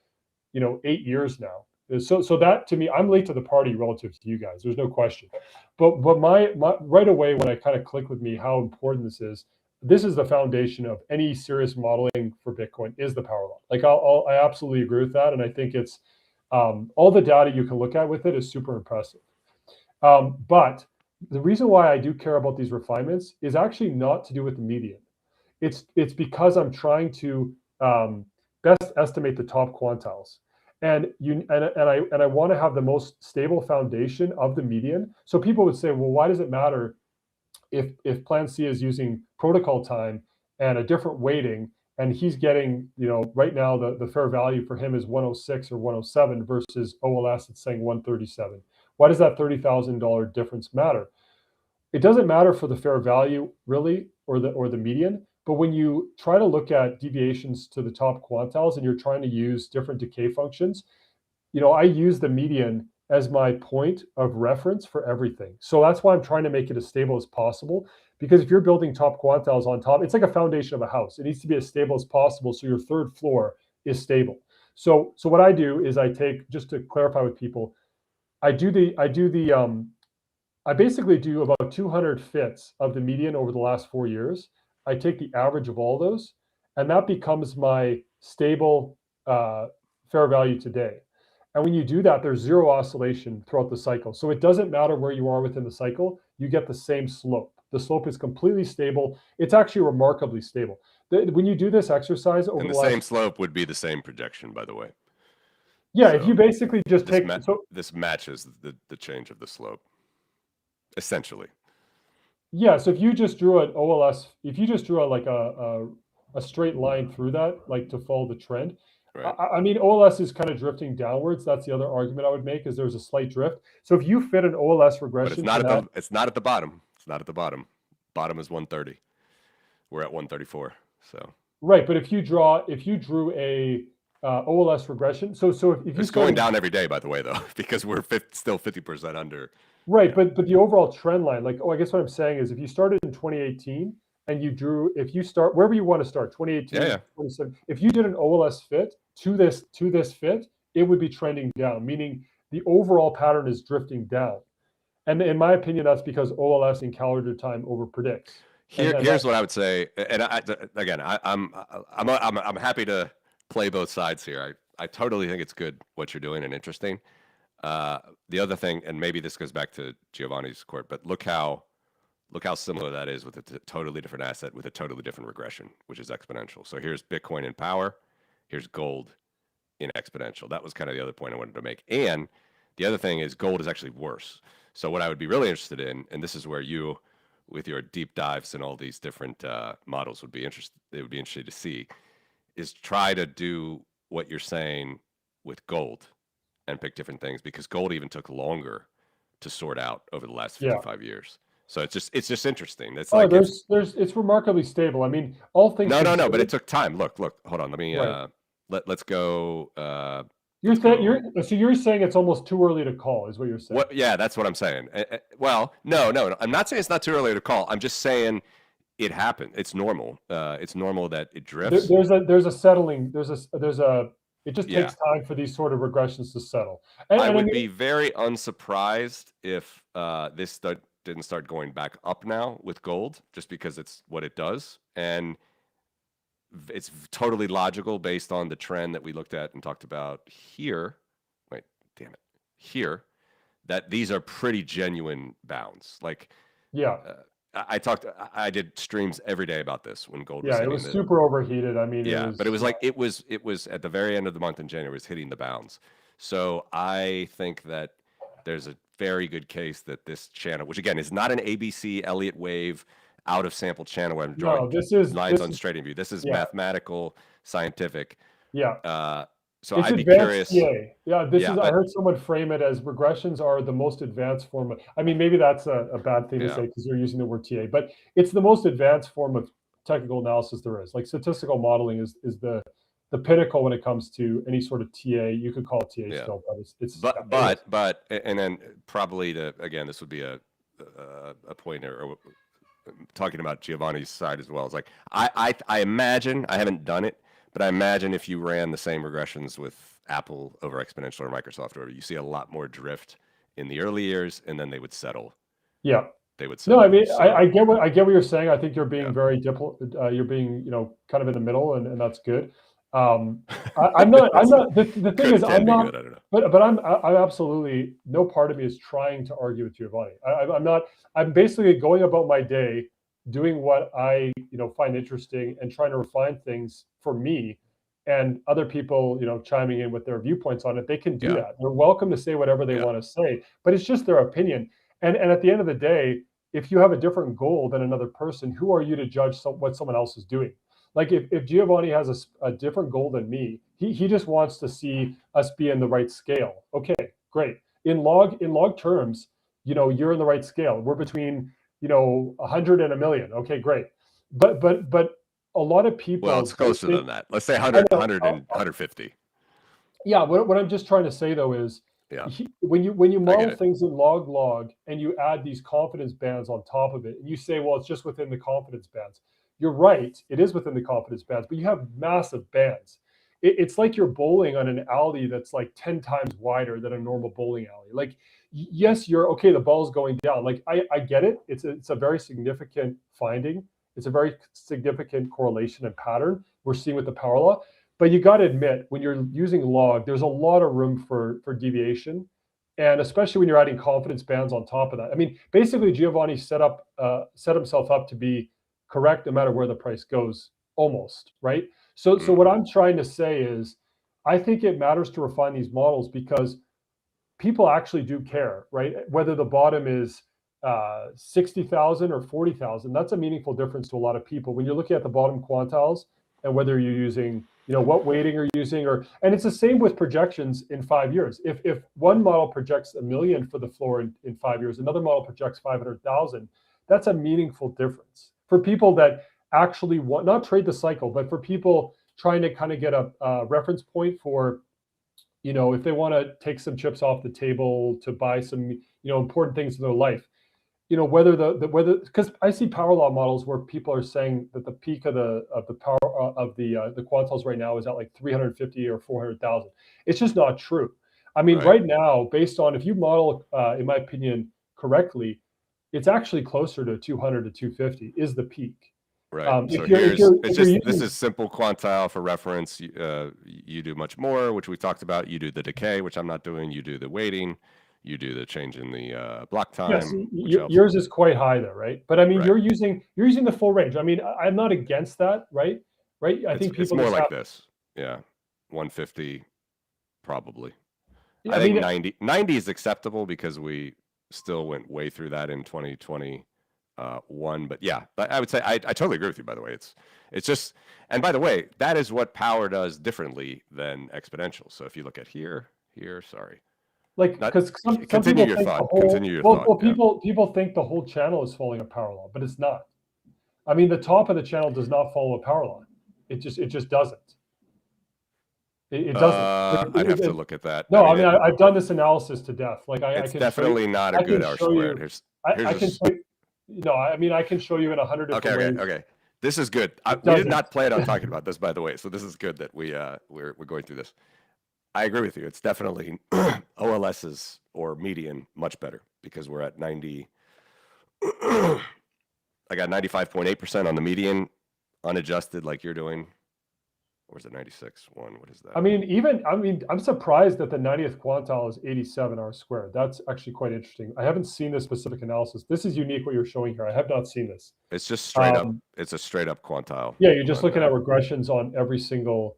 8 years now. So that to me, I'm late to the party relative to you guys. There's no question. But my right away when I kind of click with me how important this is the foundation of any serious modeling for Bitcoin is the power law. Like I absolutely agree with that, and I think it's all the data you can look at with it is super impressive. But the reason why I do care about these refinements is actually not to do with the median. It's because I'm trying to best estimate the top quantiles. And I want to have the most stable foundation of the median. So people would say, well, why does it matter if Plan C is using protocol time and a different weighting, and he's getting, right now the fair value for him is 106 or 107 versus OLS it's saying 137. Why does that $30,000 difference matter? It doesn't matter for the fair value really, or the median. But when you try to look at deviations to the top quantiles and you're trying to use different decay functions, I use the median as my point of reference for everything. So that's why I'm trying to make it as stable as possible. Because if you're building top quantiles on top, it's like a foundation of a house. It needs to be as stable as possible so your third floor is stable. So what I do is I take, just to clarify with people, I basically do about 200 fits of the median over the last 4 years. I take the average of all those, and that becomes my stable fair value today. And when you do that, there's zero oscillation throughout the cycle. So it doesn't matter where you are within the cycle, you get the same slope. The slope is completely stable. It's actually remarkably stable. When you do this exercise over and the same slope would be the same projection, by the way. Yeah, so if you basically just this matches the change of the slope, essentially. Yeah, so if you just drew an OLS, if you just drew a straight line through that, like to follow the trend, right. I mean, OLS is kind of drifting downwards. That's the other argument I would make, is there's a slight drift. So if you fit an OLS regression, but it's not at the bottom. It's not at the bottom. Bottom is 130. We're at 134. So right, but if you drew a OLS regression, so if it's going down every day, by the way, though, because we're still 50% under. Right, yeah. But the overall trend line, like, I guess what I'm saying is, if you started in 2018 and if you start wherever you want to start, 2018, yeah. 2017, if you did an OLS fit to this fit, it would be trending down, meaning the overall pattern is drifting down. And in my opinion, that's because OLS in calendar time overpredicts. Here's what I would say, and I'm happy to play both sides here. I totally think it's good what you're doing and interesting. The other thing, and maybe this goes back to Giovanni's quote, but look how similar that is with a totally different asset with a totally different regression, which is exponential. So here's Bitcoin in power, here's gold in exponential. That was kind of the other point I wanted to make. And the other thing is gold is actually worse. So what I would be really interested in, and this is where you, with your deep dives and all these different models, would be interesting to see, is try to do what you're saying with gold and pick different things, because gold even took longer to sort out over the last 55 years So it's just interesting. It's Oh, like if it's remarkably stable. I mean, all things no, but it considered, took time. Look, hold on. Let me right? let's go You're let's saying go. you're saying it's almost too early to call, is what you're saying. What? Yeah, that's what I'm saying. Well, no, I'm not saying it's not too early to call. I'm just saying it happened. It's normal. It's normal that it drifts. There's a settling. There's a. It just Yeah, takes time for these sort of regressions to settle. I And I would mean, be very unsurprised if didn't start going back up now with gold, just because it's what it does, and it's totally logical based on the trend that we looked at and talked about here. Wait, damn it, here, that these are pretty genuine bounds. Like yeah, uh, I did streams every day about this when gold was yeah, it hitting was the super overheated. I mean, it yeah, but it was was like it was at the very end of the month in January, it was hitting the bounds. So I think that there's a very good case that this channel, which again is not an ABC Elliott wave out of sample channel where I'm drawing no. This lines on is TradingView. This is yeah, mathematical, scientific. yeah. Uh, so It's I'd be advanced curious. TA. Yeah, this Yeah, is. I but heard someone frame it as regressions are the most advanced form of. I mean, maybe that's a bad thing to yeah, say because you're using the word TA, but it's the most advanced form of technical analysis there is. Like statistical modeling is the pinnacle when it comes to any sort of TA. You could call it TA yeah. still, but it's yeah. Anyways, But and then probably again, this would be a pointer or talking about Giovanni's side as well. It's like I imagine, I haven't done it, but I imagine if you ran the same regressions with Apple over Exponential or Microsoft, or you see a lot more drift in the early years, and then they would settle. yeah. They would No, I settle. mean, So I get what you're saying. I think you're being yeah, very you're being, kind of in the middle, and that's good. I'm not. I'm it's not. The thing is, can I'm be not. good. I don't know. But I'm absolutely no part of me is trying to argue with Giovanni. I'm not. I'm basically going about my day, doing what I find interesting and trying to refine things for me, and other people chiming in with their viewpoints on it. They can do Yeah, that. They're welcome to say whatever they yeah, want to say, but it's just their opinion. And at the end of the day, if you have a different goal than another person, who are you to judge what someone else is doing? Like if Giovanni has a different goal than me, he just wants to see us be in the right scale. Okay, great. In log terms, you're in the right scale. We're between 100 and a million. Okay, great. But a lot of well, people it's don't closer think. than that. Let's say I 100, know. 150. Yeah, what I'm just trying to say though is Yeah, when you I get model it. things in log and you add these confidence bands on top of it, and you say, well, it's just within the confidence bands. You're right, it is within the confidence bands, but you have massive bands. It's like you're bowling on an alley that's like 10 times wider than a normal bowling alley. Like, yes, you're okay, the ball's going down. Like, I get it. It's a very significant finding. It's a very significant correlation and pattern we're seeing with the power law. But you got to admit, when you're using log, there's a lot of room for deviation, and especially when you're adding confidence bands on top of that. I mean, basically, Giovanni set himself up to be correct no matter where the price goes, almost right. So what Hmm. I'm trying to say is, I think it matters to refine these models because people actually do care, right? Whether the bottom is 60,000 or 40,000, that's a meaningful difference to a lot of people. When you're looking at the bottom quantiles and whether you're using, what weighting you're using, and it's the same with projections in 5 years. If one model projects a million for the floor in 5 years, another model projects 500,000, that's a meaningful difference for people that actually want not trade the cycle, but for people trying to kind of get a reference point for if they want to take some chips off the table to buy some, important things in their life, whether whether because I see power law models where people are saying that the peak of the power of the quantiles right now is at like 350 or 400,000. It's just not true. I mean, Right, right now, based on if you model, in my opinion, correctly, it's actually closer to 200 to 250 is the peak. right. So If you're if you're it's if you're just this using is simple quantile for reference. You do much more, which we talked about. You do the decay, which I'm not doing. You do the weighting. You do the change in the block Yes, time, which helps. yours is quite high there, right? But I mean, Right. you're using the full range. I mean, I'm not against that, right? Right? I think It's people more just have. like this. Yeah, 150 probably. I I think mean, 90 is acceptable because we still went way through that in 2021. But yeah, but I would say I totally agree with you. By the way, it's just, and by the way, that is what power does differently than exponential. So if you look at here, sorry, Like, Not because some continue people your think the thought. whole Continue your thought. Yeah. people think the whole channel is following a power law, but it's not. I mean, the top of the channel does not follow a power law. It just doesn't. It doesn't. I'd have to look at that. I No, I mean, mean, I've done this analysis to death. Like, I it's can show you. definitely not a I good can R show squared. you. Here's I can just show you. No, I mean, I can show you in 100 different ways. okay. This is good. It We did doesn't. not plan on talking about this, by the way. So this is good that we're going through this. I agree with you. It's definitely OLS's or median much better because we're at 90. I got 95.8% on the median, unadjusted like you're doing. Or is it 96? What is that? I mean, I'm surprised that the 90th quantile is 87 R squared. That's actually quite interesting. I haven't seen this specific analysis. This is unique what you're showing here. I have not seen this. It's just straight up. It's a straight up quantile. Yeah, you're just looking at regressions on every single.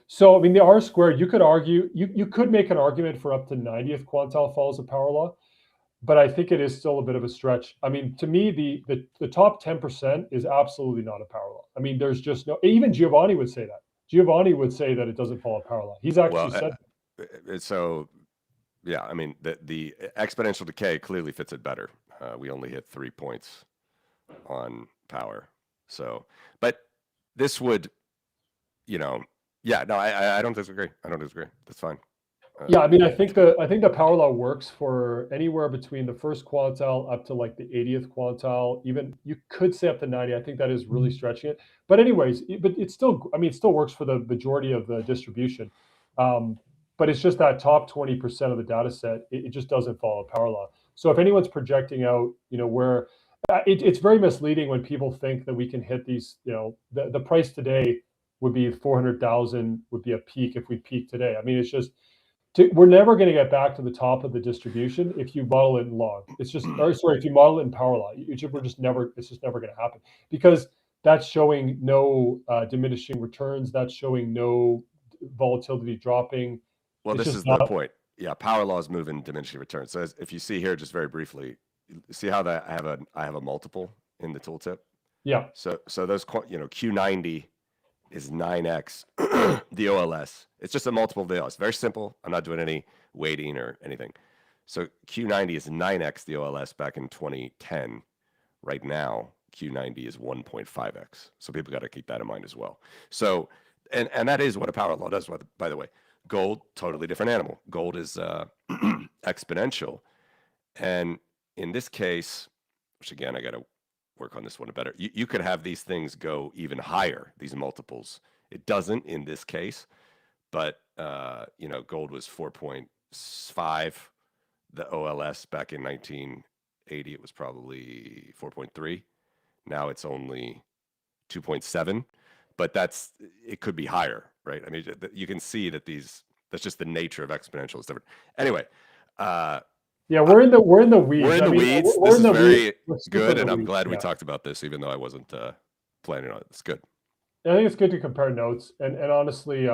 So I mean, the R squared, you could argue, you could make an argument for up to 90th quantile follows a power law, but I think it is still a bit of a stretch. I mean, to me, the top 10% is absolutely not a power law. I mean, there's just no. Even Giovanni would say that. Giovanni would say that it doesn't follow a power law. He's actually said. So, yeah, I mean, the exponential decay clearly fits it better. We only hit 3 points on power. So, but this would, yeah, no, I don't disagree. That's fine. Yeah, I mean, I think the power law works for anywhere between the first quantile up to like the 80th quantile. Even you could say up to 90. I think that is really stretching it. But anyways, but it still works for the majority of the distribution. But it's just that top 20% of the data set, it just doesn't follow a power law. So if anyone's projecting out, where it's very misleading when people think that we can hit these, the price today would be 400,000 would be a peak if we peak today. I mean, it's just, we're never going to get back to the top of the distribution if you model it in log. It's just, if you model it in power law, it's just never going to happen because that's showing no diminishing returns. That's showing no volatility dropping. Well, this is the point. Yeah, power laws move in diminishing returns. So if you see here, just very briefly, see how that I have a multiple in the tooltip. Yeah. So those Q90 is 9x the OLS. It's just a multiple of the OLS. Very simple. I'm not doing any weighting or anything. So Q90 is 9x the OLS back in 2010. Right now, Q90 is 1.5x. So people got to keep that in mind as well. So, and that is what a power law does, by the way. Gold, totally different animal. Gold is exponential. And in this case, which again, I got to work on this one better. You could have these things go even higher, these multiples. It doesn't in this case, but gold was 4.5. The OLS back in 1980, it was probably 4.3. Now it's only 2.7, but it could be higher, right? I mean, you can see that that's just the nature of exponential is different. Anyway, yeah, we're in the weeds. We're in the weeds. This is very good, and I'm glad we talked about this, even though I wasn't planning on it. It's good. I think it's good to compare notes, and honestly,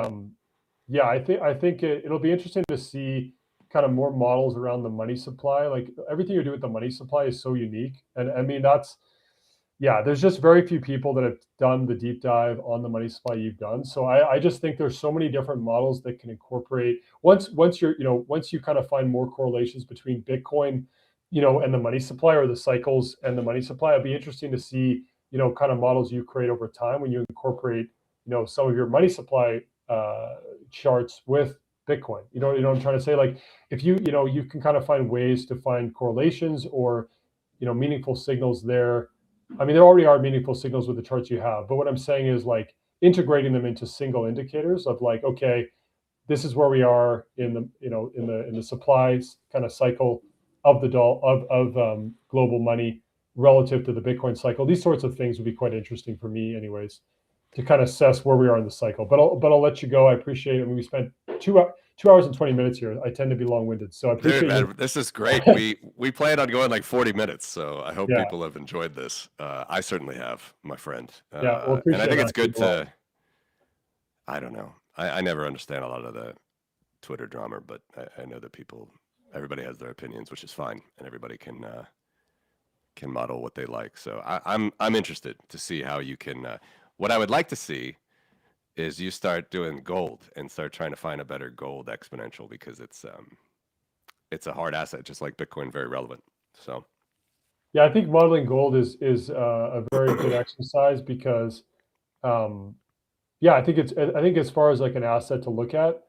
yeah, I think it'll be interesting to see kind of more models around the money supply. Like everything you do with the money supply is so unique, and I mean there's just very few people that have done the deep dive on the money supply you've done. So I just think there's so many different models that can incorporate once you kind of find more correlations between Bitcoin, and the money supply or the cycles and the money supply. It'd be interesting to see, kind of models you create over time when you incorporate, some of your money supply charts with Bitcoin. You know what I'm trying to say? Like if you can kind of find ways to find correlations or, meaningful signals there. I mean, there already are meaningful signals with the charts you have, but what I'm saying is like integrating them into single indicators of like, okay, this is where we are in the supplies kind of cycle of the global money relative to the Bitcoin cycle. These sorts of things would be quite interesting for me, anyways, to kind of assess where we are in the cycle. But I'll let you go. I appreciate it. I mean, we spent 2 hours and 20 minutes here. I tend to be long-winded, so I appreciate man, this is great. we planned on going like 40 minutes, so I hope people have enjoyed this. I certainly have, my friend. Well, and I think it's good to. I don't know. I never understand a lot of the Twitter drama, but I know that everybody has their opinions, which is fine, and everybody can model what they like. So I'm interested to see how you can. What I would like to see is you start doing gold and start trying to find a better gold exponential because it's it's a hard asset, just like Bitcoin, very relevant. So Yeah, I think modeling gold is a very good exercise because, yeah, I think as far as like an asset to look at,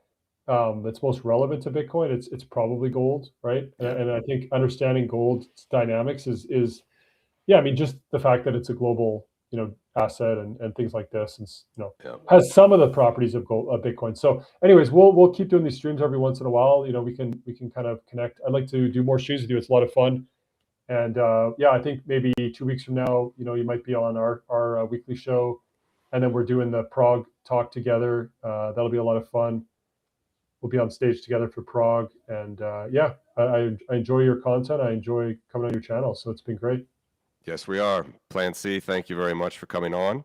that's most relevant to Bitcoin, it's probably gold, right? yeah, And I think understanding gold's dynamics is yeah, I mean, just the fact that it's a global, asset and things like this, and yeah. has some of the properties of gold, Bitcoin. So, anyways, we'll keep doing these streams every once in a while. We can kind of connect. I'd like to do more streams with you. It's a lot of fun. And yeah, I think maybe 2 weeks from now, you might be on our weekly show, and then we're doing the Prague talk together. That'll be a lot of fun. We'll be on stage together for Prague, and yeah, I enjoy your content. I enjoy coming on your channel, so it's been great. Yes, we are. Plan C, thank you very much for coming on.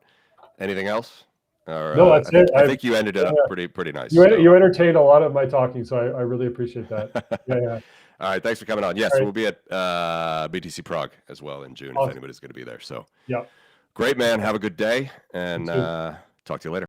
Anything else? Or No, that's it. I think you ended it up pretty nice. You entertained a lot of my talking, so I really appreciate that. Yeah. All right, thanks for coming on. Yes, All right. we'll be at BTC Prague as well in June Awesome. if anybody's going to be there. So Yeah. great, man. Have a good day, and You too. talk to you later.